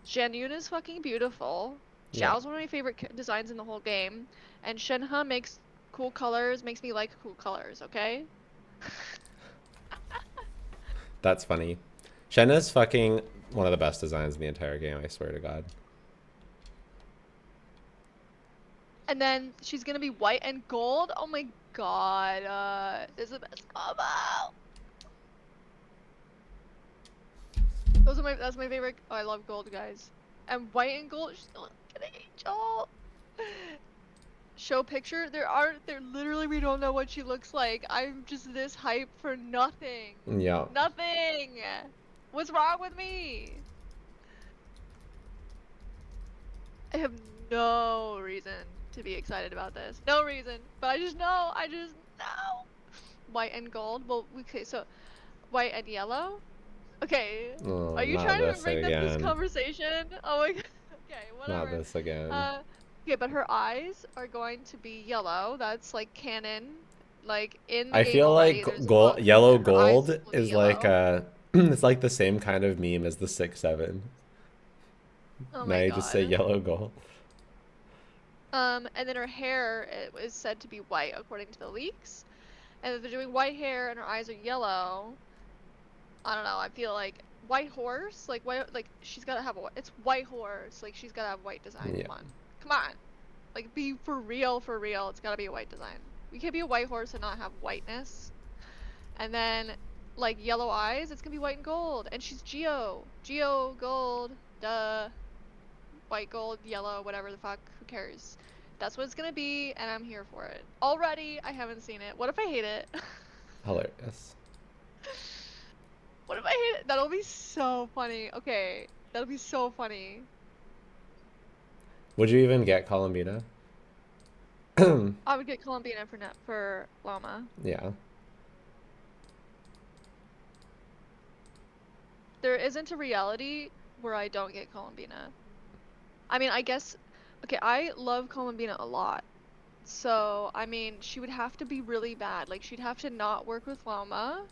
Shen Yun is fucking beautiful. Yeah. Zhao's one of my favorite designs in the whole game, and Shenhe makes cool colors, makes me like cool colors, okay? That's funny. Shenna's fucking one of the best designs in the entire game, I swear to God. And then she's gonna be white and gold. Oh my god, this is the best combo. That's my favorite. Oh, I love gold, guys. And white and gold, she's still an angel. Show picture. There literally we don't know what she looks like. I'm just this hype for nothing. Yeah. Nothing. What's wrong with me? I have no reason to be excited about this. No reason. But I just know. White and gold. Well, okay, so white and yellow. Okay. Oh, Are you not trying to this bring up this again. conversation? Oh my god. Okay, whatever. Not this again. Okay, but her eyes are going to be yellow. That's like canon. Like in the I game feel already, like there's a gold, book yellow that her eyes gold will be is like yellow. it's like the same kind of meme as the 6-7. Oh Now my you god. just say yellow gold. And then her hair is said to be white according to the leaks. And if they're doing white hair and her eyes are yellow, I don't know. I feel like white horse, like she's gotta have it's white horse. Like she's gotta have white design. Yeah. Come on. Like be for real. It's gotta be a white design. We can't be a white horse and not have whiteness. And then like yellow eyes, it's gonna be white and gold. And she's Geo gold, duh. White, gold, yellow, whatever the fuck, who cares? That's what it's gonna be, and I'm here for it. Already, I haven't seen it. What if I hate it? Hilarious. What if I hate it? That'll be so funny. Okay, that'll be so funny. Would you even get Columbina? I would get Columbina for Llama. Yeah. there isn't a reality where I don't get Columbina. I mean, I guess, okay, I love Columbina a lot. So, I mean, she would have to be really bad. Like, she'd have to not work with Loma.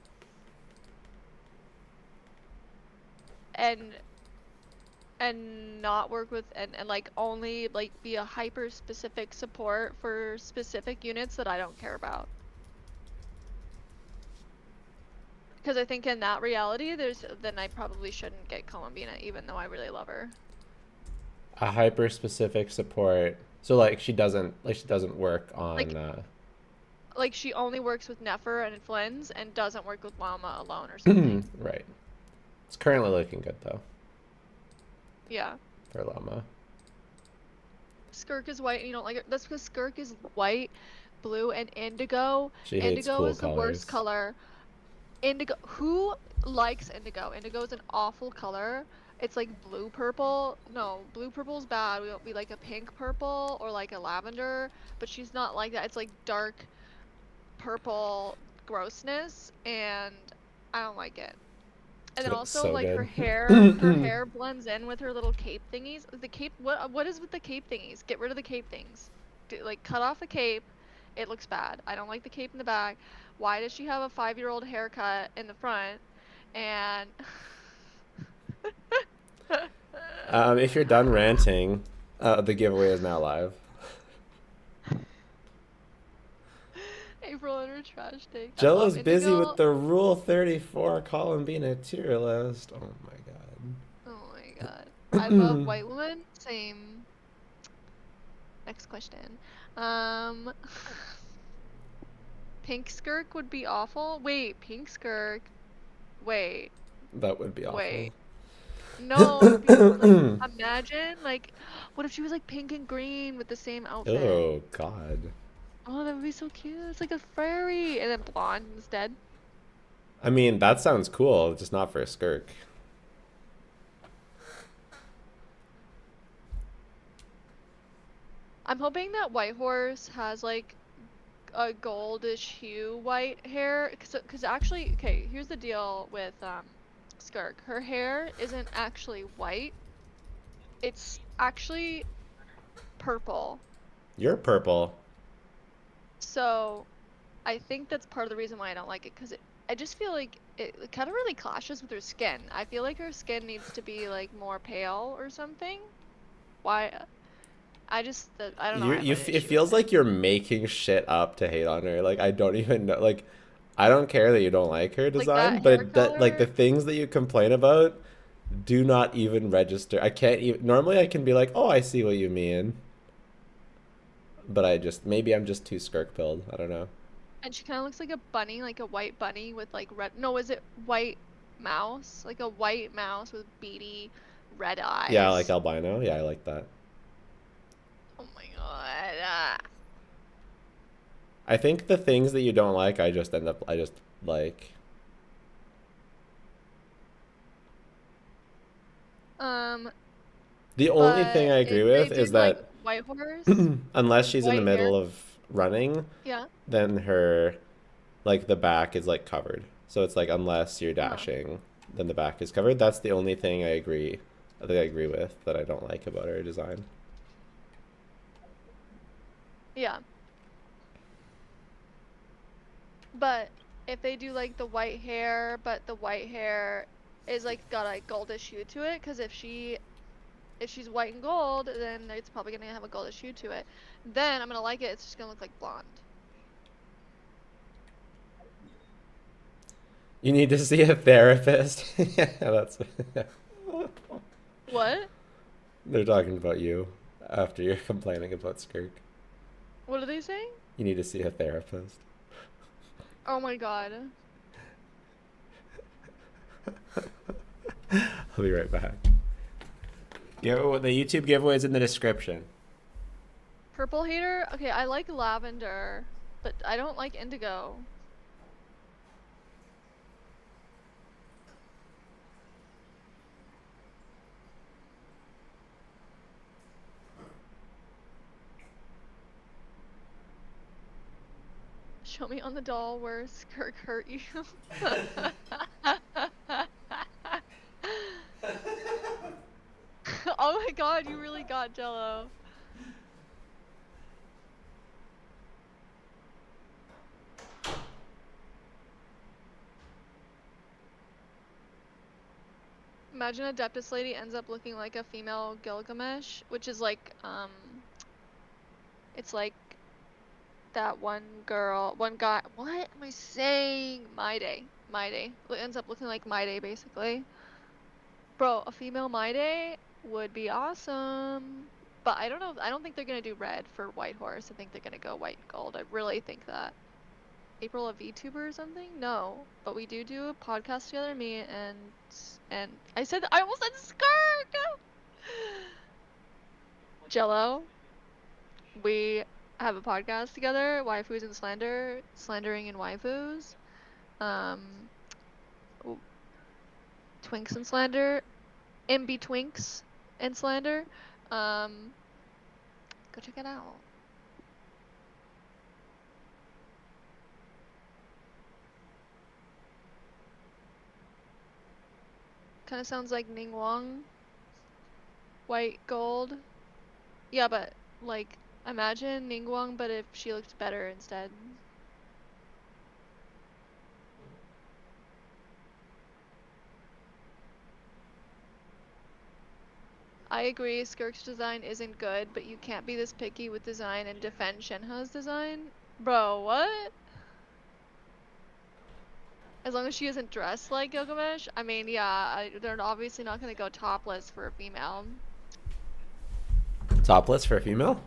And not work with, and like, only, like, be a hyper-specific support for specific units that I don't care about. Because I think in that reality, then I probably shouldn't get Columbina, even though I really love her. A hyper specific support. So like she doesn't work on Like- Like, she only works with Nefer and Flins, and doesn't work with Lama alone or something. right. It's currently looking good though Yeah. for Llama. Skirk is white and you don't like it. That's because Skirk is white, blue, and indigo. She hates Indigo cool is the worst colors. color. Indigo. Who likes indigo? Indigo is an awful color. It's like blue purple. No, blue purple is bad. We like a pink purple or like a lavender, but she's not like that. It's like dark purple grossness, and I don't like it. And then Looks also, so like, her good. hair blends in with her little cape thingies. The cape, what is with the cape thingies? Get rid of the cape things. Like, cut off the cape. It looks bad. I don't like the cape in the back. Why does she have a 5-year-old haircut in the front? And If you're done ranting, the giveaway is now live. April and her trash take. I Jello's love busy Indigo. with the Rule 34 Columbina tier list. Oh my god. Oh my god. I love white woman. Same. Next question. Pink Skirk would be awful. Wait, Pink Skirk. Wait. That would be awful. Wait. No, it would be awful. Like, imagine, like, what if she was like pink and green with the same outfit? Oh god. Oh, that would be so cute. It's like a fairy, and then blonde instead. I mean, that sounds cool, just not for a skirk. I'm hoping that White Horse has like a goldish hue white hair, cause actually, okay, here's the deal with Skirk. Her hair isn't actually white. It's actually purple. You're purple. So, I think that's part of the reason why I don't like it, because I just feel like it kind of really clashes with her skin. I feel like her skin needs to be like more pale or something. Why? I don't know. It feels like you're making shit up to hate on her. Like I don't even know. Like I don't care that you don't like her design, that but like the color? things that you complain about do not even register. I can't even. Normally, I can be like, "Oh, I see what you mean," but maybe I'm just too skirk pilled. I don't know. And she kind of looks like a bunny, like a white bunny with like red. No, is it white mouse? Like a white mouse with beady red eyes. Yeah, like albino. Yeah, I like that. Oh my god. I think the things that you don't like, I just like. The only thing I agree with is that White Horse. unless she's in the White middle hair. of running, Yeah. then her, like, the back is like covered. So it's like unless you're dashing, then the back is covered. That's the only thing I agree with that I don't like about her design. Yeah. But if they do like the white hair, but the white hair is like got a goldish hue to it, because if she's white and gold, then it's probably gonna have a goldish hue to it. Then I'm gonna like it. It's just gonna look like blonde. You need to see a therapist. Yeah, that's. What? They're talking about you after you're complaining about skirk. What are they saying? You need to see a therapist. Oh my god. I'll be right back. The YouTube giveaway is in the description. Purple hater? Okay, I like lavender, but I don't like indigo. Show me on the doll where Skirk hurt you. my god, you really got Jello. Imagine Adeptus Lady ends up looking like a female Gilgamesh, which is like, it's like that one guy, what am I saying? Maide. It ends up looking like Maide, basically. Bro, a female Maide would be awesome. But I don't know, I don't think they're gonna do red for White Horse. I think they're gonna go white and gold. I really think that. April a VTuber or something? No. But we do a podcast together, me and I almost said Skirk! Jello. We have a podcast together, Waifus and Slander, slandering and waifus. Twinks and slander, MB Twinks and slander. Go check it out. Kind of sounds like Ning Wang. White gold. Yeah, but like imagine Ning Wang, but if she looked better instead. I agree, Skirk's design isn't good, but you can't be this picky with design and defend Shenhe's design. Bro, what? As long as she isn't dressed like Gilgamesh, I mean, yeah, they're obviously not gonna go topless for a female. Topless for a female?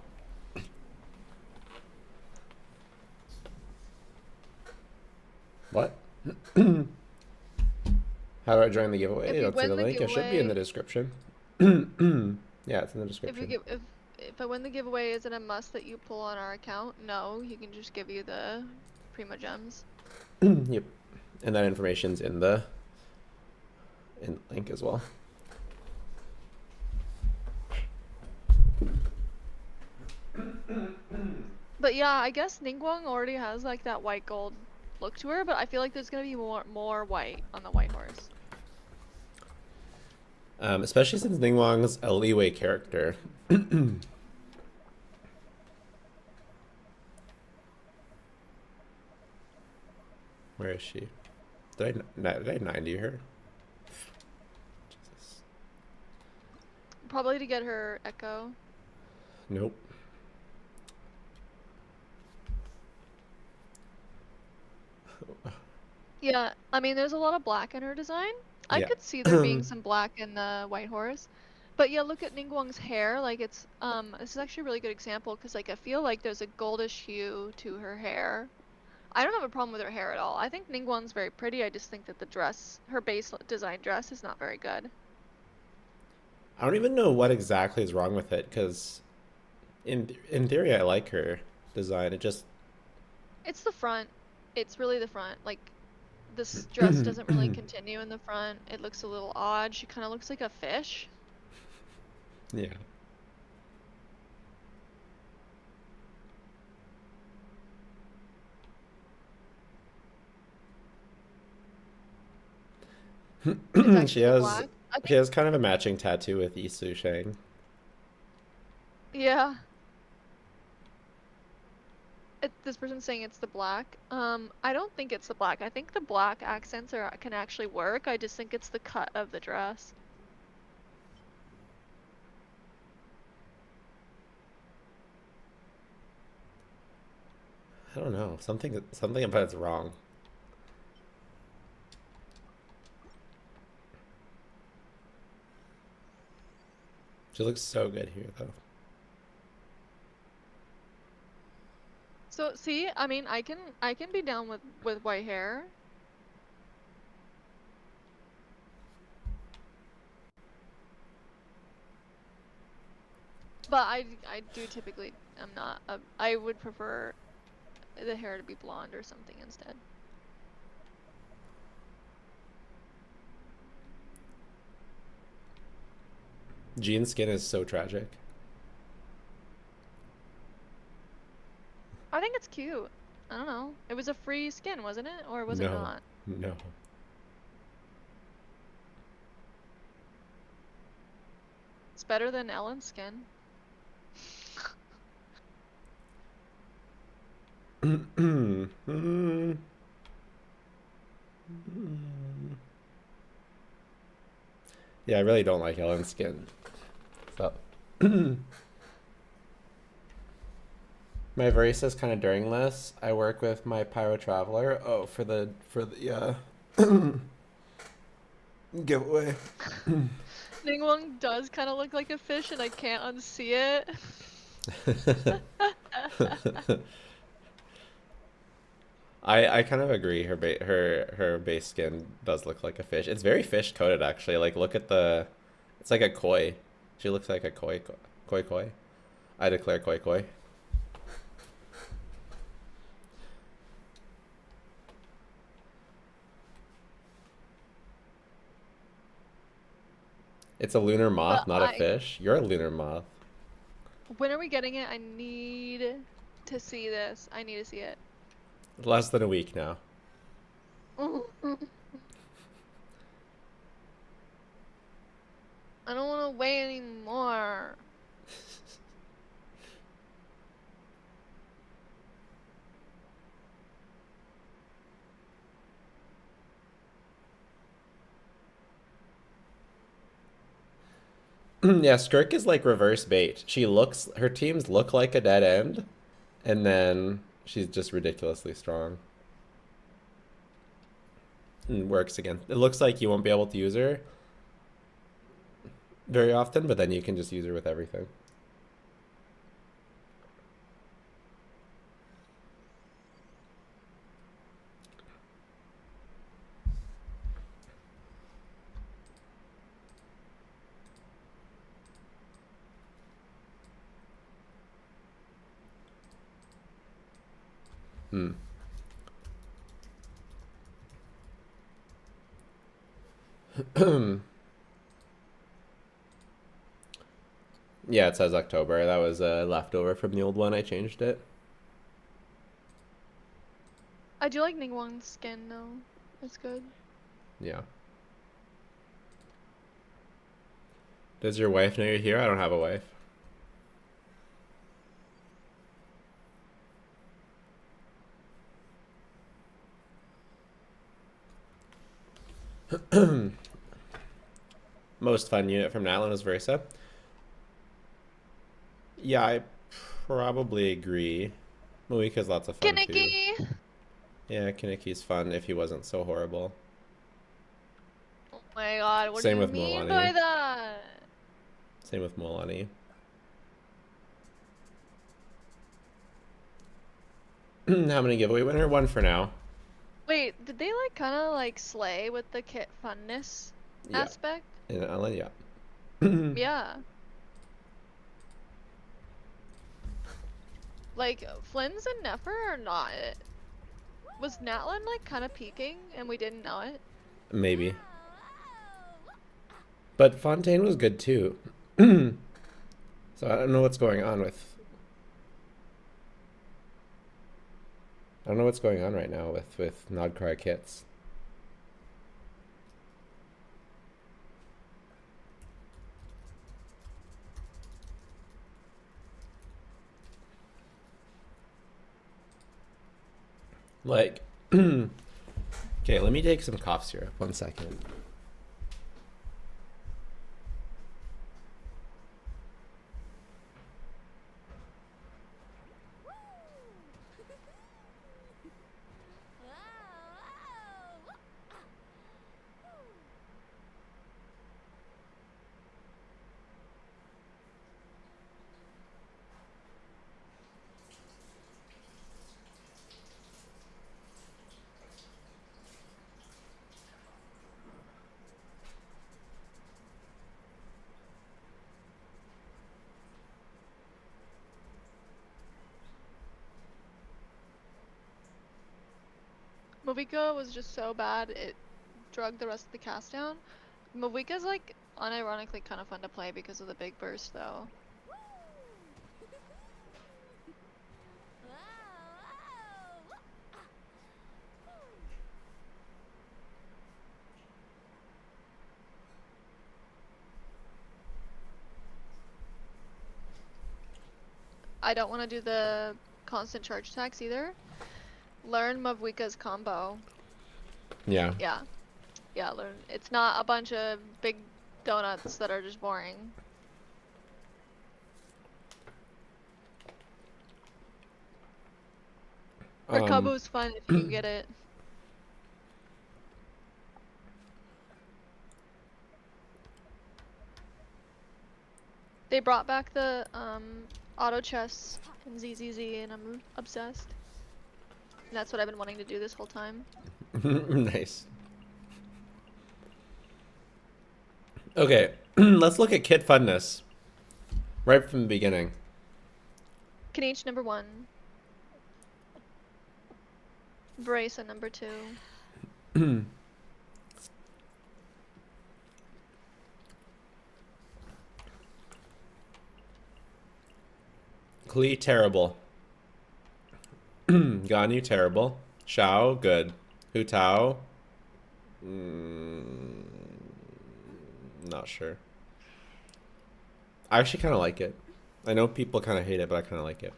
What? How do I join the giveaway? If you Don't see win the the link. It should be in the giveaway- description. Yeah, it's in the description. If I win the giveaway, is it a must that you pull on our account? No, he can just give you the Primo Gems. Yep. And that information's in the link as well. But yeah, I guess Ningguang already has like that white gold look to her, but I feel like there's gonna be more white on the White Horse. Especially since Ningguang's a leeway character. Where is she? Did I 90 her? Jesus. Probably to get her Echo. Nope. Yeah, I mean, there's a lot of black in her design. I Yeah. could see there being some black in the White Horse. But yeah, look at Ningguang's hair. Like it's this is actually a really good example because like I feel like there's a goldish hue to her hair. I don't have a problem with her hair at all. I think Ningguang's very pretty. I just think that the dress, her base design dress, is not very good. I don't even know what exactly is wrong with it because in theory I like her design. It just It's the front. It's really the front. Like this dress doesn't really continue in the front. It looks a little odd. She kind of looks like a fish. yeah. It's she actually has black. I she think, has kind of a matching tattoo with Isu Shang. yeah. This person's saying it's the black. I don't think it's the black. I think the black accents can actually work. I just think it's the cut of the dress. I don't know. Something about it's wrong. She looks so good here though. So see, I mean, I can be down with white hair. But I do typically am not. I would prefer the hair to be blonde or something instead. Jean's skin is so tragic. I think it's cute. I don't know. It was a free skin, wasn't it? Or was it No. not? No. It's better than Ellen's skin. Yeah, I really don't like Ellen's skin. So my Varisa's kind of during this. I work with my Pyro Traveler. Oh, for the giveaway. Ningguang does kind of look like a fish, and I can't unsee it. I kind of agree. Her base skin does look like a fish. It's very fish coated actually. Like look at the, it's like a koi. She looks like a koi. I declare koi. It's a lunar moth, But not a fish. You're a lunar moth. when are we getting it? I need to see this. I need to see it. Less than a week now. I don't want to wait anymore. Yeah, Skirk is like reverse bait. Her teams look like a dead end, and then she's just ridiculously strong. And works again. It looks like you won't be able to use her very often, but then you can just use her with everything. Hmm. Yeah, it says October. That was a leftover from the old one. I changed it. I do like Ningguang's skin though. It's good. Yeah. Does your wife know you're here? I don't have a wife. Most fun unit from Natlan was Versa. Yeah, I probably agree. Malika's lots of fun too. Kinnicky! Yeah, Kinniki's fun if he wasn't so horrible. Oh my god, what Same do you with mean Milani. by that? Same with Milani. How many giveaway winner? One for now. Wait, did they like kind of like slay with the kit funness Yeah. aspect? In Ellen, yeah. Yeah. Like, Flynn's and Nefer are not it. Was Natlan like kind of peaking and we didn't know it? Maybe. But Fontaine was good too. So I don't know what's going on with... I don't know what's going on right now with Nodcry kits. Like, okay, let me take some cough syrup. 1 second. Movika was just so bad it drug the rest of the cast down. Movika's like unironically kind of fun to play because of the big burst though. I don't want to do the constant charge attacks either. Learn Mavuika's combo. Yeah. Yeah. Yeah, learn. It's not a bunch of big donuts that are just boring. Her combo is fun if you get it. They brought back the auto chess in ZZZ and I'm obsessed. And that's what I've been wanting to do this whole time. Nice. Okay, let's look at kit funness. Right from the beginning. Kanichi number 1. Brace at number 2. Klee, terrible. Ganyu, terrible. Shao, good. Hu Tao, not sure. I actually kind of like it. I know people kind of hate it, but I kind of like it.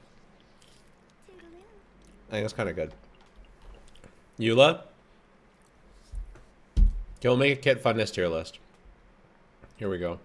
I think it's kind of good. Eula? Okay, we'll make a kit funness tier list. Here we go.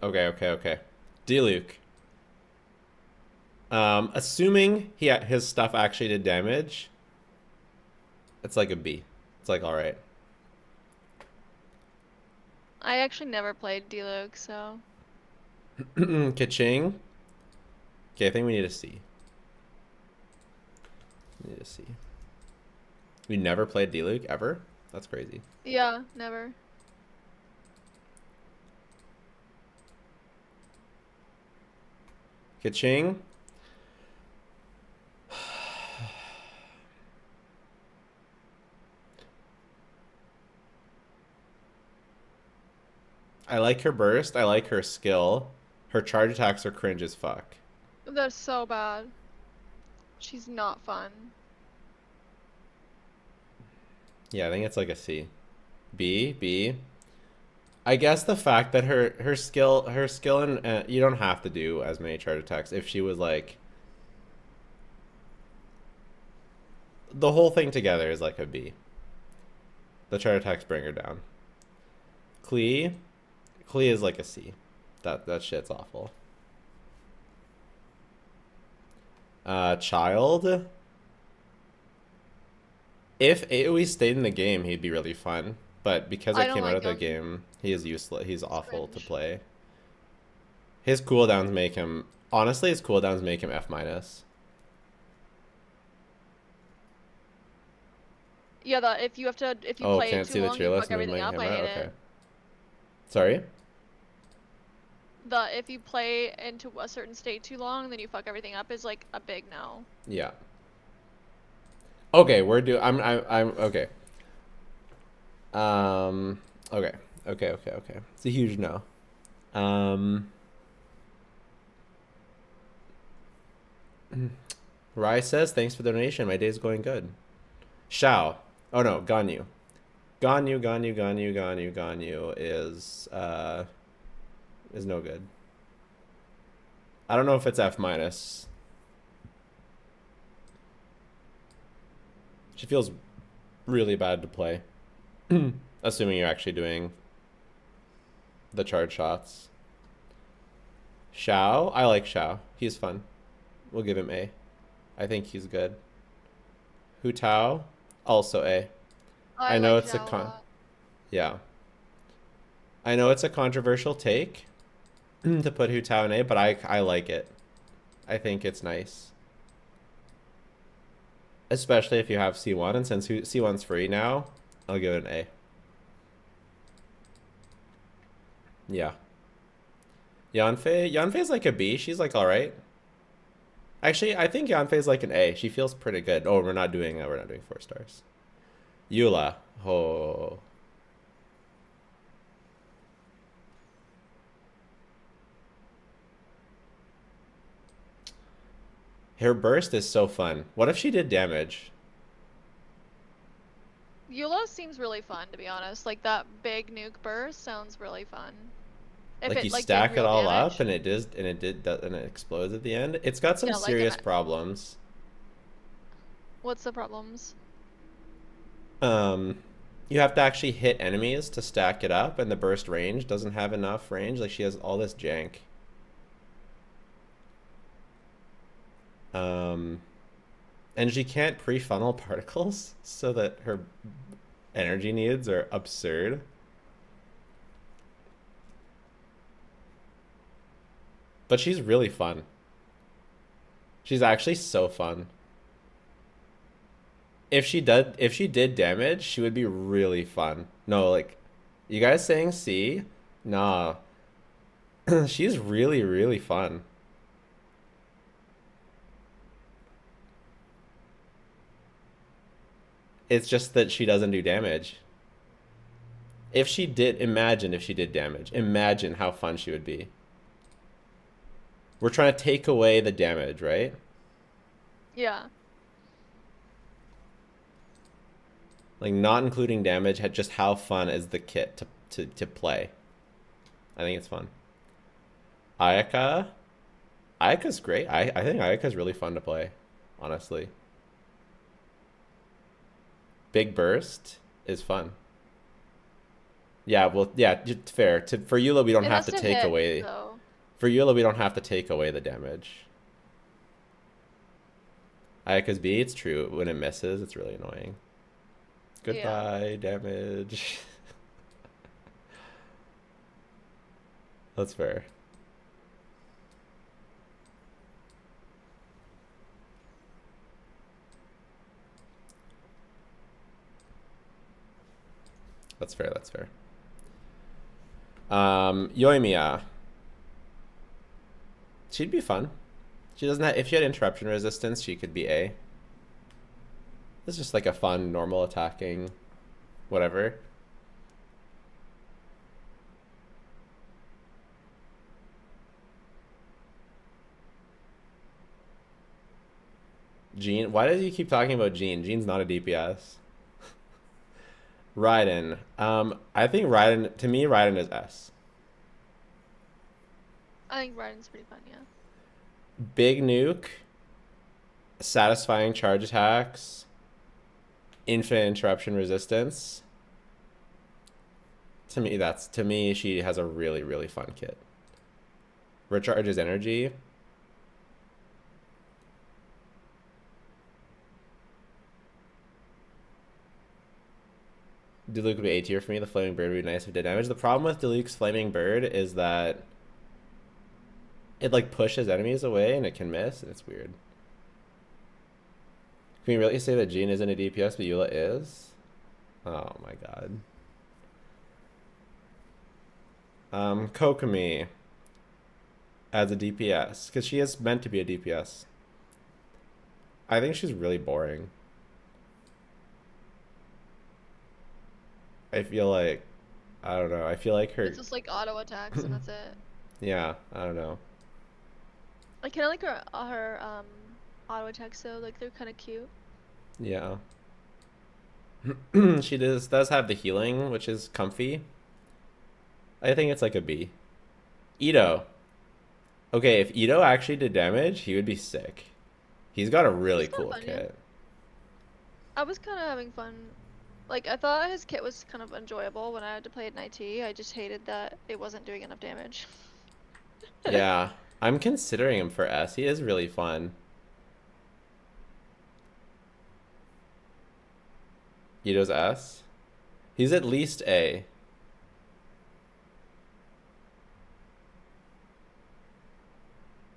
Okay. Okay. D-Luke. Assuming his stuff actually did damage, it's like a B. It's like alright. I actually never played D-Luke, so... Kaching. Okay, I think we need a C. We never played D-Luke, ever? That's crazy. Yeah, never. Kaching. I like her burst. I like her skill. Her charge attacks are cringe as fuck. That's so bad. She's not fun. Yeah, I think it's like a C. B. I guess the fact that her skill and you don't have to do as many charge attacks. If she was like the whole thing together is like a B. The charge attacks bring her down. Klee is like a C. That shit's awful. Child. If AoE stayed in the game, he'd be really fun. But because I it don't came out like of the him. game, he is useless. He's awful to cringe. play. His cooldowns make him... Honestly, his cooldowns make him F-. Yeah, if you play Can't it see too the long, tier you list. fuck everything up. I hate it. Sorry? If you play into a certain state too long, then you fuck everything up is like a big no. Yeah. Okay, I'm okay. Okay. It's a huge no. Rai says, thanks for the donation. My day's going good. Shao. Oh no, Ganyu. Ganyu is no good. I don't know if it's F-. She feels really bad to play. Assuming you're actually doing the charge shots. Shao? I like Shao. He's fun. We'll give him A. I think he's good. Hu Tao? Also A. I know like it's a Zhao con... lot. Yeah. I know it's a controversial take to put Hu Tao in A, but I like it. I think it's nice. Especially if you have C1, and since C1's free now, I'll give it an A. Yeah. Yanfei's like a B. She's like all right. Actually, I think Yanfei's like an A. She feels pretty good. Oh, we're not doing 4 stars. Eula. Oh. Her burst is so fun. What if she did damage? Eula seems really fun, to be honest. Like, that big nuke burst sounds really fun. If Like it, you did stack it real all damage. up and it explodes at the end. It's got some Yeah, like serious an- problems. What's the problems? You have to actually hit enemies to stack it up, and the burst range doesn't have enough range. Like she has all this jank. And she can't pre-funnel particles, so that her energy needs are absurd. But she's really fun. She's actually so fun. If she did damage, she would be really fun. No, like, you guys saying C? Nah. She's really, really fun. It's just that she doesn't do damage. Imagine if she did damage. Imagine how fun she would be. We're trying to take away the damage, right? Yeah. Like, not including damage, just how fun is the kit to play. I think it's fun. Ayaka? Ayaka's great. I think Ayaka's really fun to play, honestly. Big Burst is fun. Yeah, well, yeah, fair. For Eula, we don't It have has to to take hit, away... though. For Eula, we don't have to take away the damage. Ayaka's B, it's true. When it misses, it's really annoying. Goodbye, damage. That's fair. That's fair, that's fair. Yoimiya. She'd be fun. She doesn't have, if she had interruption resistance, she could be A. It's just like a fun, normal attacking, whatever. Jean, why does he keep talking about Jean? Jean's not a DPS. Raiden. I think Raiden, to me, Raiden is S. I think Raiden's pretty fun, yeah. Big nuke, satisfying charge attacks, infinite interruption resistance. To me, she has a really, really fun kit. Recharges energy. Diluc would be A tier for me. The Flaming Bird would be nice if it did damage. The problem with Diluc's Flaming Bird is that it like pushes enemies away and it can miss, and it's weird. Can we really say that Jean isn't a DPS but Eula is? Oh my god. Kokomi as a DPS, because she is meant to be a DPS. I think she's really boring. I feel like, I don't know, I feel like her... It's just like auto attacks and that's it. Yeah, I don't know. I kinda like her auto attacks though, like they're kinda cute. Yeah. She does have the healing, which is comfy. I think it's like a B. Ito. Okay, if Ito actually did damage, he would be sick. He's got a really He's kinda cool fun, yeah. kit. I was kinda having fun. Like, I thought his kit was kind of enjoyable when I had to play it in IT. I just hated that it wasn't doing enough damage. Yeah, I'm considering him for S. He is really fun. Ito's S? He's at least A.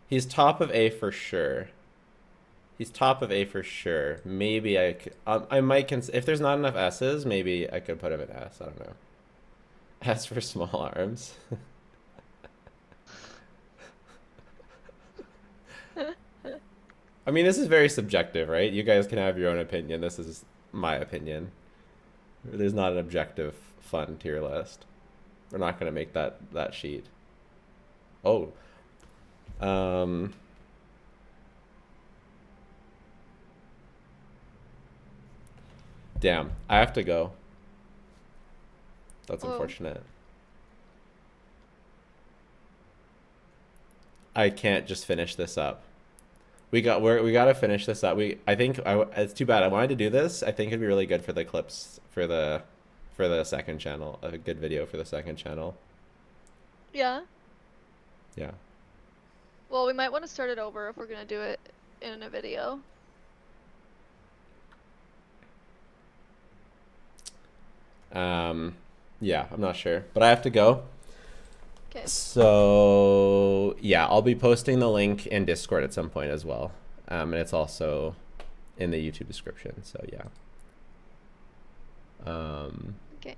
He's top of A for sure. He's top of A for sure. Maybe I might if there's not enough S's, maybe I could put him at S. I don't know. S for small arms. I mean, this is very subjective, right? You guys can have your own opinion. This is my opinion. There's not an objective fun tier list. We're not gonna make that sheet. Oh. Damn, I have to go. That's Oh. unfortunate. I can't just finish this up. We gotta finish this up. It's too bad. I wanted to do this. I think it'd be really good for the clips for the second channel. A good video for the second channel. Yeah. Yeah. Well, we might want to start it over if we're gonna do it in a video. Yeah, I'm not sure, but I have to go. Okay. So yeah, I'll be posting the link in Discord at some point as well, and it's also in the YouTube description. So yeah. Okay.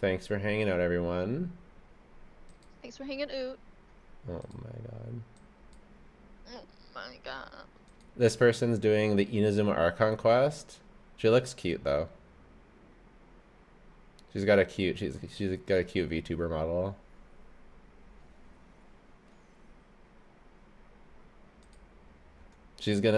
Thanks for hanging out, everyone. Thanks for hanging out. Oh my god. Oh my god. This person's doing the Inazuma Archon quest. She looks cute though. She's got a cute VTuber model. She's gonna